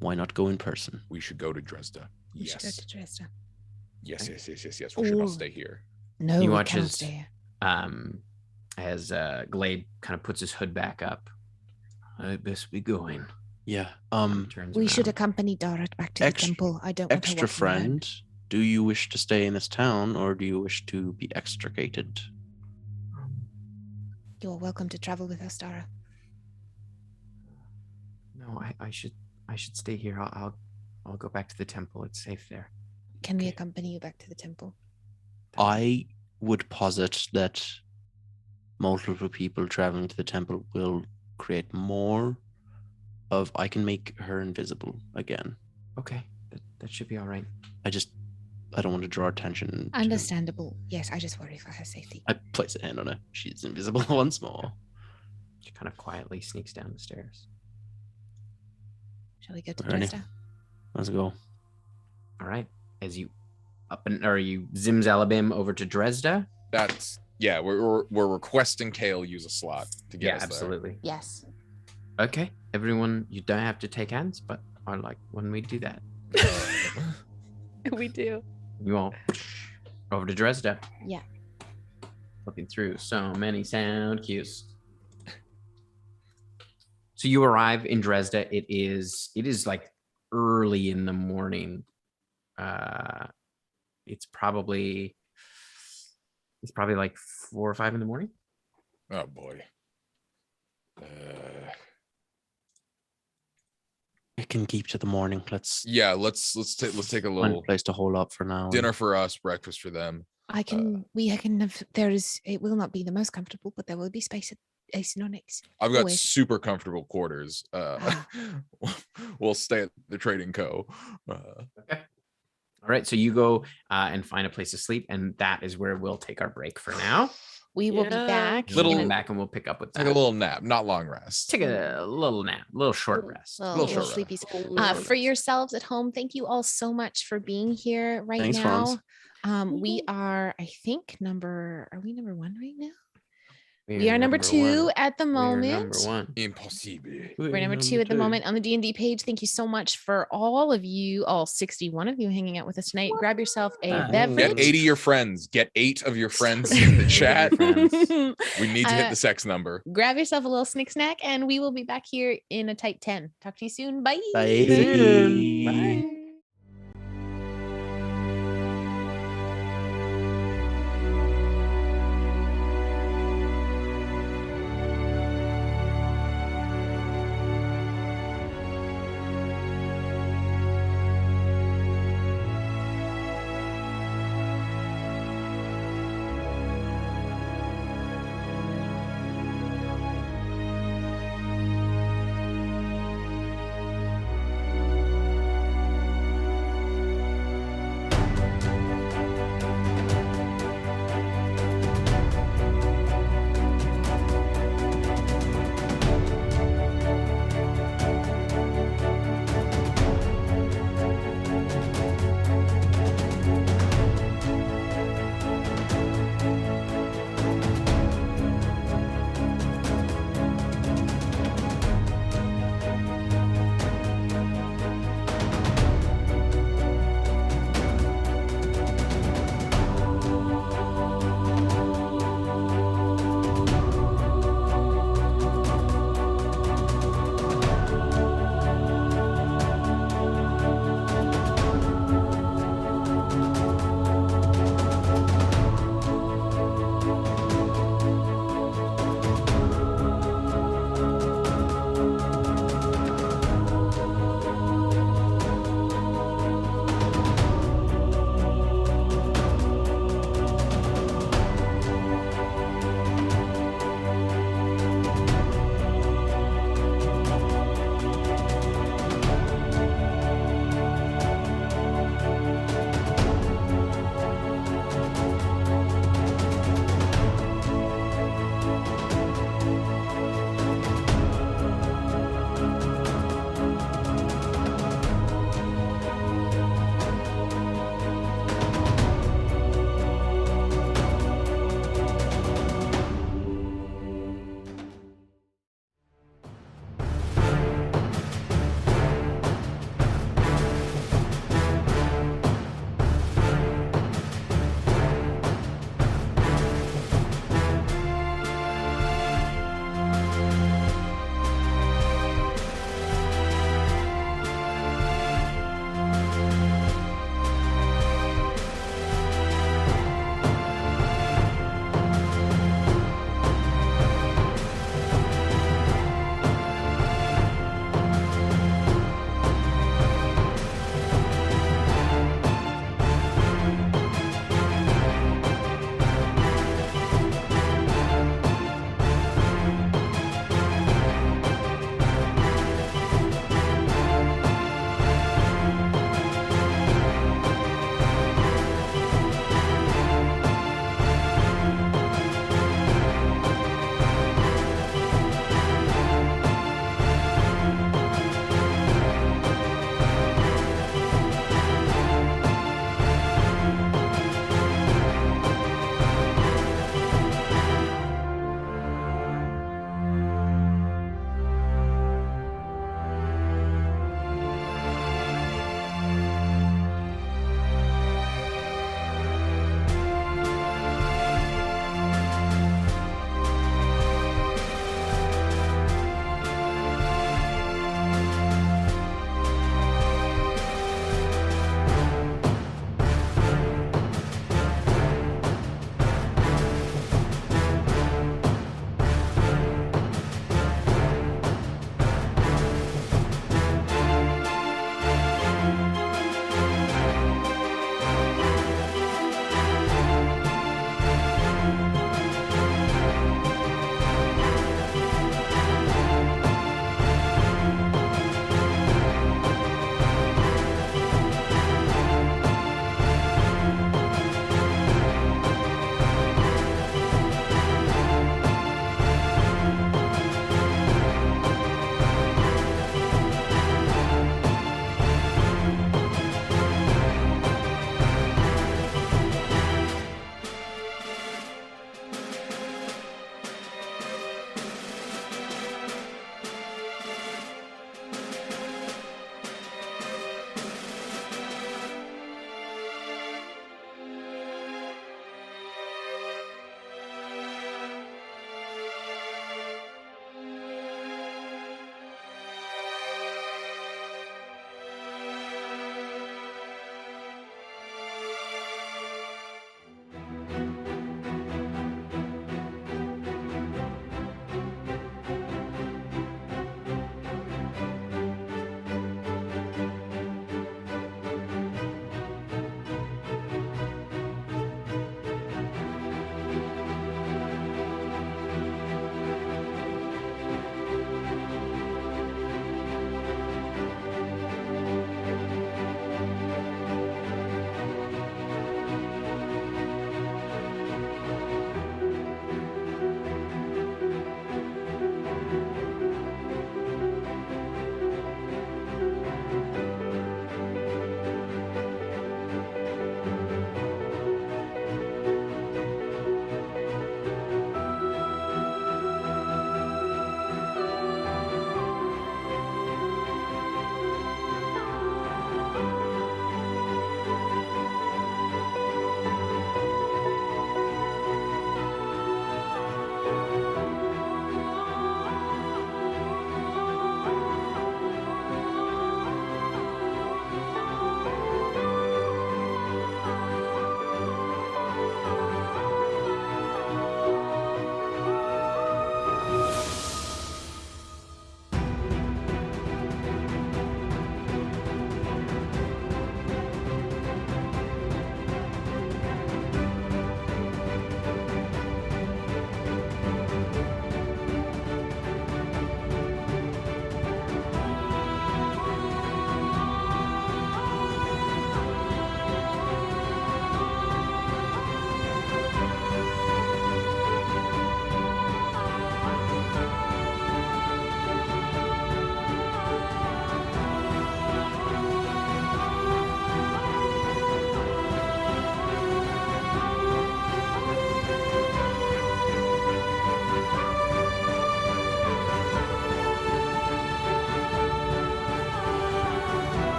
why not go in person? We should go to Dresda. We should go Yes. to Dresda. Yes. We should not Ooh. stay here. No, He we watches- cannot stay here. As Glade kind of puts his hood back up. I best be going. Yeah. Turns We should around. accompany Darat back to the Extra- temple. I don't want her Extra walking alone. friend, do you wish to stay in this town, or do you wish to be extricated? You're welcome to travel with us, Dara. No, I should stay here. I'll go back to the temple. It's safe there. Can we Okay. accompany you back to the temple? I would posit that multiple people traveling to the temple will create more of I can make her invisible again. Okay, that should be all right. I don't want to draw attention. to- Understandable. Yes, I just worry for her safety. I place a hand on her. She's invisible once more. She kind of quietly sneaks down the stairs. Shall we go to Alrighty. Dresda? Let's go. All right. As you you zimzalabim over to Dresda? That's we're requesting Kale use a slot to get us there. absolutely. Yes. Okay, everyone, you don't have to take hands, but I like when we do that. We do. You all over to Dresda. Yeah. Looking through so many sound cues. So you arrive in Dresda. It is like early in the morning. It's probably like 4 or 5 in the morning. Oh boy. It can keep to the morning. Let's take a find little a place to hole up for now. dinner for us, breakfast for them. I can have, it will not be the most comfortable, but there will be space at Acinonyx. I've got Always. super comfortable quarters. We'll stay at the trading co. Okay. All right. So you go and find a place to sleep, and that is where we'll take our break for now. We will be back. We'll come back and we'll pick up with that. Take a little nap, not long rest. Take a little nap, a little short rest. Little short sleepies. rest. For yourselves at home, thank you all so much for being here right Thanks, now. Franz. We are, I think, are we number 1 right now? We We are number 2 one. at the We are moment. number 1. Impossible. We're number 2 at the moment on the D&D page. Thank you so much for all of you, all 61 of you hanging out with us tonight. Grab yourself a beverage. Get 80 of your friends. Get 8 of your friends in the chat. We need to hit the sex number. Grab yourself a little snick snack, and we will be back here in a tight 10. Talk to you soon. Bye. Bye. Bye.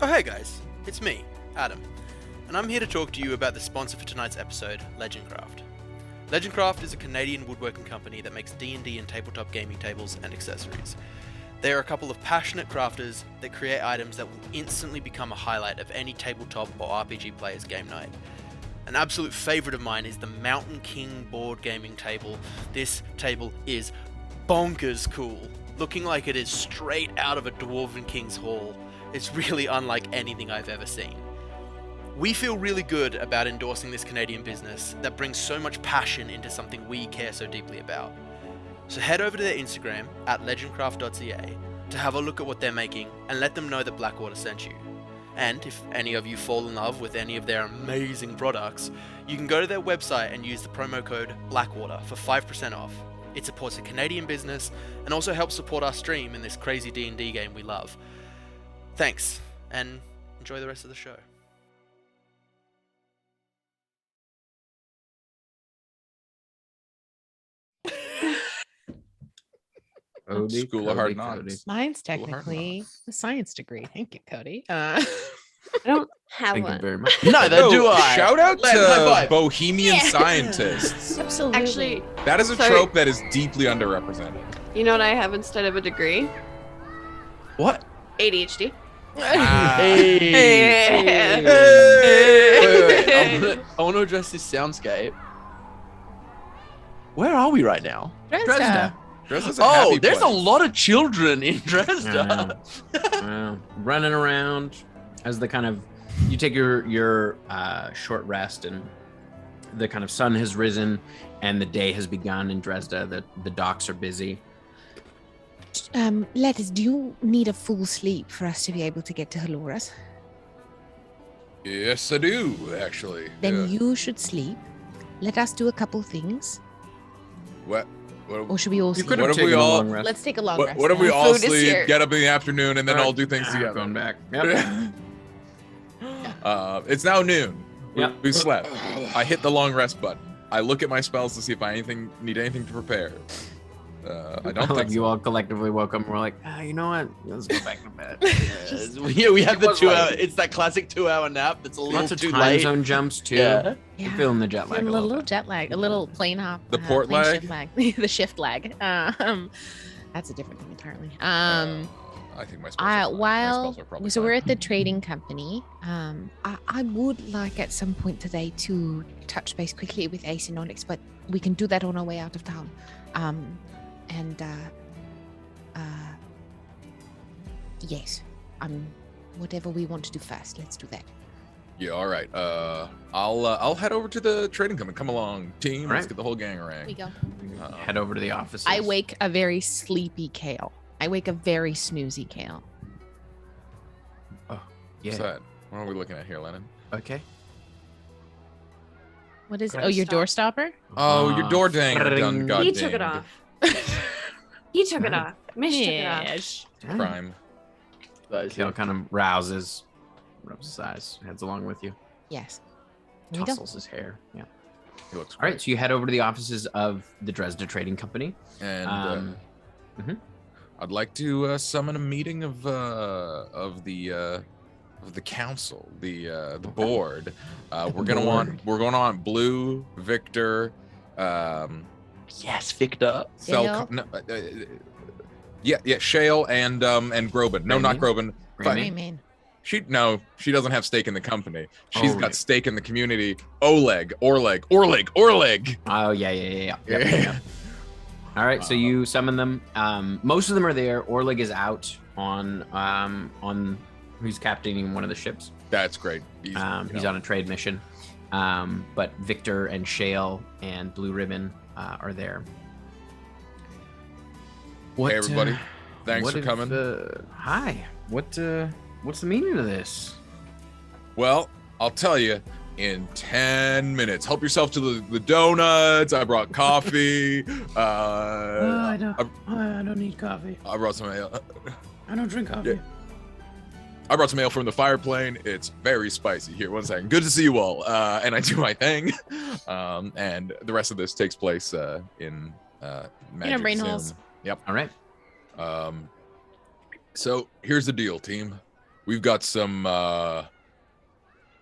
Oh hey guys, it's me, Adam, and I'm here to talk to you about the sponsor for tonight's episode, Legendcraft. Legendcraft is a Canadian woodworking company that makes D&D and tabletop gaming tables and accessories. They are a couple of passionate crafters that create items that will instantly become a highlight of any tabletop or RPG player's game night. An absolute favourite of mine is the Mountain King board gaming table. This table is bonkers cool, looking like it is straight out of a Dwarven King's Hall. It's really unlike anything I've ever seen. We feel really good about endorsing this Canadian business that brings so much passion into something we care so deeply about. So head over to their Instagram at legendcraft.ca to have a look at what they're making and let them know that Blackwater sent you. And if any of you fall in love with any of their amazing products, you can go to their website and use the promo code Blackwater for 5% off. It supports a Canadian business and also helps support our stream in this crazy D&D game we love. Thanks, and enjoy the rest of the show. School of Hard Knocks. Mine's School of Hard technically a science degree. Thank you, Cody. I don't have Thank you one. very much. Neither do I. Shout out High to five. Bohemian scientists. Absolutely. Actually, That is a Sorry. trope that is deeply underrepresented. you know what I have instead of a degree? What? ADHD. Hey. Hey. Wait. I want to address this soundscape. Where are we right now? Dresda. Dresda's a Oh, happy there's a place. lot of children in I Dresda. know. Running around as the kind of you take your short rest and the kind of sun has risen and the day has begun in Dresda. The docks are busy. Letters, do you need a full sleep for us to be able to get to Halora's? Yes, I do, actually. Then Yeah. you should sleep. Let us do a couple things. What? Or should we all You sleep? could What have if we taken a all- long rest. Let's take a long What, rest. what if we then. all Food is sleep, here. get up in the afternoon, and then all do things together? Going back. Yep. It's now noon. Yep. We slept. I hit the long rest button. I look at my spells to see if I need anything to prepare. I don't Like think you so. all collectively woke up and were like, you know what? Let's go back to bed. Yeah, we have the was 2 like- hour. It's that classic 2 hour nap that's a little Lots of too time late. zone jumps too. Yeah. You're feeling the jet lag a a little little bit. jet lag, a little plane hop. The port plane lag? shift lag. The shift lag. That's a different thing entirely. I think my spells are fine. My spells are probably So we're fine. at the trading company. I would like at some point today to touch base quickly with Ace and Onyx, but we can do that on our way out of town. Yes. Whatever we want to do first, let's do that. Yeah, all right. I'll head over to the trading company. Come along, team. All Let's right. get the whole gang around. We go. Head over to the office. I wake a very sleepy Kale. I wake a very snoozy Kale. What's that? What are we looking at here, Lennon? Okay. What is? Could Oh, I your stop? door stopper. Oh, your door dang done Ring. god He dinged. took it off. He took it off. Mish took it off. Yes. Crime. Kale kind of rouses, rubs his eyes, heads along with you, Yes. We go. tussles his hair. Yeah. He looks All great. right. So you head over to the offices of the Dresda Trading Company. And I'd like to summon a meeting of the council, the board. We're going to want Blue, Victor, Yes, Victor. Shale? Shale and Groban. No, not Groban. But Amen. she doesn't have stake in the company. She's Oh, got right. stake in the community. Oleg. Oh yeah. Yep. All right. So you summon them. Most of them are there. Orlig is out on who's captaining one of the ships. That's great. He's on a trade mission. But Victor and Shale and Blue Ribbon are there. Hey everybody, thanks for coming. Hi. What's the meaning of this? Well, I'll tell you in 10 minutes. Help yourself to the donuts. I brought coffee. I don't need coffee. I brought some ale. I don't drink coffee. I brought some ale from the fire plane. It's very spicy. Here, one second. Good to see you all. And I do my thing. And the rest of this takes place in Magic brain Zoom. holes. Yep. All right. So here's the deal, team. we've got some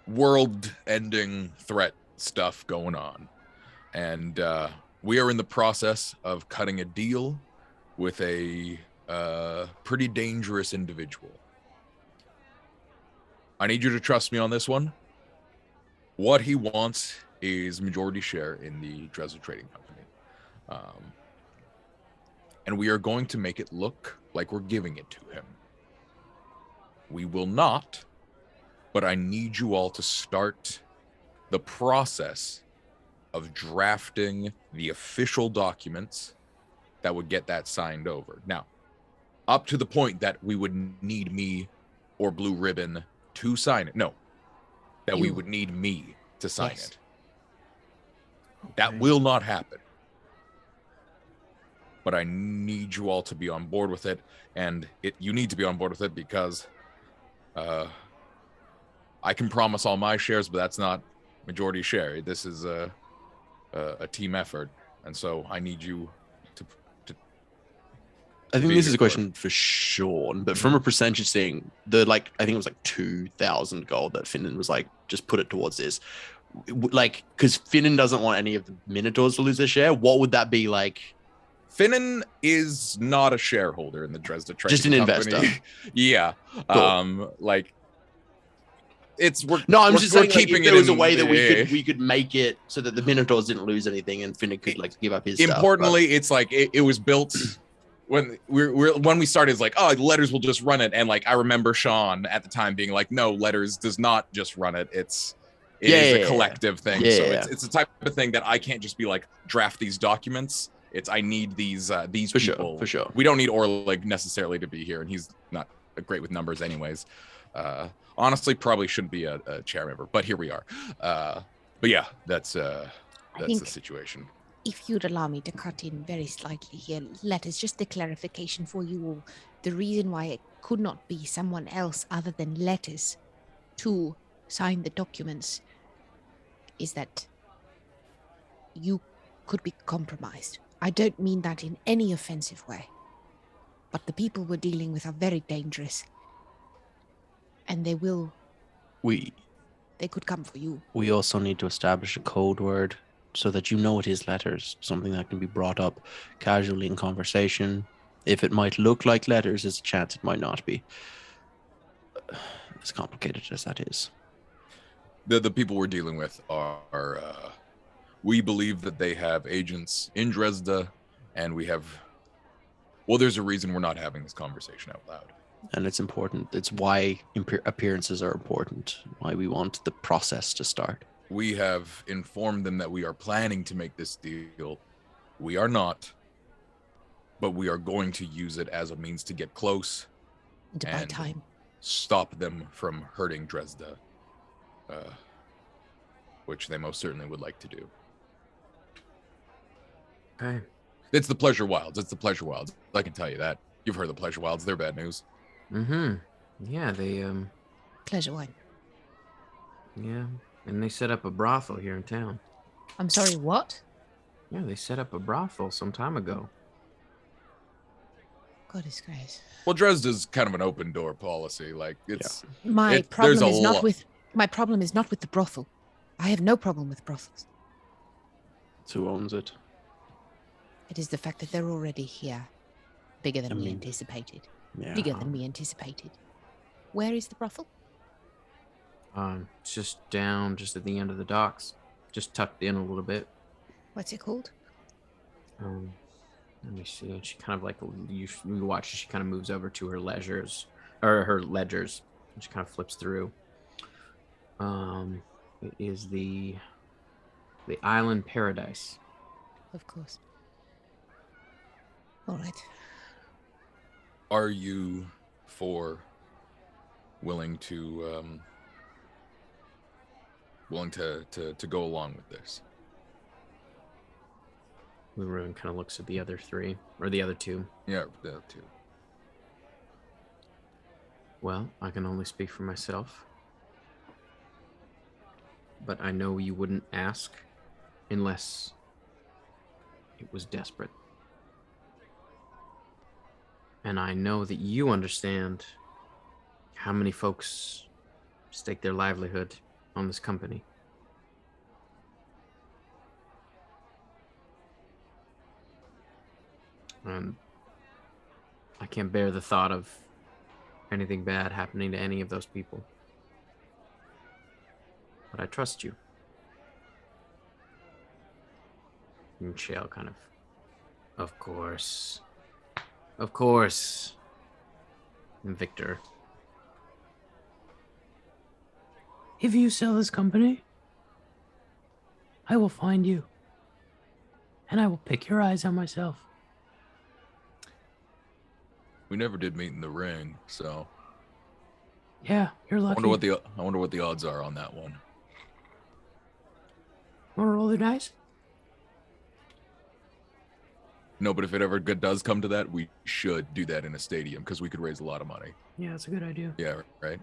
world-ending threat stuff going on, and we are in the process of cutting a deal with a pretty dangerous individual. I need you to trust me on this one. What he wants is majority share in the Dresden Trading Company. And we are going to make it look like we're giving it to him. We will not, but I need you all to start the process of drafting the official documents that would get that signed over. Now, up to the point that we would need me or Blue Ribbon to sign it. No, that we would need me to sign it. Okay. That will not happen. But I need you all to be on board with it, and you need to be on board with it because I can promise all my shares, but that's not majority share. This is a team effort, and so I need you to I think this is a question for Sean, but from a percentage thing, I think it was like 2,000 gold that Finnan was like, just put it towards this. Like, because Finnan doesn't want any of the Minotaurs to lose their share. What would that be like? Finnan is not a shareholder in the Dresden Trading Just an Company. investor. Yeah. Cool. I'm just saying, keeping like, if there was a way that we could make it so that the Minotaurs didn't lose anything and Finnan could like give up his importantly stuff, it's like it was built when we started. It's like, oh, Letters will just run it, and like I remember Sean at the time being like, no, Letters does not just run it. It is a collective thing. So it's the type of thing that I can't just be like, draft these documents. I need these people. For sure. We don't need Orlig necessarily to be here, and he's not great with numbers anyways. Honestly, probably shouldn't be a chair member, but here we are. But yeah, that's the situation. If you'd allow me to cut in very slightly here, Letters, just a clarification for you all. The reason why it could not be someone else other than Letters to sign the documents is that you could be compromised. I don't mean that in any offensive way, but the people we're dealing with are very dangerous, and they could come for you. We also need to establish a code word so that you know it is Letters, something that can be brought up casually in conversation. If it might look like Letters, there's a chance it might not be. As complicated as that is. The people we're dealing with are we believe that they have agents in Dresda, and there's a reason we're not having this conversation out loud. And it's important. It's why appearances are important, why we want the process to start. We have informed them that we are planning to make this deal. We are not, but we are going to use it as a means to get close and to buy time. Stop them from hurting Dresda, which they most certainly would like to do. Okay. It's the Pleasure Wilds. I can tell you that. You've heard the Pleasure Wilds. They're bad news. Mm-hmm. Yeah, they Pleasure wine. Yeah, and they set up a brothel here in town. I'm sorry, what? Yeah, they set up a brothel some time ago. Goodness gracious. Well, Dresda's kind of an open door policy. Like my problem is not with the brothel. I have no problem with brothels. It's who owns it. It is the fact that they're already here. Bigger than we anticipated. Yeah. Bigger than we anticipated. Where is the brothel? It's just down, just at the end of the docks, just tucked in a little bit. What's it called? Let me see. She kind of like you watch. She kind of moves over to her ledgers. And she kind of flips through. It is the Island Paradise. Of course. All right. Are you willing to go along with this? Ruin kind of looks at the other three, or the other two. Yeah, the other two. Well, I can only speak for myself. But I know you wouldn't ask unless it was desperate. And I know that you understand how many folks stake their livelihood on this company. And I can't bear the thought of anything bad happening to any of those people. But I trust you. And Shale kind of course. Of course. And Victor. If you sell this company, I will find you. And I will pick your eyes out myself. We never did meet in the ring, so Yeah, you're I lucky. wonder what the odds are on that one. Wanna roll the dice? No, but if it ever does come to that, we should do that in a stadium because we could raise a lot of money. Yeah, that's a good idea. Yeah, right?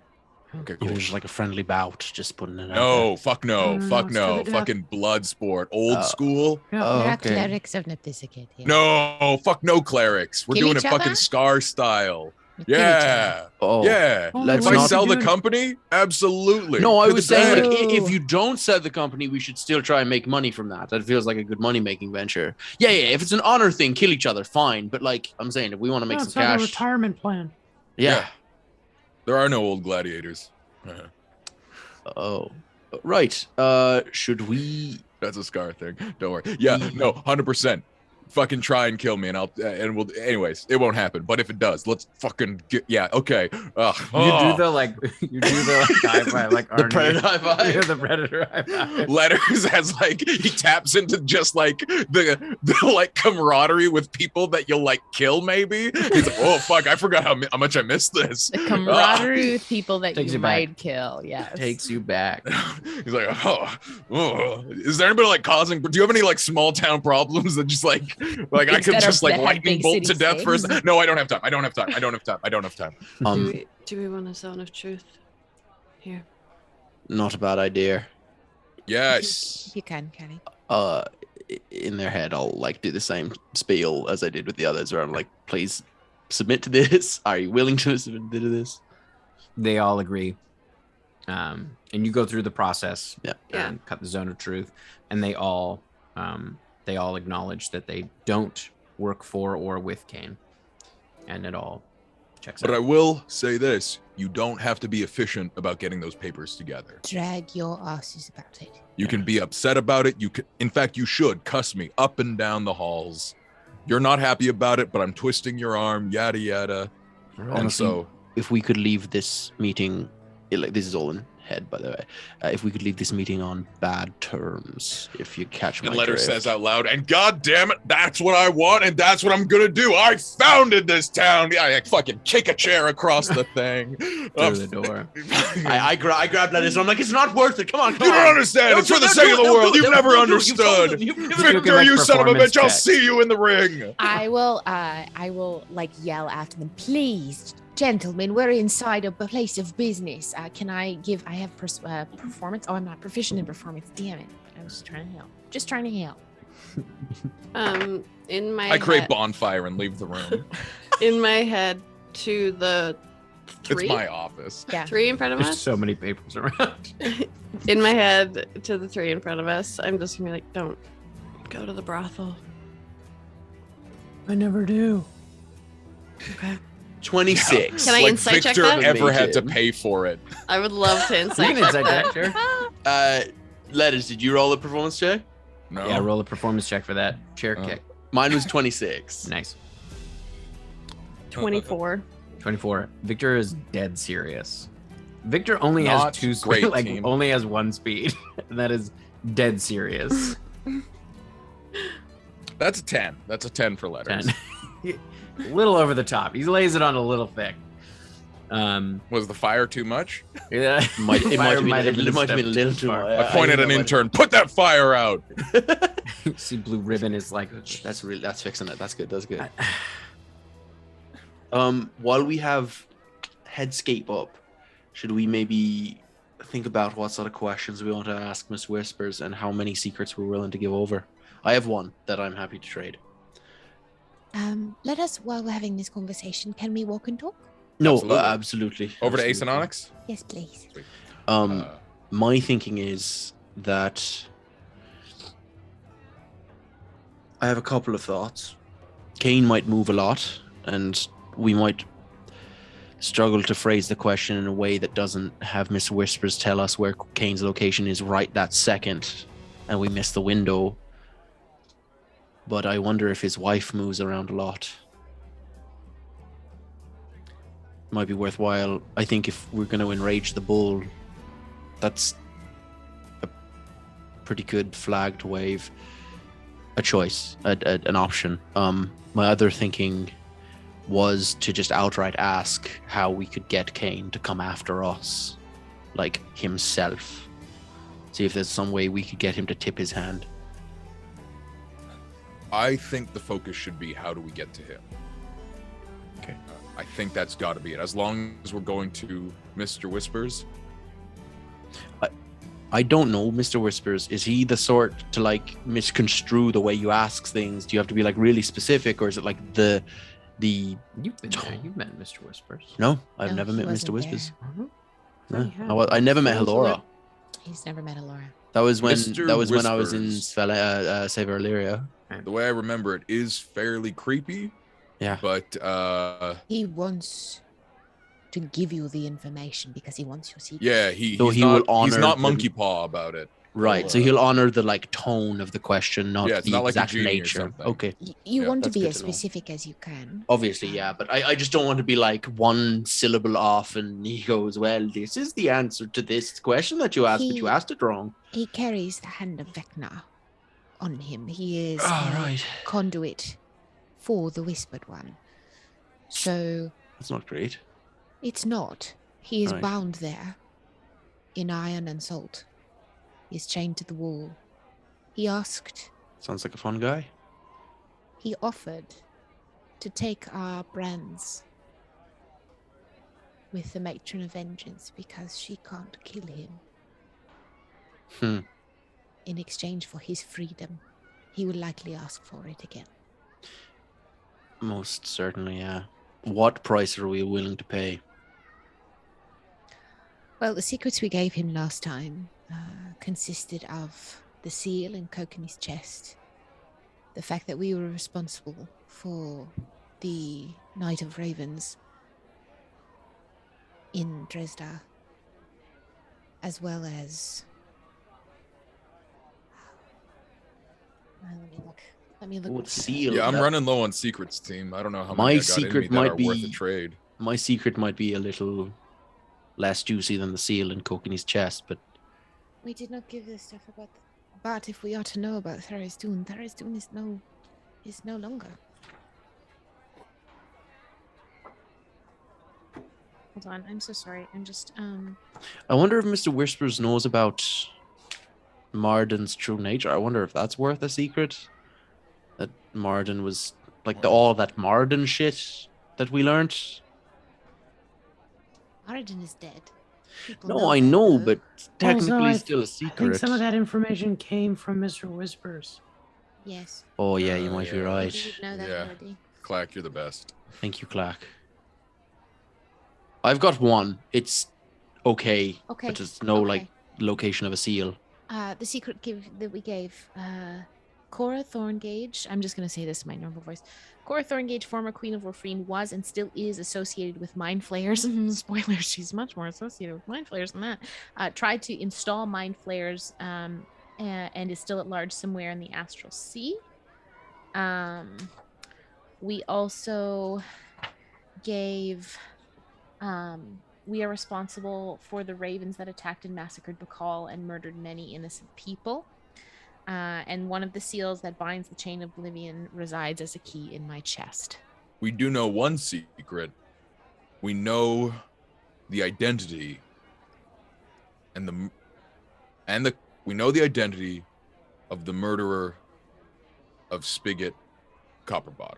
Okay, Even cool. just like a friendly bout, just putting it out No, fuck no, No, fuck it's to the no. death. Fucking blood sport. Old school. Yeah. Oh, There are okay. clerics of Nepthisicate here. No, fuck no clerics. We're Kill doing it each fucking other? Scar style. You kill each other. Yeah. Oh, Yeah. Oh, let's If I not sell the do it. company, absolutely. No, I To was the saying death. like, if you don't sell the company, we should still try and make money from that. That feels like a good money-making venture. Yeah. If it's an honor thing, kill each other, fine. But like I'm saying, if we want to make No, some it's not a cash, retirement plan. yeah. There are no old gladiators. Oh, right. Should we? That's a Scar thing. Don't worry. Yeah, no, 100%. Fucking try and kill me, and we'll. Anyways, it won't happen. But if it does, let's fucking get. Yeah, okay. You do the high five, like The Arnie. predator high five? Yeah, the predator high five. Letters as like he taps into just like the like camaraderie with people that you'll like kill. Maybe he's like, oh fuck, I forgot how much I missed this. The camaraderie with people that Takes you you back. might kill. Yes. Takes you back. He's like, oh, is there anybody like causing? Do you have any like small town problems that just like I Things could that are just like that have lightning big bolt to city death first? stakes? No, I don't have time. I don't have time. Do we want a zone of truth here? Not a bad idea. Yes. If you can, Kelly. In their head, I'll like do the same spiel as I did with the others, where I'm like, please submit to this. Are you willing to submit to this? They all agree. And you go through the process. Yeah. And cut the zone of truth. And they all acknowledge that they don't work for or with Kane. And it all checks But out. I will say this: you don't have to be efficient about getting those papers together. Drag your asses about it. You can be upset about it. You can, in fact, you should cuss me up and down the halls. You're not happy about it, but I'm twisting your arm, yada yada. And Honestly, so, if we could leave this meeting, like this is all in head, by the way. If we could leave this meeting on bad terms, if you catch my and Letter drift. says out loud, and god damn it, that's what I want, and that's what I'm gonna do. I founded this town. I fucking kick a chair across the thing. Through the door. I grabbed Letters and I'm like, it's not worth it. Come on, You don't understand. It's for the sake of the world. You've never understood. Victor, you son of a bitch, I'll see you in the ring. I will like yell after them. Please, gentlemen, we're inside a place of business. Can I have performance? Oh, I'm not proficient in performance. Damn it. I was trying to help. Just trying to help. In my I create head, bonfire and leave the room. in my head to the three. It's my office. Yeah. Three in front of There's us. so many papers around. In my head to the three in front of us. I'm just gonna be like, don't go to the brothel. I never do. Okay. 26. Can I Like insight check Victor that? ever had to Make it. pay for it. I would love to You insight can check inside that. that, sure. Letters, did you roll a performance check? No. Yeah, roll a performance check for that chair Oh. kick. Mine was 26. Nice. 24. 24. Victor is dead serious. Victor only has Not two great, speed, like team. only has one speed, and that is dead serious. That's a 10. That's a 10 for Letters. 10. A little over the top. He lays it on a little thick. Was the fire too much? Yeah, It might have Fire been, might have it might have been a little too far. much. I point at an intern. Put that fire out. See, blue ribbon is like That's fixing it. That's good. That's good. While we have Headscape up, should we maybe think about what sort of questions we want to ask Miss Whispers and how many secrets we're willing to give over? I have one that I'm happy to trade. Let us, while we're having this conversation, can we walk and talk? No, Absolutely. absolutely. Over to Ace absolutely. and Onyx. Yes, please. Sweet. My thinking is that I have a couple of thoughts. Kane might move a lot, and we might struggle to phrase the question in a way that doesn't have Mr. Whispers tell us where Kane's location is right that second, and we miss the window. But I wonder if his wife moves around a lot. Might be worthwhile. I think if we're going to enrage the bull, that's a pretty good flag to wave. A choice, an option. My other thinking was to just outright ask how we could get Kane to come after us, like himself. See if there's some way we could get him to tip his hand. I think the focus should be how do we get to him. Okay. I think that's got to be it. As long as we're going to Mr. Whispers. I don't know, Mr. Whispers. Is he the sort to like misconstrue the way you ask things? Do you have to be like really specific, or is it like the? You've been there. You've met Mr. Whispers. No, I've No, never he met Mr. wasn't Whispers. there. No, I never met Halora. He's never met Halora. That was when Mr. when I was in Whispers. Save Illyria. The way I remember it is fairly creepy. Yeah. But He wants to give you the information because he wants your secret. yeah, So he's he not, will honor he's not the- monkey paw about it. Right. So he'll honor the like tone of the question, not Yeah, it's the not like a exact genie or nature. something. Okay. You Yeah, want to that's be good as to know. specific as you can. Obviously, yeah, but I just don't want to be like one syllable off and he goes, well, this is the answer to this question that you asked, but you He- asked it wrong. He carries the hand of Vecna on him. He is Oh, a right. conduit for the Whispered One. So That's not great. it's not. He is Right. bound there in iron and salt. He is chained to the wall. He asked, Sounds like a fun guy. he offered to take our brands with the Matron of Vengeance because she can't kill him. Hmm. In exchange for his freedom, he will likely ask for it again. Most certainly, yeah. What price are we willing to pay? Well, the secrets we gave him last time consisted of the seal in Kokan's chest, the fact that we were responsible for the Night of Ravens in Dresda, as well as... Let me look. Oh, what the he seal. Yeah, I'm that- running low on secrets, team. I don't know how My many I got in secret me that might are worth a be- trade. My secret might be a little less juicy than the seal in Kokan's chest, but We did not give this stuff about... But if we are to know about Tharizdun is no longer. Hold on, I'm so sorry. I'm just I wonder if Mr. Whispers knows about Marden's true nature. I wonder if that's worth a secret. That Marden was like all that Marden shit that we learned. Arden is dead. People No, I that, know, though. but technically I still a I think secret. some of that information came from Mr. Whispers. Yes. Oh yeah, you might be yeah. I right. didn't know that Yeah. already. Clack, you're the best. Thank you, Clark. I've got one. It's okay, Okay. but there's no like okay. location of a seal. The secret that we gave Cora Thorngage. I'm just gonna say this in my normal voice. Cora Thorngage, former Queen of Warfreen, was and still is associated with Mind Flayers. Spoilers, she's much more associated with Mind Flayers than that. Tried to install Mind Flayers and is still at large somewhere in the Astral Sea. We also gave... we are responsible for the ravens that attacked and massacred Bakal and murdered many innocent people. And one of the seals that binds the chain of oblivion resides as a key in my chest. We do know one secret. We know the identity we know the identity of the murderer of Spigot Copperbottom.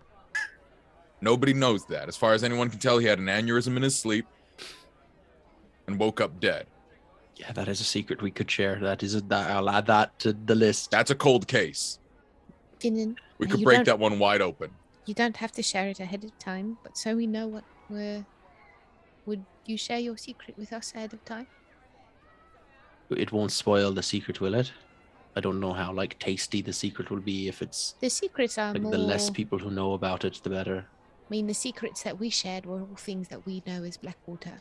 Nobody knows that. As far as anyone can tell, he had an aneurysm in his sleep and woke up dead. Yeah, that is a secret we could share. I'll add that to the list. That's a cold case. Finnan, We could you break that one wide open. You don't have to share it ahead of time, but so we know what we're Would you share your secret with us ahead of time? It won't spoil the secret, will it? I don't know how like tasty the secret will be if it's The secrets are like more... the less people who know about it, the better. I mean, the secrets that we shared were all things that we know as Blackwater.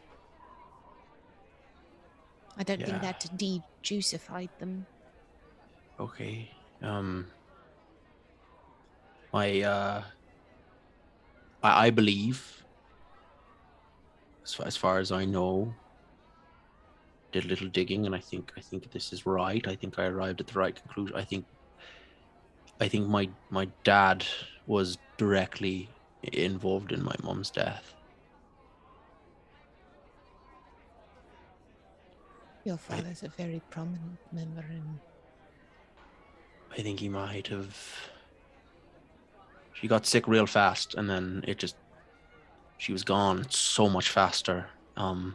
I don't think that de-juicified them. Okay. I believe, as far as I know, did a little digging, and I think this is right. I think I arrived at the right conclusion. I think my dad was directly involved in my mom's death. Your father's a very prominent member in... I think he might have... She got sick real fast, and then she was gone so much faster. And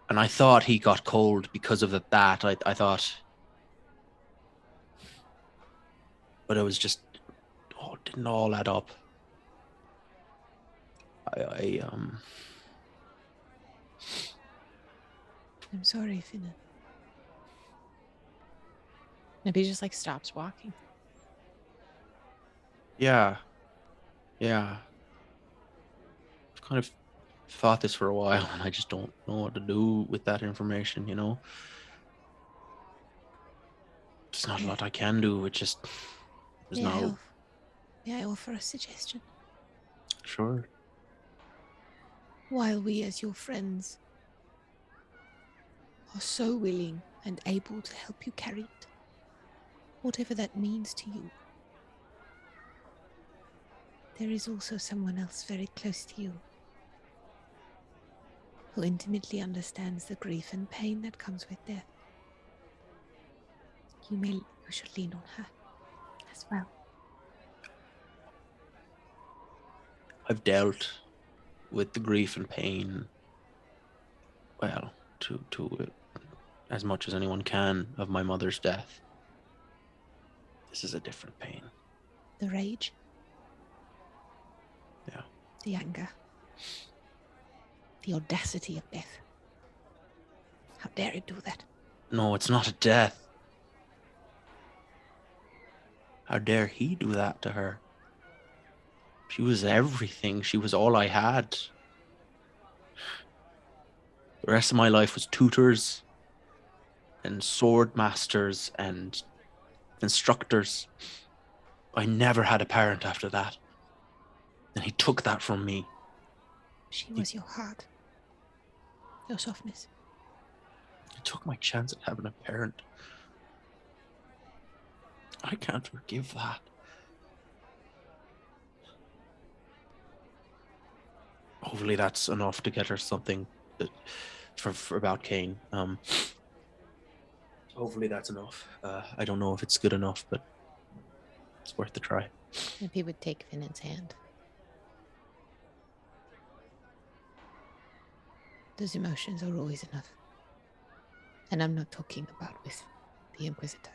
I thought he got cold because of that. I thought... But it was just... Oh, it didn't all add up. I'm sorry, Finnan. Maybe he just like stops walking. Yeah. I've kind of thought this for a while, and I just don't know what to do with that information, you know? There's not a lot I can do. It just... May I offer a suggestion? Sure. While we as your friends are so willing and able to help you carry it, whatever that means to you, there is also someone else very close to you who intimately understands the grief and pain that comes with death. You should lean on her as well. I've dealt with the grief and pain, well, to as much as anyone can, of my mother's death. This is a different pain. The rage? Yeah. The anger? The audacity of death? How dare it do that? No, it's not a death. How dare he do that to her? She was everything. She was all I had. The rest of my life was tutors and sword masters and instructors. I never had a parent after that. And he took that from me. She was your heart. Your softness. He took my chance at having a parent. I can't forgive that. Hopefully that's enough to get her something for about Kane. Hopefully that's enough. I don't know if it's good enough, but it's worth a try. If he would take Finnan's hand. Those emotions are always enough. And I'm not talking about with the Inquisitor.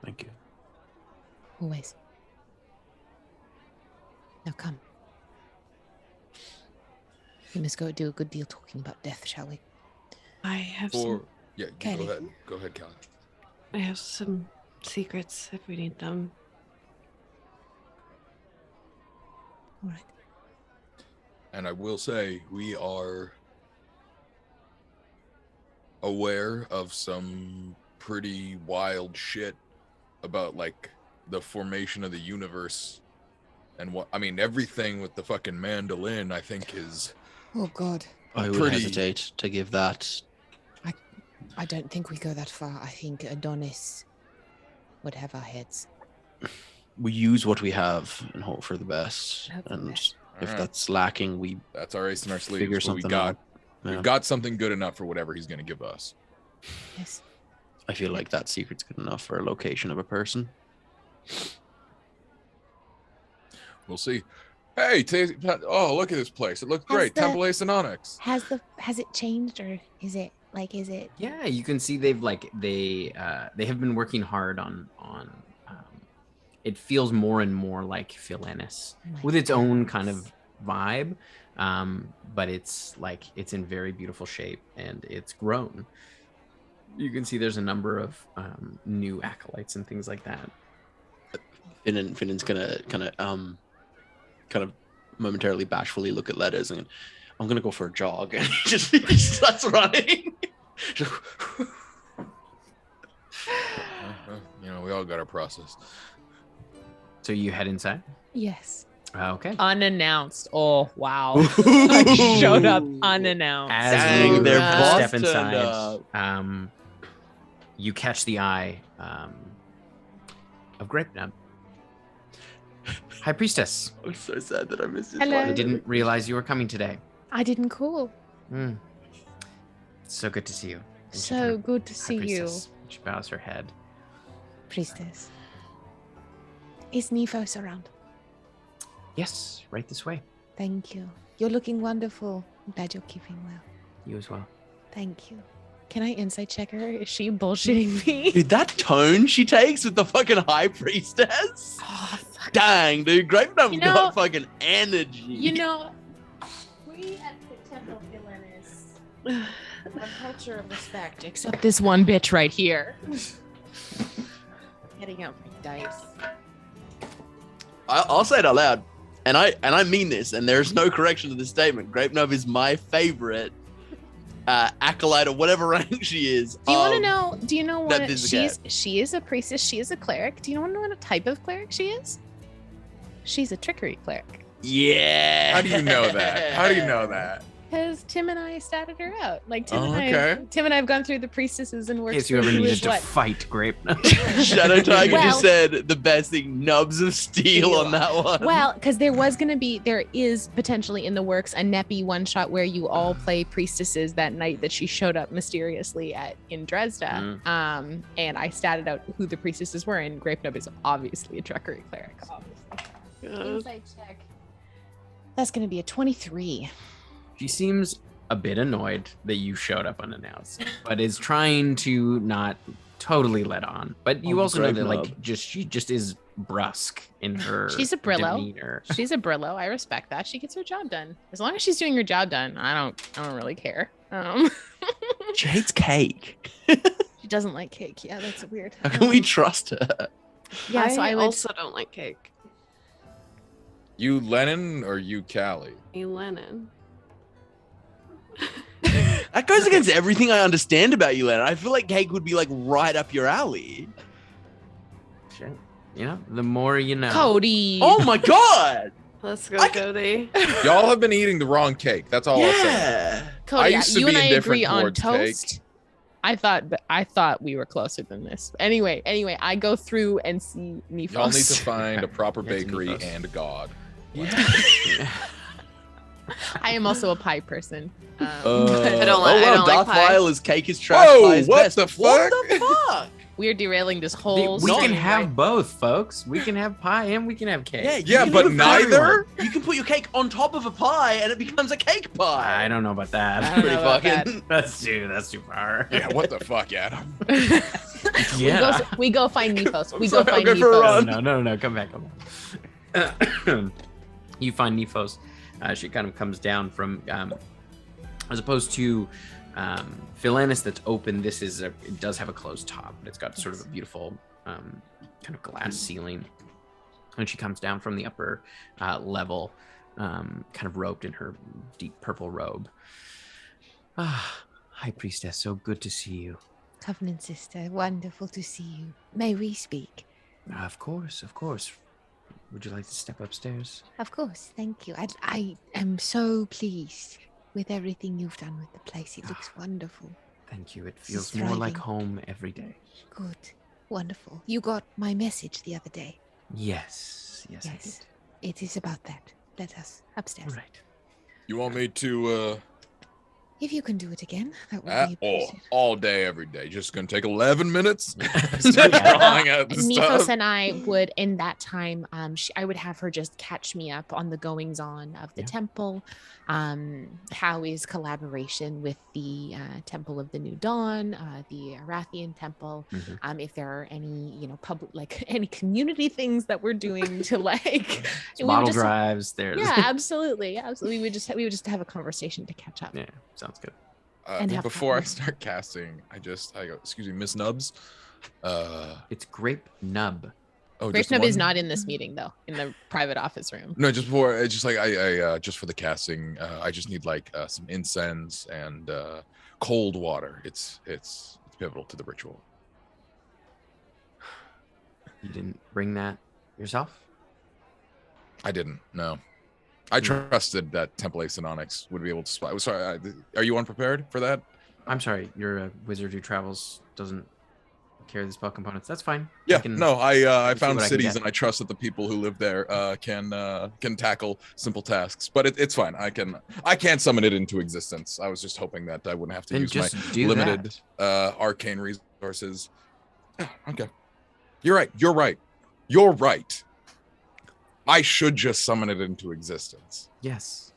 Thank you. Always. Now come. We must go do a good deal talking about death, shall we? I have Yeah, Kelly. go ahead. Go ahead, Kelly. I have some secrets if we need them. All right. And I will say, we are aware of some pretty wild shit about like the formation of the universe and what I mean everything with the fucking mandolin I think is Oh God. I would hesitate to give that. I don't think we go that far. I think Adonis would have our heads. We use what we have and hope for the best. Hope for the And best. if Alright. that's lacking, that's our ace in our sleeves. figure But something out. Yeah. we've got something good enough for whatever he's gonna give us. Yes. I feel like that secret's good enough for a location of a person. We'll see. Hey, oh look at this place. It looks great. the- Temple Ace and Onyx. Has it changed or is it Like, is it? Yeah, you can see they have been working hard on it feels more and more like Philenis with its own kind of vibe, but it's in very beautiful shape and it's grown. You can see there's a number of new acolytes and things like that. Finnan's gonna kind of momentarily bashfully look at letters and I'm gonna go for a jog, and he just starts running. We all got our process. So you head inside? Yes. Okay. Unannounced. Oh wow! I showed up unannounced. As you their boss step turned inside, up. You catch the eye of Grape Nub. High Priestess. I'm so sad that I missed it. Hello. I didn't realize you were coming today. I didn't call. So good to see you. And she So kind of- good to High see you, Priestess. She bows her head. priestess. Is Nephos around? Yes, right this way. Thank you. You're looking wonderful. I'm glad you're keeping well. You as well. Thank you. Can I insight check her? Is she bullshitting me? Dude, that tone she takes with the fucking high priestess. Oh, fuck. Dang, dude, Grape Nub's You know- got fucking energy. You know, we at the Temple of Philenis, a culture of respect, except this one bitch right here. Getting out my dice. I'll say it out loud, and I mean this, and there's no correction to this statement. Grape Nub is my favorite acolyte or whatever rank she is. Do you want to know? Do you know that what Vizigat. she is a priestess? She is a cleric. Do you want to know what type of cleric she is? She's a trickery cleric. Yeah. How do you know that? How do you know that? Because Tim and I statted her out. Like Tim Oh, and okay. Tim and I have gone through the priestesses and In worked case you ever through needed with to what. fight Grape Nub. Shadow Tiger Well- just said the best thing, nubs of steel on that one. Well, because there is potentially in the works a Neppy one shot where you all play priestesses that night that she showed up mysteriously in Dresda. And I statted out who the priestesses were, and Grape Nub is obviously a trickery cleric. Obviously. Insight check. That's going to be a 23. She seems a bit annoyed that you showed up unannounced, but is trying to not totally let on. But you also know that she just is brusque in her She's a Brillo. demeanor. She's a Brillo. I respect that. She gets her job done. As long as she's doing her job done, I don't really care. She hates cake. She doesn't like cake. Yeah, that's weird. How can we trust her? Yeah, so I would also don't like cake. You Lennon or you Callie? Me Lennon. That goes against everything I understand about you, Leonard. I feel like cake would be like right up your alley. Shit. You know, the more you know. Cody. Oh my god! Let's go, I- Cody. Y'all have been eating the wrong cake. That's all I'll say. Yeah. Cody, I used to you be and I indifferent agree on towards toast. I thought we were closer than this. Anyway, I go through and see Nephos. Y'all need to find a proper Get to bakery Nephos. and God. I am also a pie person. I don't like- I wow, don't like Darth pie. Violet's cake is trash. Whoa, pie is what best. the What fuck? the fuck? We're derailing this We whole. can story, have right? both, folks. We can have pie and we can have cake. Yeah, you Yeah, can but do it for neither? everyone. You can put your cake on top of a pie and it becomes a cake pie. I don't know about that. I don't Pretty know about fucking. That's too far. Yeah, what the fuck, Adam? Yeah. We go find Nephos. We sorry, go I'll find go for a Nephos. run. No, come back. You find Nephos. She kind of comes down from, as opposed to Philenis that's open. It does have a closed top, but it's got sort of a beautiful kind of glass ceiling. And she comes down from the upper level, kind of robed in her deep purple robe. Ah, High Priestess, so good to see you. Covenant sister, wonderful to see you. May we speak? Of course. Would you like to step upstairs? Of course, thank you. I am so pleased with everything you've done with the place. It looks wonderful. Thank you. It This feels is more like thriving. home every day. Good, wonderful. You got my message the other day. Yes, I Yes. It is about that. Let us upstairs. did. Right. You want me to If you can do it again, that would be appreciated. All day, every day. Just gonna take 11 minutes. Start drawing out the Nephos stuff. and I would, in that time, I would have her just catch me up on the goings on of the temple. How is collaboration with the Temple of the New Dawn, the Arathian Temple? If there are any, public, like any community things that we're doing to bottle drives. There's absolutely. We would just have a conversation to catch up. Yeah, sounds good. And before I start casting, I go, excuse me, Miss Nubs. It's Grape Nub. Oh, Grape Nub is not in this meeting though, in the private office room. No, just before, it's just like I just for the casting, I just need like some incense and cold water. It's pivotal to the ritual. You didn't bring that yourself? I didn't. No. I trusted that Temple Asynonyx would be able to spy. Sorry, are you unprepared for that? I'm sorry, you're a wizard who travels, doesn't carry the spell components. That's fine. Yeah, I found cities and I trust that the people who live there can tackle simple tasks. But it's fine. I can't summon it into existence. I was just hoping that I wouldn't have to use my limited arcane resources. Okay, you're right. I should just summon it into existence. Yes.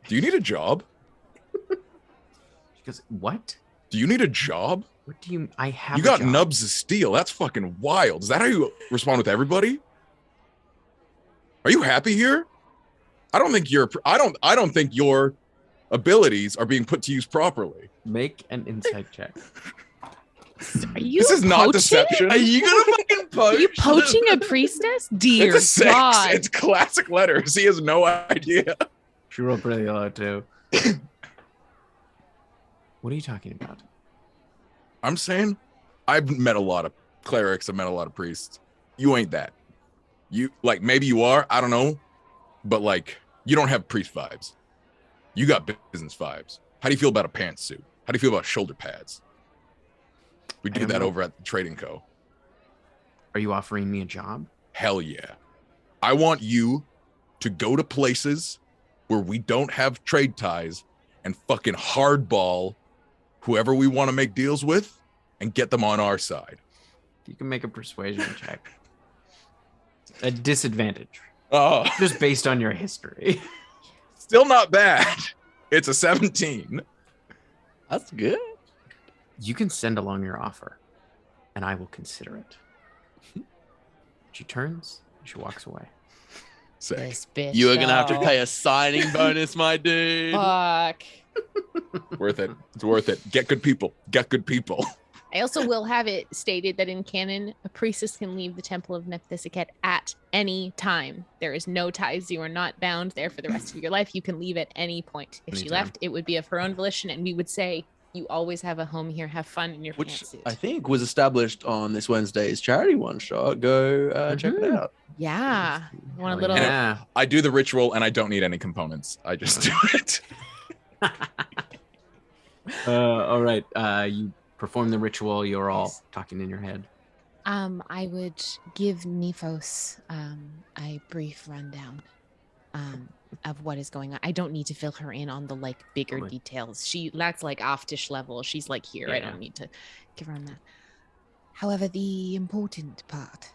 Do you need a job? She goes, what? Do you need a job? What do you? I have. You got nubs of steel. That's fucking wild. Is that how you respond with everybody? Are you happy here? I don't think your abilities are being put to use properly. Make an insight check. Are you this is poaching? Not deception. Are you gonna fucking poach? Are you poaching a priestess? Dear it's a 6. God. It's classic letters. He has no idea. She rolled pretty low too. What are you talking about? I'm saying I've met a lot of clerics. I've met a lot of priests. You ain't that. You maybe you are. I don't know. But you don't have priest vibes. You got business vibes. How do you feel about a pantsuit? How do you feel about shoulder pads? We do that over at the Trading Co. Are you offering me a job? Hell yeah. I want you to go to places where we don't have trade ties and fucking hardball whoever we want to make deals with and get them on our side. You can make a persuasion check. A disadvantage. Oh. Just based on your history. Still not bad. It's a 17. That's good. You can send along your offer, and I will consider it. She turns, and she walks away. Sick. This bitch. You are gonna have to pay a signing bonus, my dude. Fuck. Worth it. It's worth it. Get good people. Get good people. I also will have it stated that in canon, a priestess can leave the Temple of Nephthisiket at any time. There is no ties. You are not bound there for the rest of your life. You can leave at any point. If she left, it would be of her own volition, and we would say, you always have a home here. Have fun in your pantsuit. I think was established on this Wednesday's charity one shot. Go check it out. Yeah. Want a little? Yeah. I do the ritual, and I don't need any components. I just do it. All right. You perform the ritual. You're all talking in your head. I would give Nephos a brief rundown of what is going on. I don't need to fill her in on the bigger details. That's off-dish level. She's here. Yeah. I don't need to give her on that. However, the important part,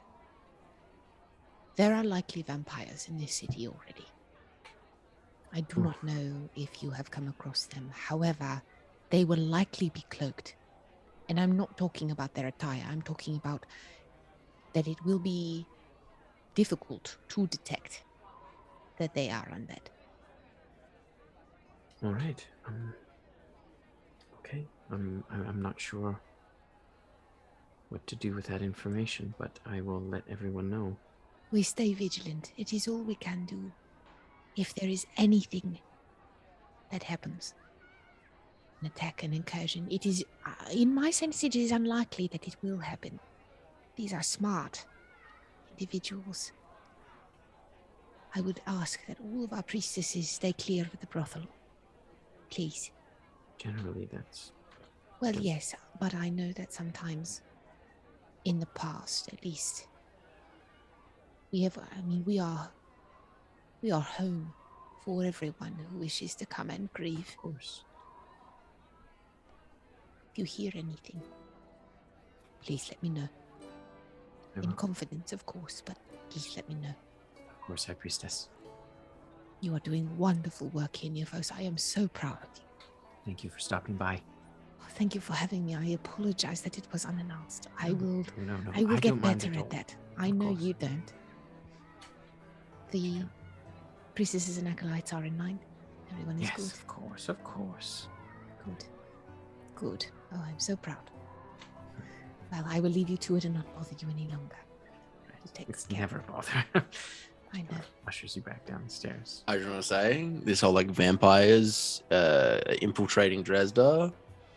there are likely vampires in this city already. I do not know if you have come across them. However, they will likely be cloaked. And I'm not talking about their attire. I'm talking about that it will be difficult to detect that they are undead. All right. Okay. I'm not sure what to do with that information, but I will let everyone know. We stay vigilant. It is all we can do. If there is anything that happens, an attack, an incursion, it is, in my sense, it is unlikely that it will happen. These are smart individuals. I would ask that all of our priestesses stay clear of the brothel. Please. Generally, that's... Well, yes, but I know that sometimes, in the past, at least, we are home for everyone who wishes to come and grieve. Of course. If you hear anything, please let me know. I In will. confidence, of course, but please let me know. Of course, High Priestess. You are doing wonderful work here, Nephos. I am so proud of you. Thank you for stopping by. Oh, thank you for having me. I apologize that it was unannounced. I will No, I will get don't mind better at at all. that. I Of know course. you don't. The priestesses and acolytes are in line. Everyone is Yes, good. of course, of course. Good. Good. Oh, I'm so proud. Well, I will leave you to it and not bother you any longer. Take It's care. never a bother. I know. Ushers you back down the stairs. I just want to say this whole like vampires infiltrating Dresda,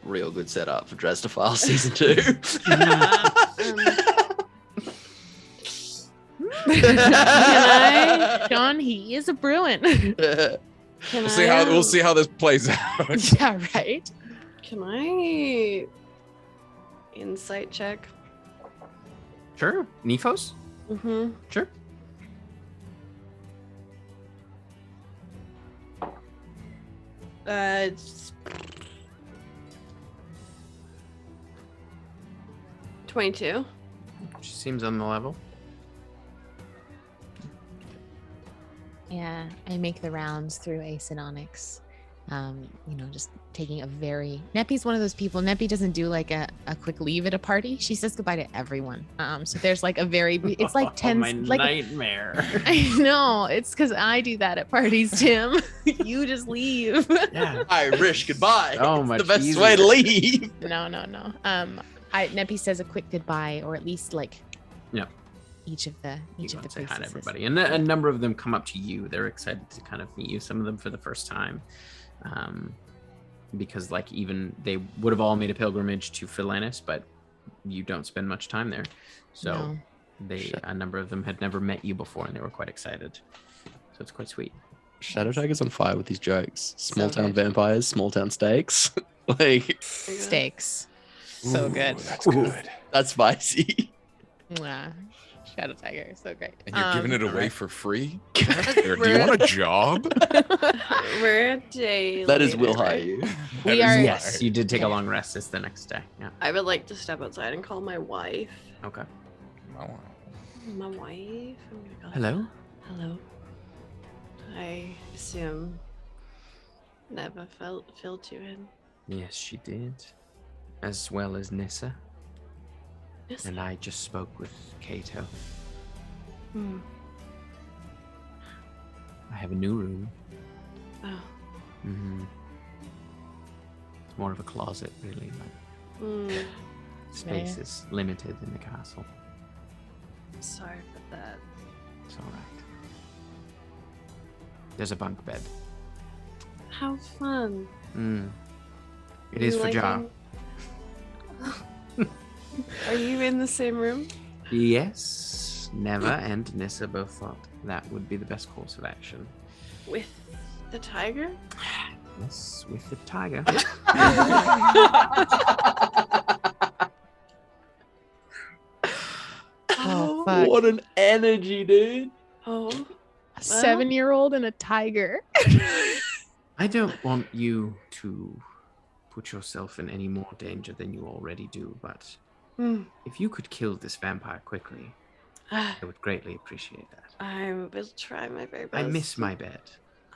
real good setup for Dresda Files season 2. John, he is a Bruin. Can We'll see how this plays out. Yeah, right. Can I insight check? Sure. Nephos? Mm-hmm. Sure. It's 22. She seems on the level. Yeah, I make the rounds through Ace and Onyx. Just taking a very Neppy's one of those people. Neppy doesn't do like a quick leave at a party. She says goodbye to everyone. So there's like a very it's like 10 my like nightmare. I know, it's because I do that at parties, Tim. You just leave. Yeah. Irish goodbye. Oh, It's much the best easier. way to leave. No. Neppy says a quick goodbye, or at least like each of the You go and say hi to priestesses. everybody. And a number of them come up to you. They're excited to kind of meet you. Some of them for the first time. Because like even they would have all made a pilgrimage to Philanus, but you don't spend much time there. So No. a number of them had never met you before and they were quite excited. So it's quite sweet. Shadow Tiger's on fire with these jokes. Small So town good. vampires, small town steaks. Like Steaks. So good. That's good. that's spicy. Mwah. Shadow Tiger, so great. And you're giving it away alright. for free? Or do you want a job? We're a day That is later, will hire right? you. We That are- is Yes, why. you did take a long rest. It's the next day. Yeah. I would like to step outside and call my wife. Okay. Oh, My wife? I'm gonna call her. Hello? Hello. I assume never filled you in. Yes, she did. As well as Nissa. Yes. And I just spoke with Kato. Hmm. I have a new room. Oh. Mm-hmm. It's more of a closet, really, but Hmm. space is limited in the castle. Sorry for that. It's all right. There's a bunk bed. How fun. It is for Ja. Are you in the same room? Yes, Neva and Nissa both thought that would be the best course of action. With the tiger? Yes, with the tiger. Oh, fuck. What an energy, dude. Oh. A 7-year-old and a tiger. I don't want you to put yourself in any more danger than you already do, but Hmm. if you could kill this vampire quickly, I would greatly appreciate that. I will try my very best. I miss my bed.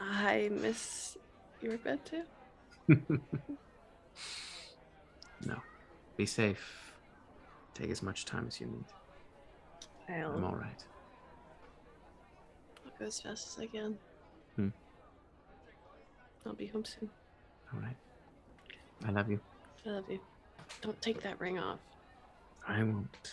I miss your bed too. No. Be safe. Take as much time as you need. I'm all right. I'll go as fast as I can. Hmm. I'll be home soon. All right. I love you. I love you. Don't take that ring off. I won't.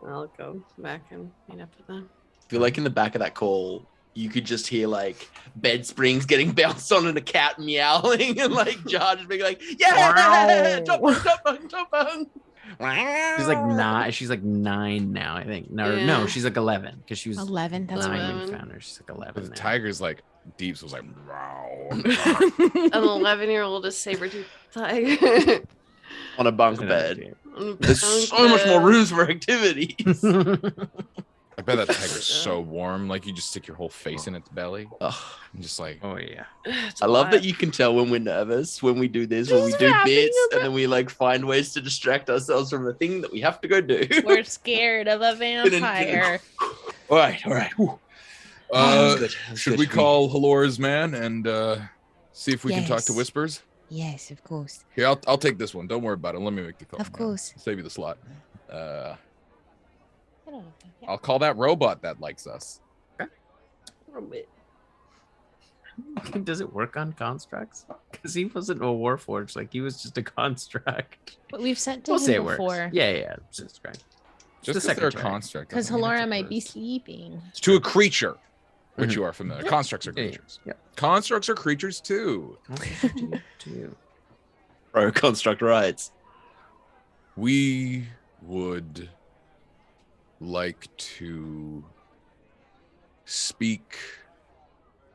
I'll go back and meet up with them. I feel like in the back of that call, you could just hear like bed springs getting bounced on and a cat meowing and like Jar just being like, yeah, top bung. She's like 9. She's like 9 now, I think. No, Yeah. no, she's like 11 because she was 11. That's 9 right. when you 11. found her. She's like But 11 the now. tiger's like Deeps was like, wow. An 11-year-old is saber-toothed tiger. On a bunk Good bed. idea. There's so much more room for activities. I bet that tiger's so warm. Like you just stick your whole face in its belly. Ugh. I'm just like, Oh yeah. I love that you can tell when we're nervous, when we do this, when we do bits, and then we like find ways to distract ourselves from the thing that we have to go do. We're scared of a vampire. All right. Whew. That's good. That's should good. we call Halora's man and see if we can talk to Yes. Whispers? Yes, of course. Here, I'll take this one. Don't worry about it. Let me make the call. Of course. I'll save you the slot. I'll call that robot that likes us. Does it work on constructs? Because he wasn't a warforged. Like he was just a construct. But we've sent to We'll say him it works. before. Yeah. It's great. Just the because they're a secretary. construct. Because doesn't mean it's Halora a might be person. sleeping. To a creature, which Mhm. you are familiar. Constructs are Yeah, creatures. yeah. Constructs are creatures too. To you. Pro construct rights. We would like to speak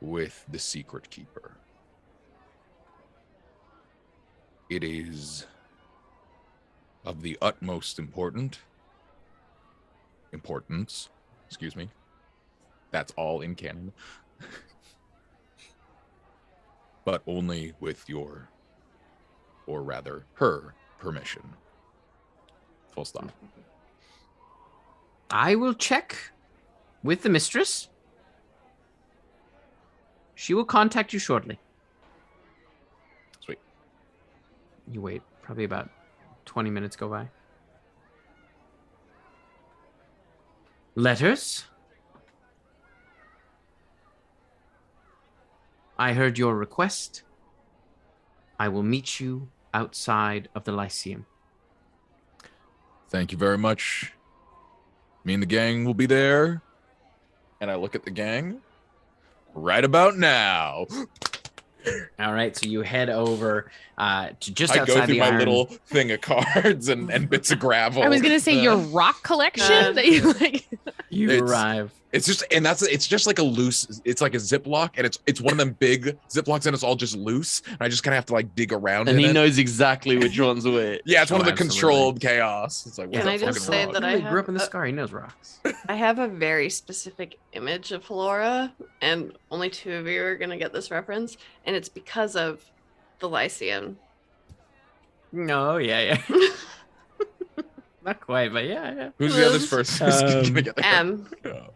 with the secret keeper. It is of the utmost importance. Excuse me. That's all in canon. But only with your, or rather her, permission. Full stop. I will check with the mistress. She will contact you shortly. Sweet. You wait. Probably about 20 minutes go by. Letters? I heard your request. I will meet you outside of the Lyceum. Thank you very much. Me and the gang will be there. And I look at the gang right about now. All right, so you head over to just I outside go through the my iron. little thing of cards and bits of gravel. I was gonna say your rock collection that you like. You It's- arrive. It's just, and it's just like a loose, it's like a Ziploc, and it's one of them big Ziplocs, and it's all just loose. And I just kind of have to like dig around And in he it. knows exactly which one's which. Yeah, it's one Oh, of the absolutely. controlled chaos. It's like, Yeah, what's Can that I just fucking say rock? that Really I grew up in the have scar. He knows rocks. I have a very specific image of Halora, and only 2 of you are gonna get this reference, and it's because of the Lyceum. No, yeah. Not quite, but yeah. Who's the other's first? Who's gonna get the M. Yeah.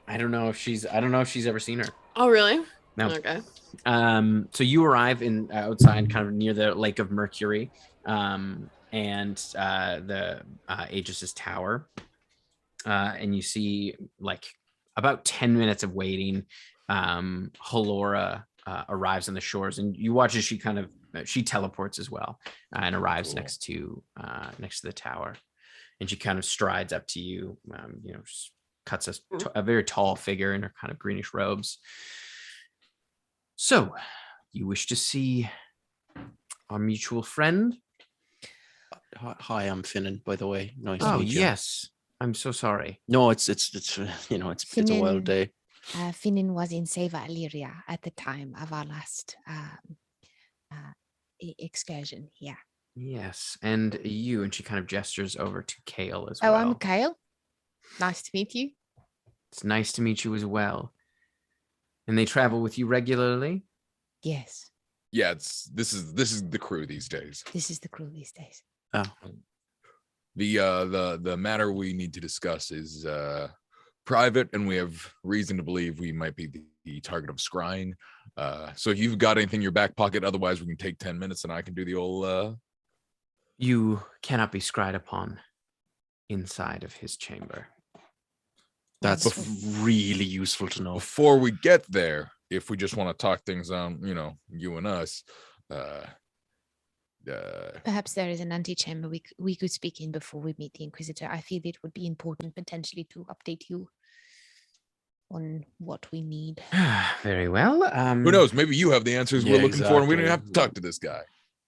I don't know if she's ever seen her. Oh, really? No. Okay. So you arrive in outside, kind of near the Lake of Mercury, and the Aegis's tower, and you see like about 10 minutes of waiting. Halora arrives on the shores, and you watch as she kind of she teleports as well, and arrives Cool. next to the tower, and she kind of strides up to you. Cuts a very tall figure in her kind of greenish robes. So, you wish to see our mutual friend? Hi, I'm Finnan, by the way. Nice to Oh, meet you. yes. I'm so sorry. No, it's it's a wild Finnan. day. Finnan was in Seva Illyria at the time of our last excursion. Yeah. Yes, and you, and she kind of gestures over to Kale as Oh, well. I'm Kale. Nice to meet you. It's nice to meet you as well. And they travel with you regularly? Yes, Yeah, this is the crew these days. this is the crew these days. The matter we need to discuss is private, and we have reason to believe we might be the target of scrying. So if you've got anything in your back pocket, otherwise we can take 10 minutes and I can do the old You cannot be scryed upon inside of his chamber. That's really useful to know. before we get there, if we just want to talk things on, you and us, Perhaps there is an antechamber we could speak in before we meet the Inquisitor. I feel it would be important potentially to update you on what we need. Very well. who knows? Maybe you have the answers we're Yeah, looking for, and we don't exactly. have to talk to this guy.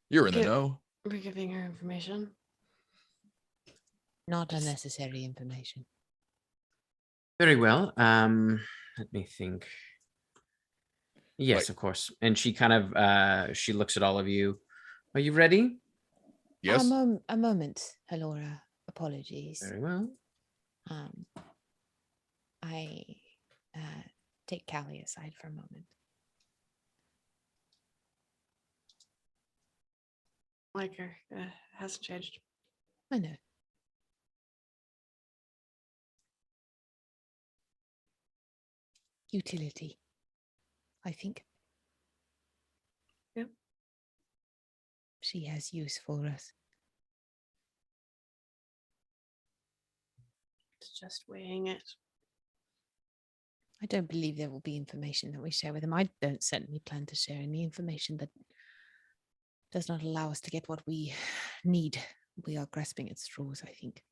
You're in the Okay. know. We're giving her information. Not unnecessary information. Very well. Let me think. Yes, Like- of course. And she kind of she looks at all of you. Are you ready? Yes. A moment, Halora. Apologies. Very well. I take Callie aside for a moment. Like her, hasn't changed. I know. Utility, I think. Yep. She has use for us. It's just weighing it. I don't believe there will be information that we share with them. I don't certainly plan to share any information that does not allow us to get what we need. We are grasping at straws, I think.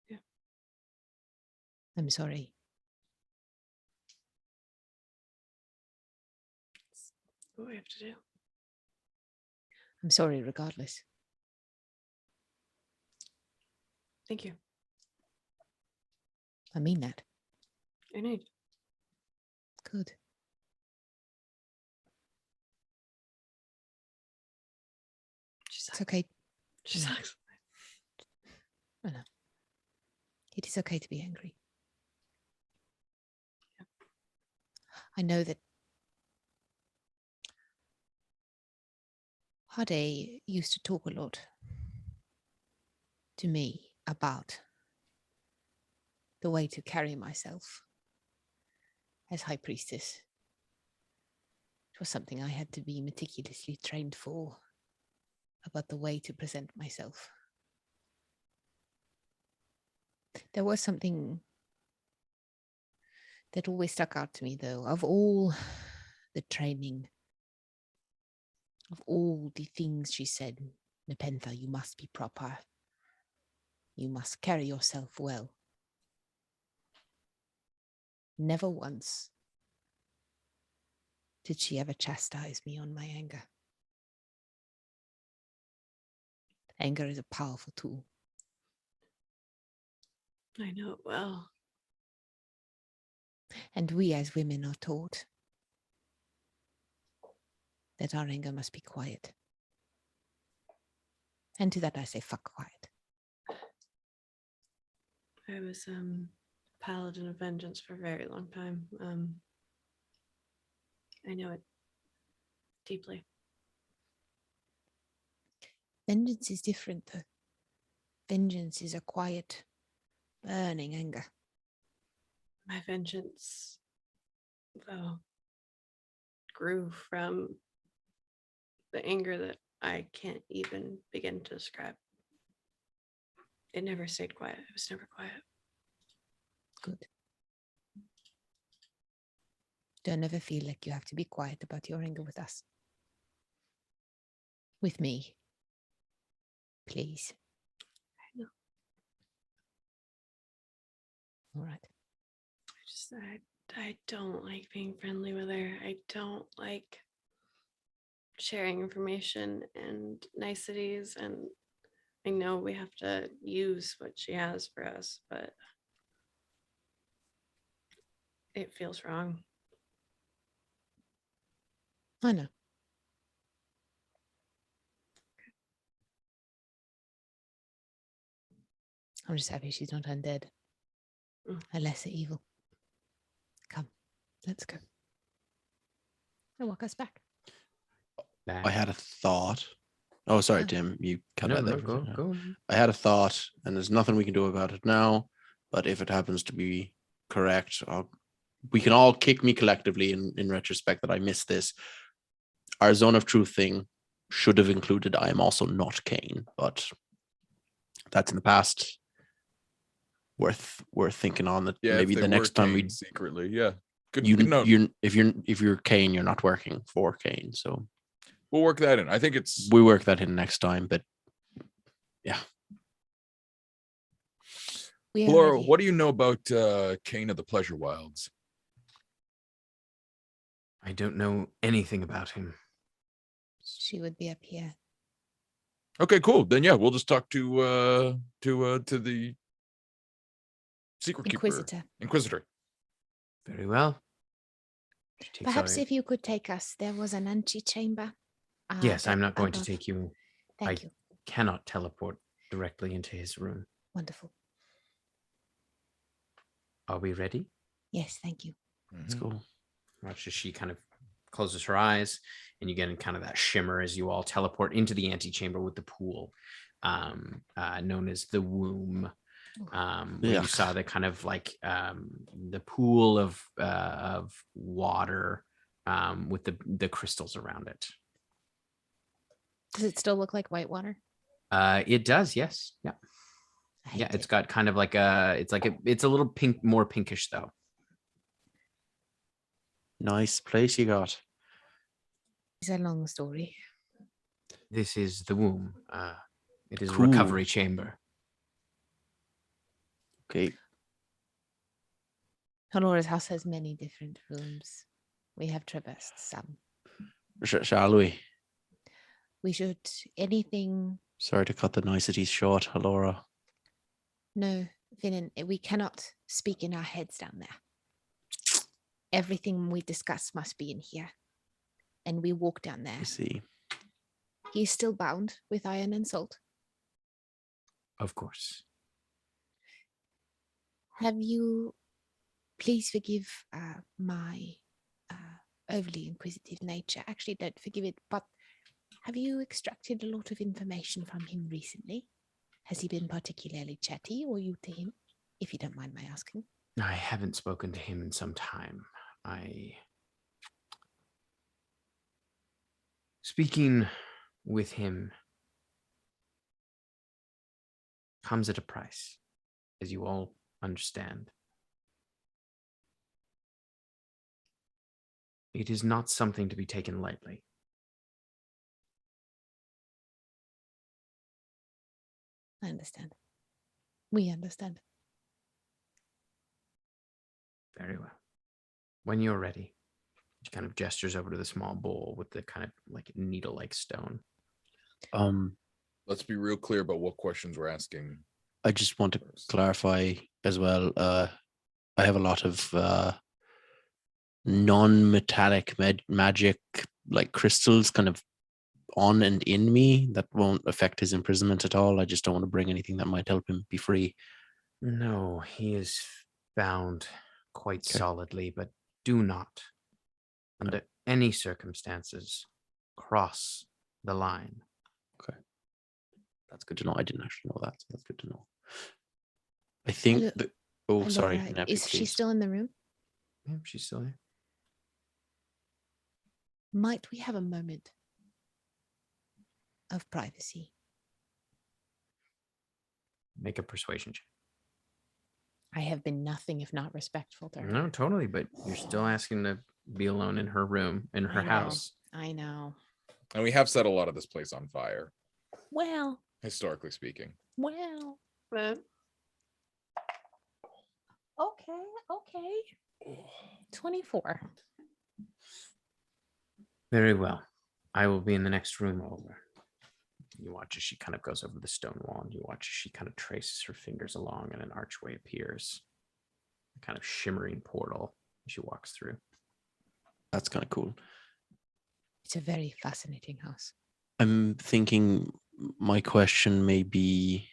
Yeah. I'm sorry. It's what we have to do. I'm sorry regardless. Thank you. I mean that. I need. Good. It's okay. She sucks. I know. It is okay to be angry. Yep. I know that Hade used to talk a lot to me about the way to carry myself as High Priestess. It was something I had to be meticulously trained for, about the way to present myself. There was something that always stuck out to me, though, of all the training, of all the things she said. Nepentha, you must be proper. You must carry yourself well. Never once did she ever chastise me on my anger. Anger is a powerful tool. I know it well. And we as women are taught that our anger must be quiet. And to that I say, fuck quiet. I was paladin of vengeance for a very long time. I know it deeply. Vengeance is different, though. Vengeance is a quiet, burning anger. My vengeance, though, grew from the anger that I can't even begin to describe. It never stayed quiet. It was never quiet. Good. Don't ever feel like you have to be quiet about your anger with us. With me. Please. I know. All right. I don't like being friendly with her. I don't like sharing information and niceties, and I know we have to use what she has for us, but it feels wrong. I know. I'm just happy she's not undead. A lesser evil. Come, let's go. I'll walk us back. I had a thought. Oh, sorry, Tim. You cut out there. Go. I had a thought, and there's nothing we can do about it now. But if it happens to be correct, we can all kick me collectively in retrospect that I missed this. Our zone of truth thing should have included I am also not Kane, but that's in the past. Worth thinking on that. Yeah, maybe if they the next were time Kane secretly, yeah. Good you note. if you're Kane, you're not working for Kane, so We'll work that in. I think we work that in next time, but yeah. Laura, what do you know about Kane of the Pleasure Wilds? I don't know anything about him. She would be up here. Okay, cool. Then yeah, we'll just talk to the secret Inquisitor. Very well. Perhaps if you could take us, there was an antechamber. Yes, I'm not going to take you. Thank you. Cannot teleport directly into his room. Wonderful. Are we ready? Yes, thank you. Let's go. Watch as she kind of closes her eyes, and you get in kind of that shimmer as you all teleport into the antechamber with the pool, known as the womb. Where you saw the kind of like the pool of water with the crystals around it. Does it still look like white water? It does, yes. Yeah. Yeah, it's got kind of like it's a little pink, more pinkish though. Nice place you got. It's a long story. This is the womb. It is Cool. a recovery chamber. Okay. Halora's house has many different rooms. We have traversed some. Shall we? We should anything. Sorry to cut the niceties short, Halora. No, Finnan, we cannot speak in our heads down there. Everything we discuss must be in here. And we walk down there. I see. He's still bound with iron and salt. Of course. Have you, please forgive my overly inquisitive nature. Actually, don't forgive it, but have you extracted a lot of information from him recently? Has he been particularly chatty, or you to him, if you don't mind my asking? I haven't spoken to him in some time. Speaking with him comes at a price, as you all understand. It is not something to be taken lightly. I understand. We understand. Very well. When you're ready, she kind of gestures over to the small bowl with the kind of like needle-like stone. Let's be real clear about what questions we're asking. I just want to clarify as well. I have a lot of non-metallic magic, like crystals, kind of on and in me that won't affect his imprisonment at all. I just don't want to bring anything that might help him be free. No, he is bound quite solidly, but do not, under any circumstances, cross the line. Okay. That's good to know. I didn't actually know that, so that's good to know. I think that... Oh, Halora, sorry. is she still in the room? Yeah, she's still here. Might we have a moment of privacy? Make a persuasion check. I have been nothing if not respectful to her. No, totally, but you're still asking to be alone in her room, in her house. I know. And we have set a lot of this place on fire, Well, historically speaking. well. Okay. 24. Very well. I will be in the next room over. You watch as she kind of goes over the stone wall, and you watch as she kind of traces her fingers along, and an archway appears. A kind of shimmering portal as she walks through. That's kind of cool. It's a very fascinating house. I'm thinking my question may be,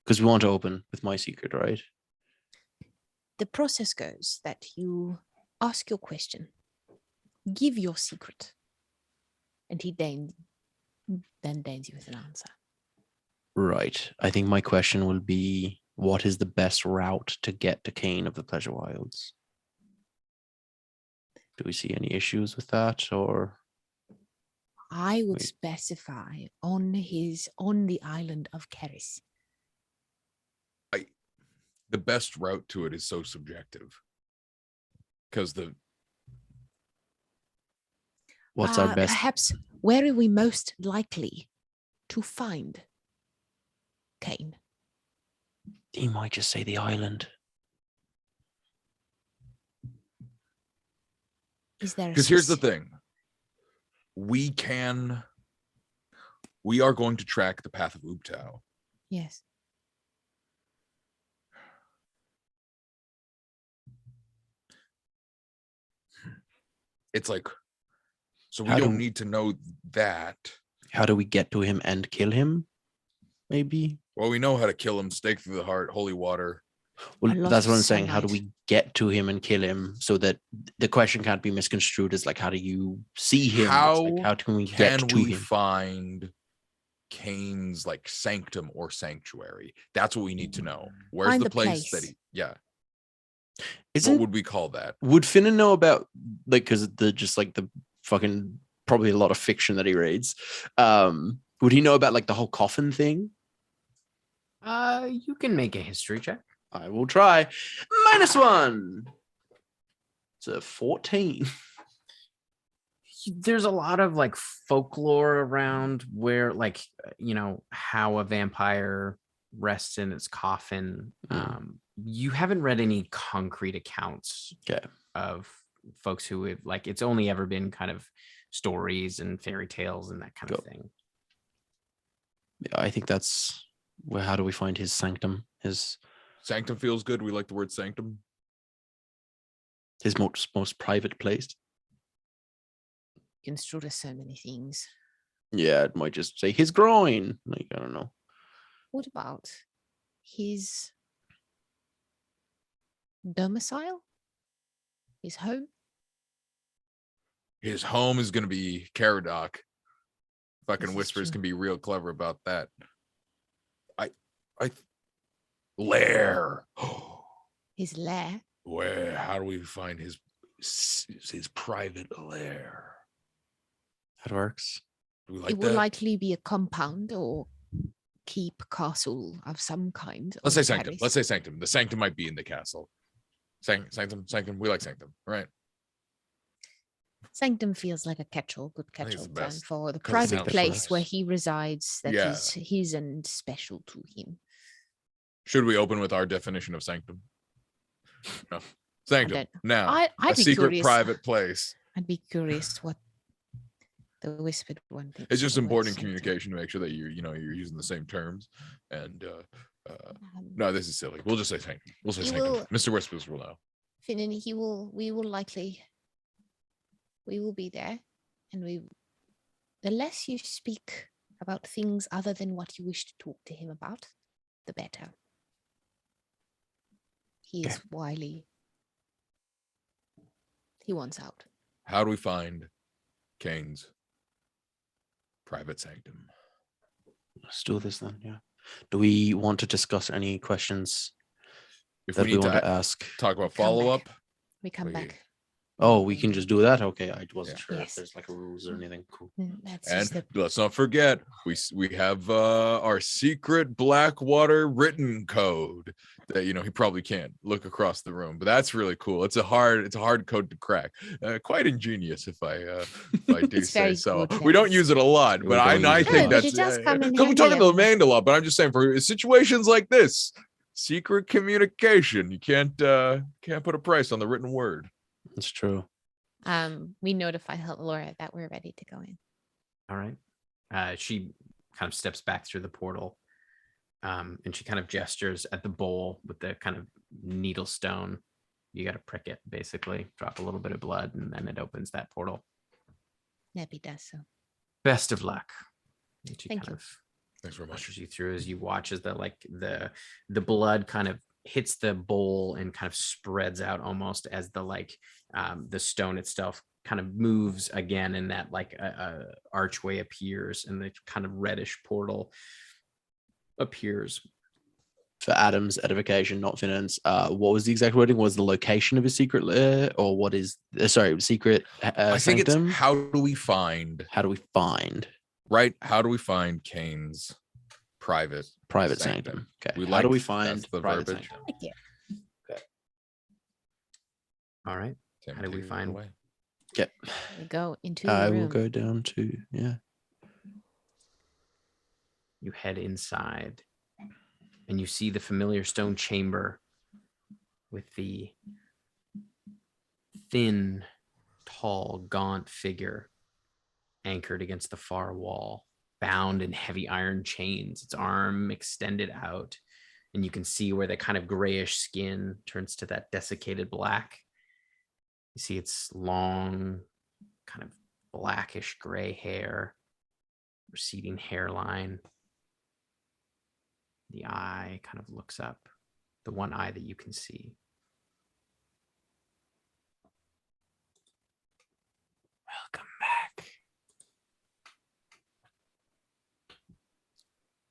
because we want to open with my secret, right? The process goes that you ask your question, give your secret, and he then deigns you with an answer. Right. I think my question will be, what is the best route to get to Kane of the Pleasure Wilds? Do we see any issues with that, or? I would specify on the island of Keris. The best route to it is so subjective. Because what's our best? Perhaps where are we most likely to find Kane? He might just say the island. Is there? Because here's the thing. We are going to track the path of Ubtao. Yes. It's like, so we don't need to know that. How do we get to him and kill him? Maybe. Well, we know how to kill him. Stake through the heart, holy water, Well, A lot that's of what I'm saying. How do sunlight. we get to him and kill him so that the question can't be misconstrued as like, how do you see him? It's like, how can we get Can to we him? find Kane's like sanctum or sanctuary? That's what we need to know. Where's Find the the place that place. he? Yeah. What Isn't would we call that? would Finnan know about like because the just like the fucking probably a lot of fiction that he reads? Would he know about like the whole coffin thing? You can make a history check. I will try. -1. It's a 14. There's a lot of like folklore around where like how a vampire rests in its coffin. You haven't read any concrete accounts of folks who have like it's only ever been kind of stories and fairy tales and that kind of thing. Yeah, I think that's where. How do we find his sanctum? His Sanctum feels good. We like the word sanctum. His most private place. Construed as so many things. Yeah, it might just say his groin. Like, I don't know. What about his domicile? His home? His home is going to be Caradoc. Fucking This is Whispers true. can be real clever about that. Lair. His lair? Where? How do we find his private lair? That works. Do we like It will that? likely be a compound or keep castle of some kind. Let's or say sanctum. palace. Let's say sanctum. The sanctum might be in the castle. Sanctum. We like sanctum, right? Sanctum feels like a catch-all, good think it's catch-all the term best, for the 'cause it private sounds place nice. where he resides that Yeah. is his and special to him. Should we open with our definition of sanctum? No. Sanctum. don't- Now, I'd a be secret curious. private place. I'd be curious what the whispered one thinks. It's of just the word important in sanctum. communication to make sure that you're using the same terms. And Um, no, this is silly. We'll just say sanctum. We'll say You sanctum. will- Mr. Whispers will know. Finnan, we will be there, and the less you speak about things other than what you wish to talk to him about, the better. He is wily. He wants out. How do we find Kane's private sanctum? Let's do this then. Yeah. Do we want to discuss any questions If that we we need want to to ask? talk about Come follow back. up, We come We- back. Oh, we can just do that. Okay, I wasn't Yeah. sure Yes. if there's like a rules or anything. Cool. That's and just the let's not forget we have our secret Blackwater written code that he probably can't look across the room, but that's really cool. It's a hard code to crack. Quite ingenious, if I do It's say very so. good, We don't yes. use it a lot, We but don't I use it a think lot. that's But it does come in because we talk handy about every- Amanda a lot. But I'm just saying for situations like this, secret communication, you can't put a price on the written word. That's true. We notify Halora that we're ready to go in. All right. She kind of steps back through the portal, and she kind of gestures at the bowl with the kind of needle stone. You got to prick it, basically, drop a little bit of blood, and then it opens that portal. Nebby does so. Best of luck. And she Thank kind you. of Thanks very much. ushers you through as you watch as the blood kind of hits the bowl and kind of spreads out almost as the stone itself kind of moves again, and that archway appears and the kind of reddish portal appears. For Adam's edification, not Finnan's, what was the exact wording? Was the location of his secret lair, or what is secret I think sanctum? it's how do we find How do we find Kane's private sanctum? Okay. We How do like- we find that's the private verbiage. sanctum? All right. Sam, How do we take it find- away. Yep. We go into the I room. will go down to You head inside and you see the familiar stone chamber with the thin, tall, gaunt figure anchored against the far wall, bound in heavy iron chains, its arm extended out. And you can see where the kind of grayish skin turns to that desiccated black. You see its long, kind of blackish gray hair, receding hairline. The eye kind of looks up, the one eye that you can see. Welcome back.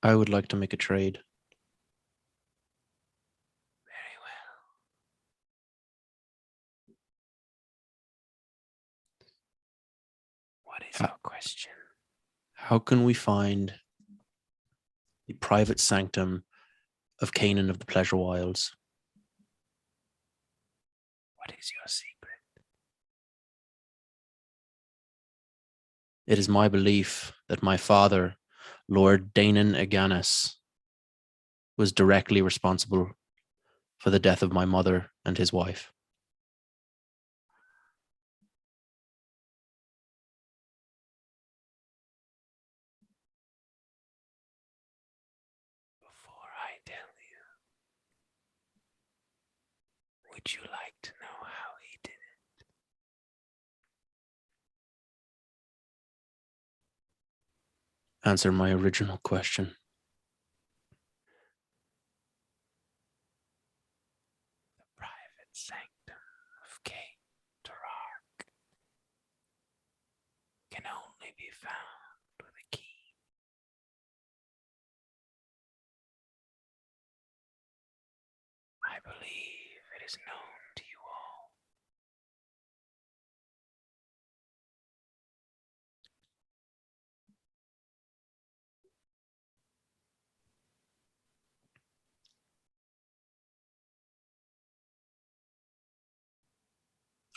I would like to make a trade. Very well. What is your question? How can we find the private sanctum of Kane of the Pleasure Wilds? What is your secret? It is my belief that my father, Lord Danon Aganis, was directly responsible for the death of my mother and his wife. Before I tell you, would you like to know how he did it? Answer my original question. The private sanctum of Kane Tarark can only be found with a key. I believe it is known to you all.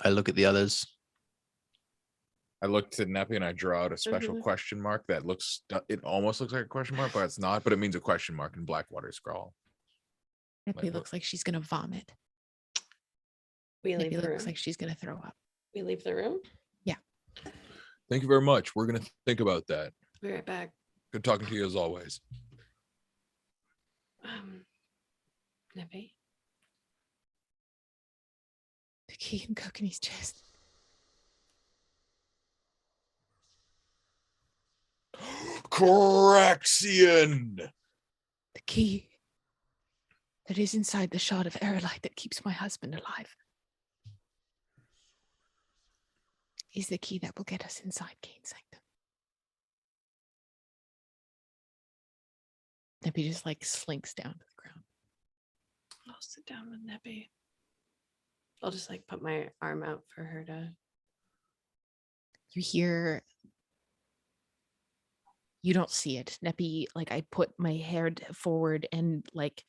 I look at the others. I look to Neppy and I draw out a special question mark that looks, it almost looks like a question mark, but it's not, but it means a question mark in Blackwater scrawl. Neppy looks like she's gonna vomit. Neppy looks like she's gonna throw up. We leave the room. Thank you very much. We're going to think about that. Be right back. Good talking to you as always. Neppy. The key in Kokan's chest. Coraxian! The key that is inside the shard of aerolite that keeps my husband alive is the key that will get us inside Kane's sanctum. Neppy just like slinks down to the ground. I'll sit down with Neppy. I'll just like put my arm out for her to. You hear. You don't see it. Neppy, like I put my hair forward and like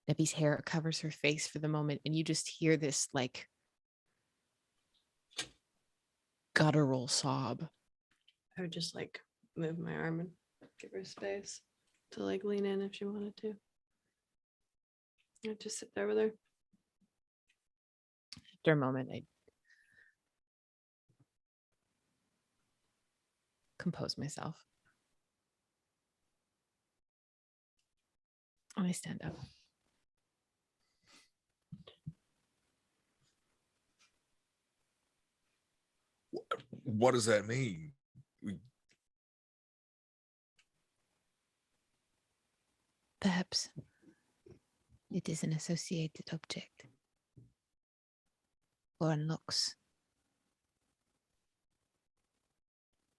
Neppy's hair covers her face for the moment. And you just hear this like guttural sob. I would just like move my arm and give her space to like lean in if she wanted to. I'd just sit there with her. After a moment, I compose myself. And I stand up. What does that mean? Perhaps it is an associated object or unlocks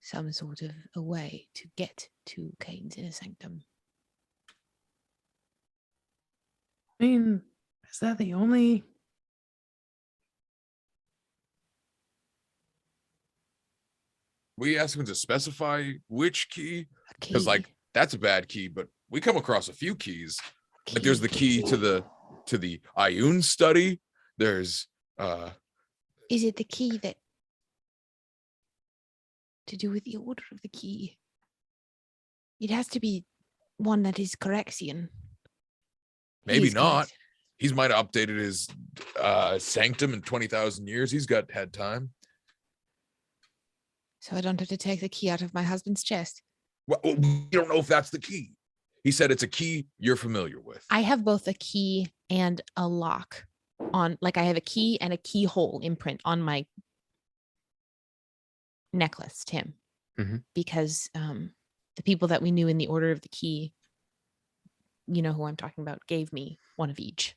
some sort of a way to get to Kane's inner sanctum. I mean, is that the only? We ask him to specify which key, because like that's a bad key, but we come across a few keys. Like there's the key to the Ioun study. There's Is it the key that to do with the order of the key? It has to be one that is Coraxian. maybe not. He might have updated his sanctum in 20,000 years. He's had time. So I don't have to take the key out of my husband's chest. Well, we don't know if that's the key. He said it's a key you're familiar with. I have both a key and a lock on, like I have a key and a keyhole imprint on my necklace, Tim, because the people that we knew in the order of the key, you know who I'm talking about, gave me one of each.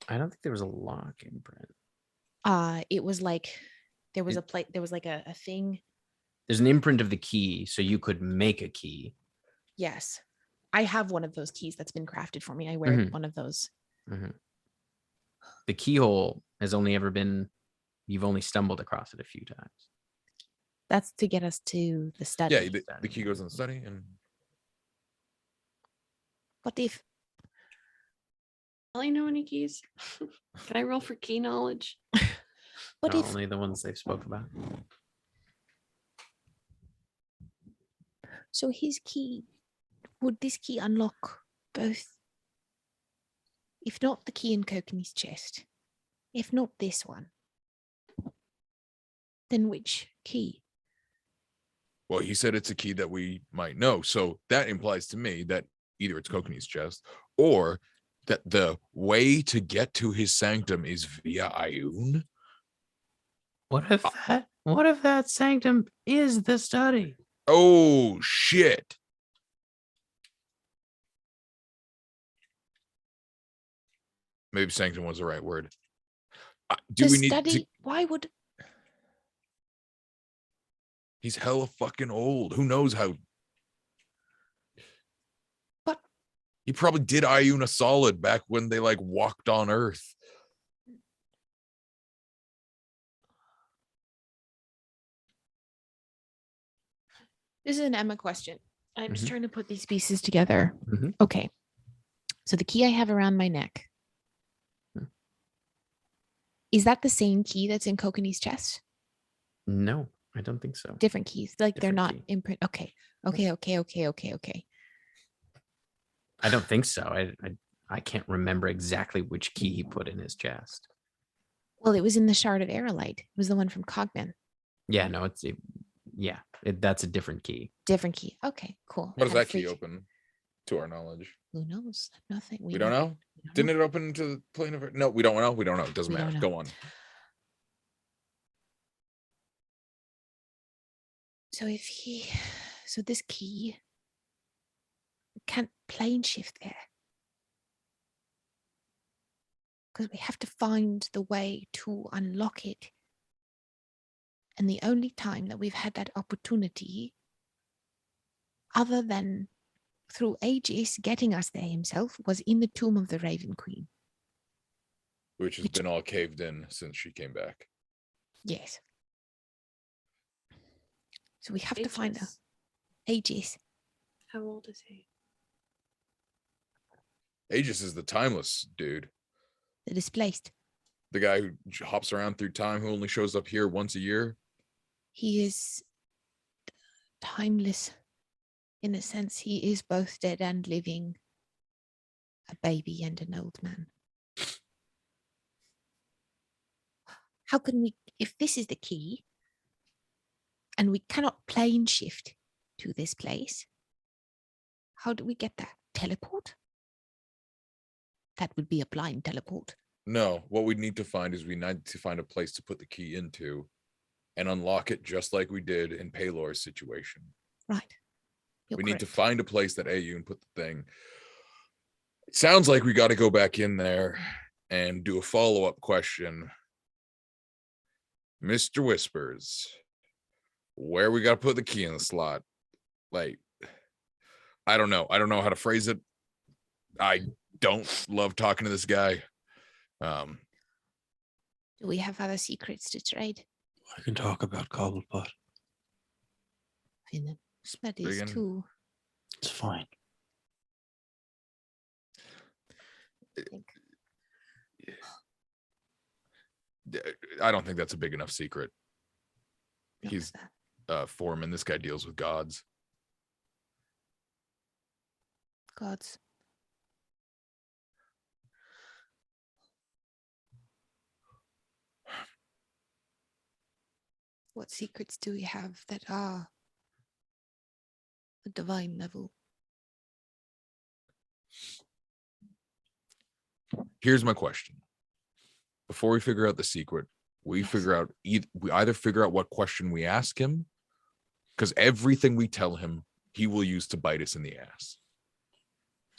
I don't think there was a lock imprint. It was like there was there was like a thing. There's an imprint of the key, so you could make a key. Yes. I have one of those keys that's been crafted for me. I wear one of those. The keyhole has only ever been, you've only stumbled across it a few times. That's to get us to the study. Yeah, the key goes in the study. And what if? I know any keys. Can I roll for key knowledge? What if only the ones they've spoke about? So his key, would this key unlock both? If not the key in Kokan's chest, if not this one, then which key? well, he said it's a key that we might know. So that implies to me that either it's Kokan's chest or that the way to get to his sanctum is via Ioun. What if that sanctum is the study? Oh shit. Maybe sanctum was the right word. Do The we need study? to... Why would? He's hella fucking old. Who knows how? But he probably did Ioun a solid back when they like walked on Earth. This is an Emma question. I'm just trying to put these pieces together. Okay. So the key I have around my neck. Is that the same key that's in Kokan's chest? No, I don't think so. Different keys. Like they're Different not key. imprint. Okay. I don't think so. I can't remember exactly which key he put in his chest. Well, it was in the shard of aerolite. It was the one from Cogman. Yeah, no, that's a different key. Different key. Okay, cool. What does that key open to our knowledge? Who knows? Nothing. We don't know. Didn't it open to the plane of it? No, we don't know. We don't know. It doesn't matter. Go on. So so this key can't plane shift there. Because we have to find the way to unlock it. And the only time that we've had that opportunity, other than through Aegis getting us there himself, was in the tomb of the Raven Queen. Which has been all caved in since she came back. Yes. So we have to find her. Aegis. How old is he? Aegis is the timeless dude. The displaced. The guy who hops around through time, who only shows up here once a year. He is timeless. In a sense, he is both dead and living. A baby and an old man. How can we, if this is the key, and we cannot plane shift to this place, how do we get that? Teleport? That would be a blind teleport. No, what we need to find is we need to find a place to put the key into and unlock it just like we did in Paylor's situation. Right. We need to find a place that Ioun put the thing. It sounds like we got to go back in there and do a follow-up question. Mr. Whispers, where we got to put the key in the slot? Like, I don't know. I don't know how to phrase it. I don't love talking to this guy. Do we have other secrets to trade? I can talk about Kobold Pot. That is too. It's fine. I don't think that's a big enough secret. He's foreman. This guy deals with gods. Gods. What secrets do we have that are a divine level? Here's my question. Before we figure out the secret, we either figure out what question we ask him, because everything we tell him, he will use to bite us in the ass.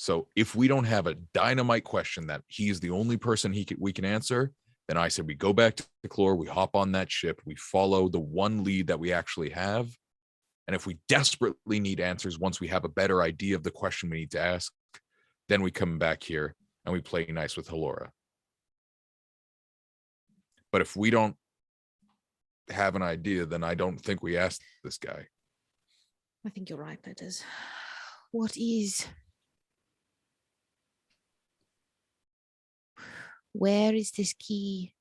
So if we don't have a dynamite question that he is the only person we can answer, then I said we go back to the Clore, we hop on that ship, we follow the one lead that we actually have. And if we desperately need answers, once we have a better idea of the question we need to ask, then we come back here and we play nice with Halora. But if we don't have an idea, then I don't think we asked this guy. I think you're right, Letters. What is... Where is this key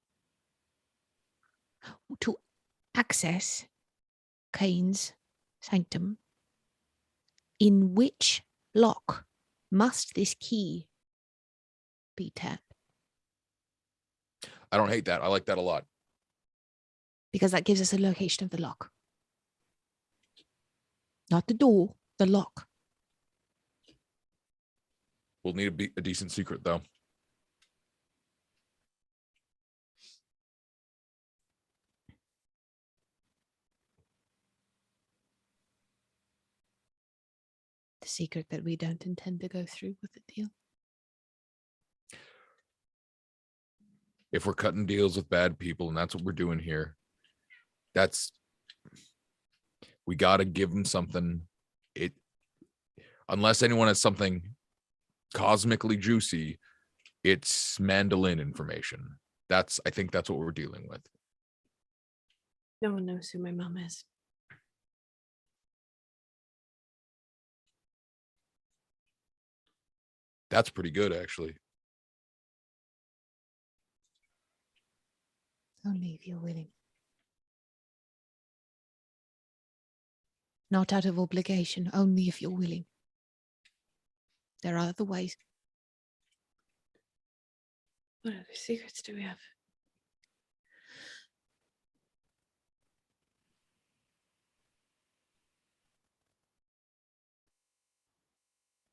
to access Kane's sanctum? In which lock must this key be tapped? I don't hate that. I like that a lot. Because that gives us a location of the lock. Not the door, the lock. We'll need a decent secret, though. The secret that we don't intend to go through with the deal. If we're cutting deals with bad people, and that's what we're doing here, we got to give them something. Unless anyone has something cosmically juicy, it's mandolin information. I think that's what we're dealing with. No one knows who my mom is. That's pretty good, actually. Only if you're willing. Not out of obligation, only if you're willing. There are other ways. What other secrets do we have?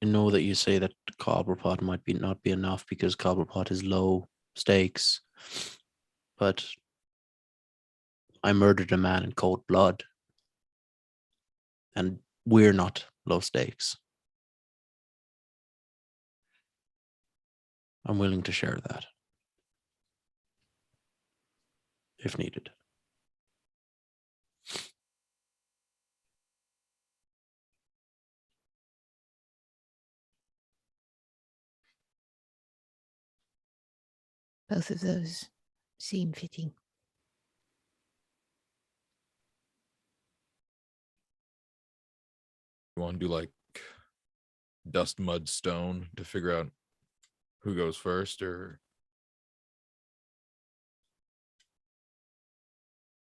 I know that you say that Cobblepot might not be enough because Cobblepot is low stakes, but I murdered a man in cold blood, and we're not low stakes. I'm willing to share that if needed. Both of those seem fitting. You want to do like dust, mud, stone to figure out who goes first, or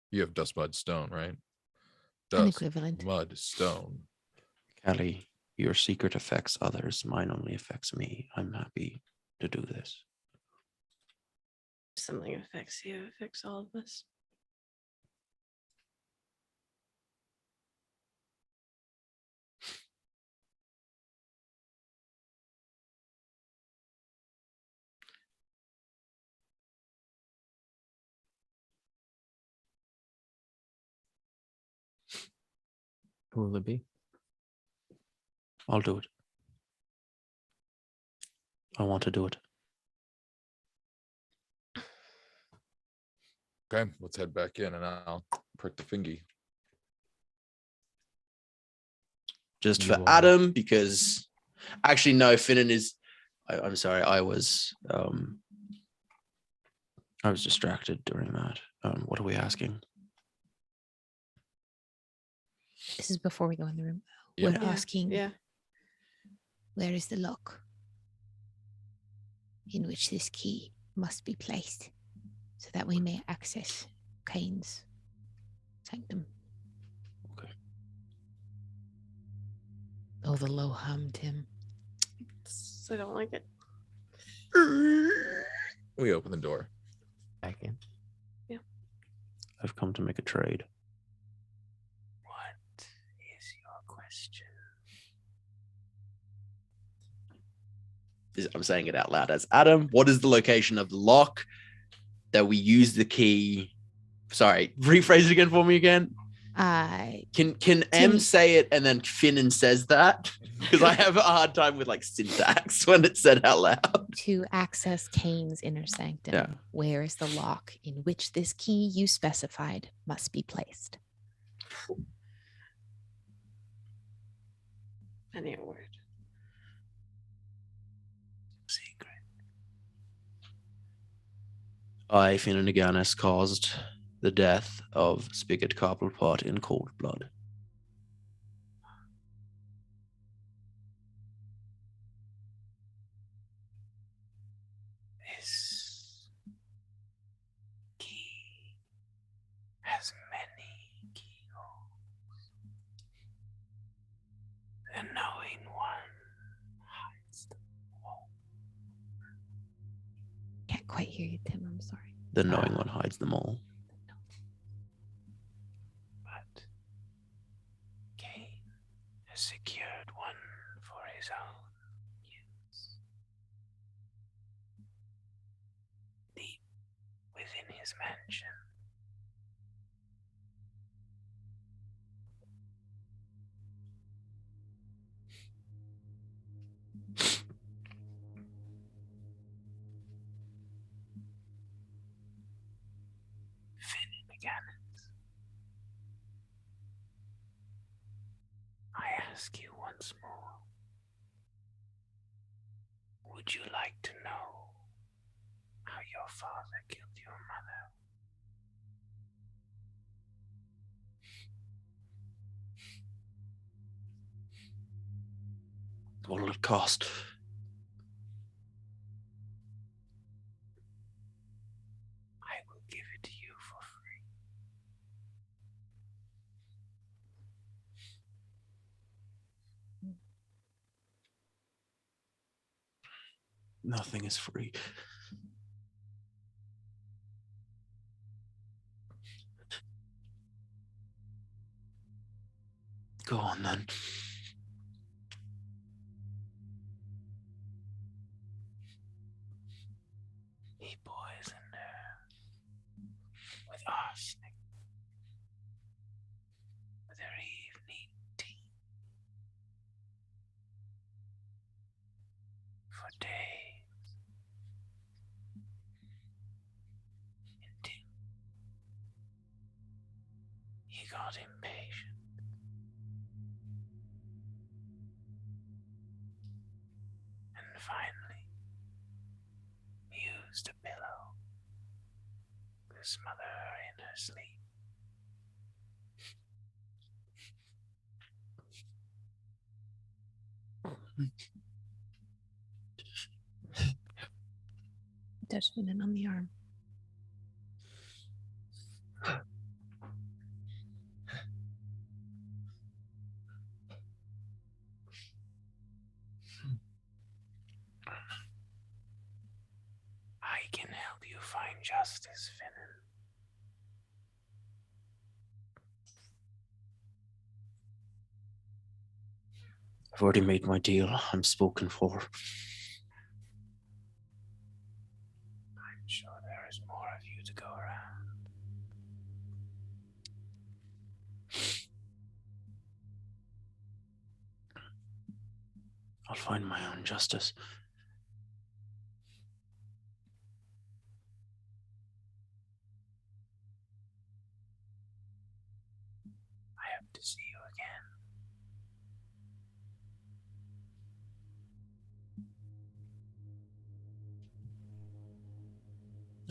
you have dust, mud, stone, right? An Dust, equivalent. mud, stone. Callie, your secret affects others. Mine only affects me. I'm happy to do this. Something affects you, affects all of us. Who will it be? I'll do it. I want to do it. Okay, let's head back in and I'll prick the fingy. Just You for are- Adam, because actually no, Finnan is. I'm sorry, I was distracted during that. What are we asking? This is before we go in the room. Yep. We're asking, Yeah. where is the lock in which this key must be placed so that we may access Kane's sanctum? Okay. Oh, the low hum, Tim. I don't like it. We open the door. Back in. I've come to make a trade. What is your question? I'm saying it out loud as Adam. What is the location of the lock that we use the key? Sorry, rephrase it again for me again. Can M say it and then Finnan says that? Because I have a hard time with like syntax when it's said out loud. To access Kane's inner sanctum, where is the lock in which this key you specified must be placed? Any word. Secret. I, Finnan Aganis, caused the death of Spigot Cobblepot in cold blood. This key has many keyholes. The knowing one hides them all. Can't quite hear you, Tim. I'm sorry. The knowing one hides them all. But Kane has secured one for his own use. Deep within his mansion. Finnan Aganis. I ask you once more. Would you like to know how your father killed your mother? What will it cost? I will give it to you for free. Nothing is free. Go on then. He poisoned her with arsenic with her evening tea. For days. Until he got impatient. And finally used a pillow to smother her in her sleep. Touch Finnan on the arm. I can help you find justice, Finnan. I've already made my deal. I'm spoken for. I'm sure there is more of you to go around. I'll find my own justice. I hope to see you again.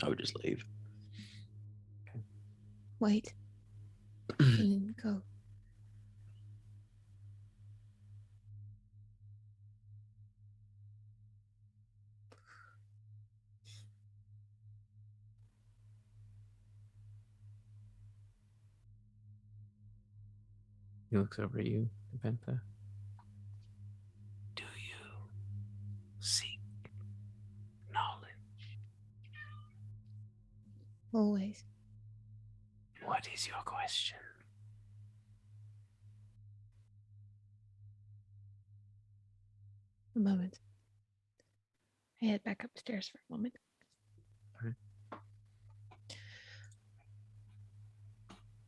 I would just leave. Wait. Finnan, go. He looks over at you, Nepentha. Do you seek knowledge? Always. What is your question? A moment. I head back upstairs for a moment. Alright.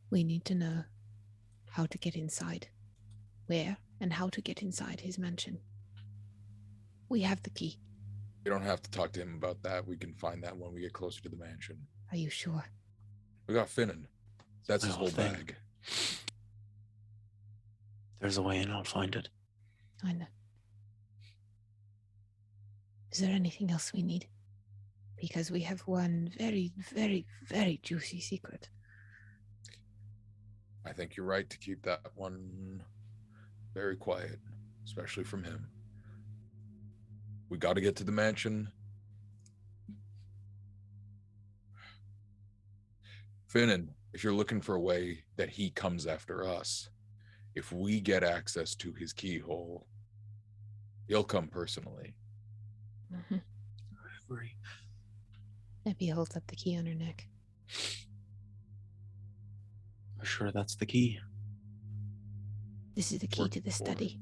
We need to know how to get inside, where and how to get inside his mansion. We have the key. We don't have to talk to him about that. We can find that when we get closer to the mansion. Are you sure? We got Finnan. That's his The whole whole thing. bag. There's a way and I'll find it. I know. Is there anything else we need? Because we have one very, very, very juicy secret. I think you're right to keep that one very quiet, especially from him. We got to get to the mansion. Finnan, if you're looking for a way that he comes after us, if we get access to his keyhole, he'll come personally. Mm-hmm. Maybe holds up the key on her neck. I'm sure that's the key. This is the key Worked to the before. study.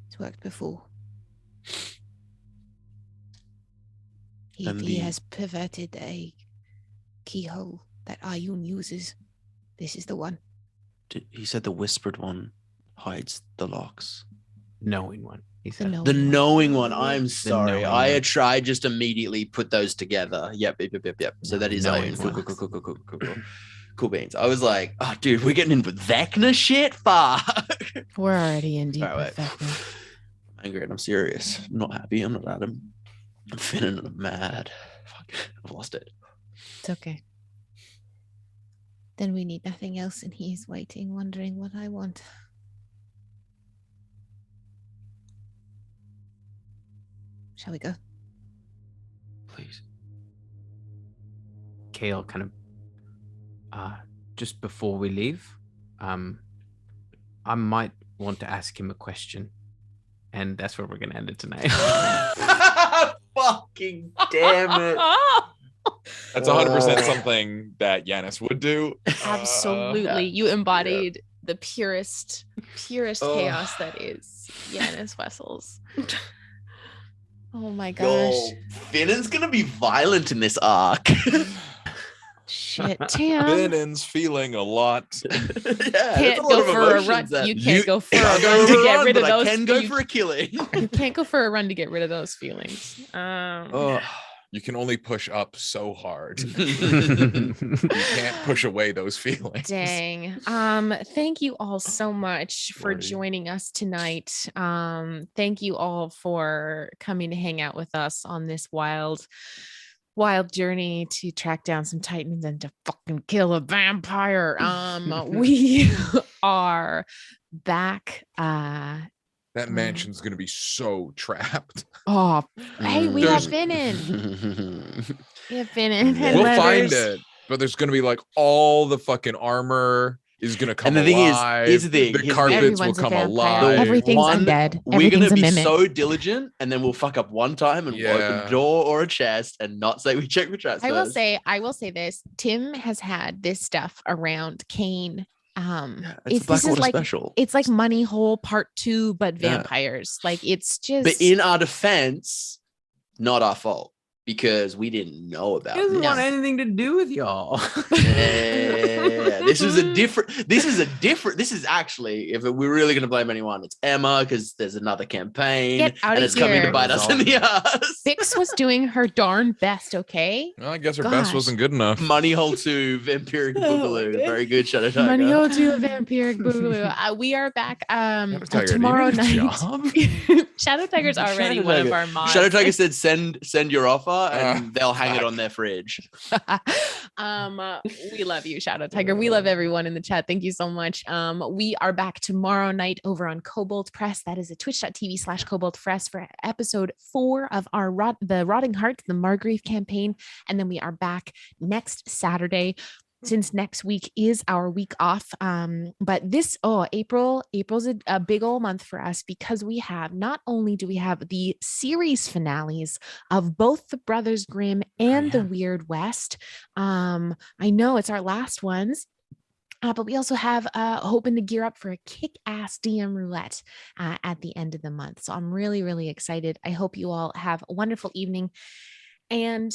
It's worked before. And He the- has perverted a keyhole that Ayun uses. This is the one. He said the whispered one hides the locks. Knowing one. He said. knowing The one. knowing one. I'm sorry. knowing I one. had tried just immediately put those together. Yep. So that is Knowing Iron. one. Cool. Cool beans. I was like, oh, dude, we're getting in with Vecna shit? Fuck. We're already in deep All right, with Vecna. I'm angry and I'm serious. I'm not happy. I'm not Adam. I'm feeling and I'm mad. Fuck. I've lost it. It's okay. Then we need nothing else, and he's waiting, wondering what I want. Shall we go? Please. Kale kind of just before we leave, I might want to ask him a question, and that's where we're gonna end it tonight. Fucking damn it. That's 100% something that Yanis would do. Absolutely. You embodied the purest chaos that is Yanis Wessels. Oh my gosh. Yo, Finnan's gonna be violent in this arc. Shit, Tam. Finnan's feeling a lot. Can't go for a run. You can't go for a run to get rid of those. I can go you- for a killing. You can't go for a run to get rid of those feelings. You can only push up so hard. You can't push away those feelings. Dang. Thank you all so much for Lordy. joining us tonight. Thank you all for coming to hang out with us on this wild journey to track down some titans and to fucking kill a vampire. We are back. That mansion's gonna be so trapped. Oh, hey, we have There's- Finnan. We have Finnan. and We'll find letters. it, but there's gonna be like all the fucking armor is gonna come And the thing is, alive. here's the thing, the here's the carpets thing. will Everyone's a come vampire. alive. Everything's undead. We're gonna Everything's a be mimic. so diligent, and then we'll fuck up one time and we'll open Yeah. a door or a chest and not say we check for traps. I will first. say this. Tim has had this stuff around Kane. Yeah, This it's a is Blackwater like special. it's like Money Hole Part 2, but Yeah. vampires. Like it's just But in our defense, not our fault because we didn't know about He doesn't this. want anything to do with y'all. Yeah, this is actually, if we're really going to blame anyone, it's Emma because there's another campaign Get outta and it's coming to here. bite us in the ass. Bix was doing her darn best, okay? Well, I guess her best Gosh. wasn't good enough. Money Hole 2, Vampiric Oh my Boogaloo. God. Very good, Shadow Tiger. Money Hole to a vampiric boogaloo. We are back Shadow Tiger, do you tomorrow need a night. job? Shadow Tiger's already Shadow one of Tiger. our mods. Shadow Tiger said send your offer and they'll hang it fuck. on their fridge. We love you, Shadow Tiger. We love everyone in the chat. Thank you so much. We are back tomorrow night over on Kobold Press. That is at twitch.tv/Kobold Press for episode 4 of our the Rotting Heart, the Margrave campaign. And then we are back next Saturday. Since next week is our week off. But this, April's a big old month for us because we have, not only do we have the series finales of both the Brothers Grimm and the Weird West. I know it's our last ones. But we also have hoping to gear up for a kick-ass DM Roulette at the end of the month. So I'm really, really excited. I hope you all have a wonderful evening. And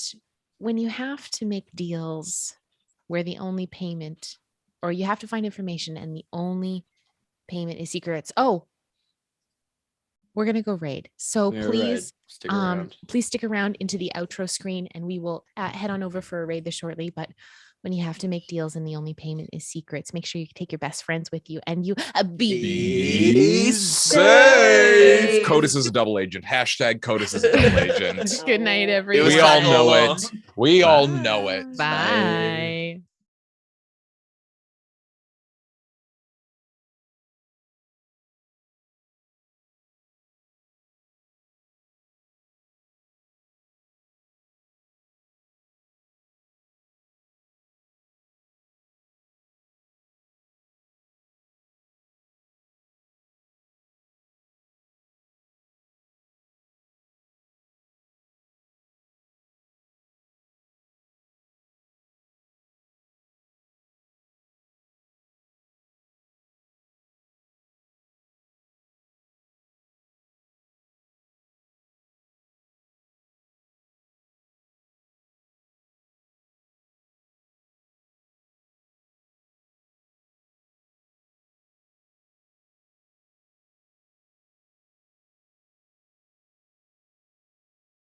when you have to make deals where the only payment or you have to find information, and the only payment is secrets. Oh, we're gonna go raid. So please, Stick around. please stick around into the outro screen, and we will head on over for a raid this shortly. But when you have to make deals and the only payment is secrets, make sure you take your best friends with you, and you Be safe. Codus is a double agent. Hashtag Codus is a double agent. Good night, everyone. We all know it. We all know it. Bye.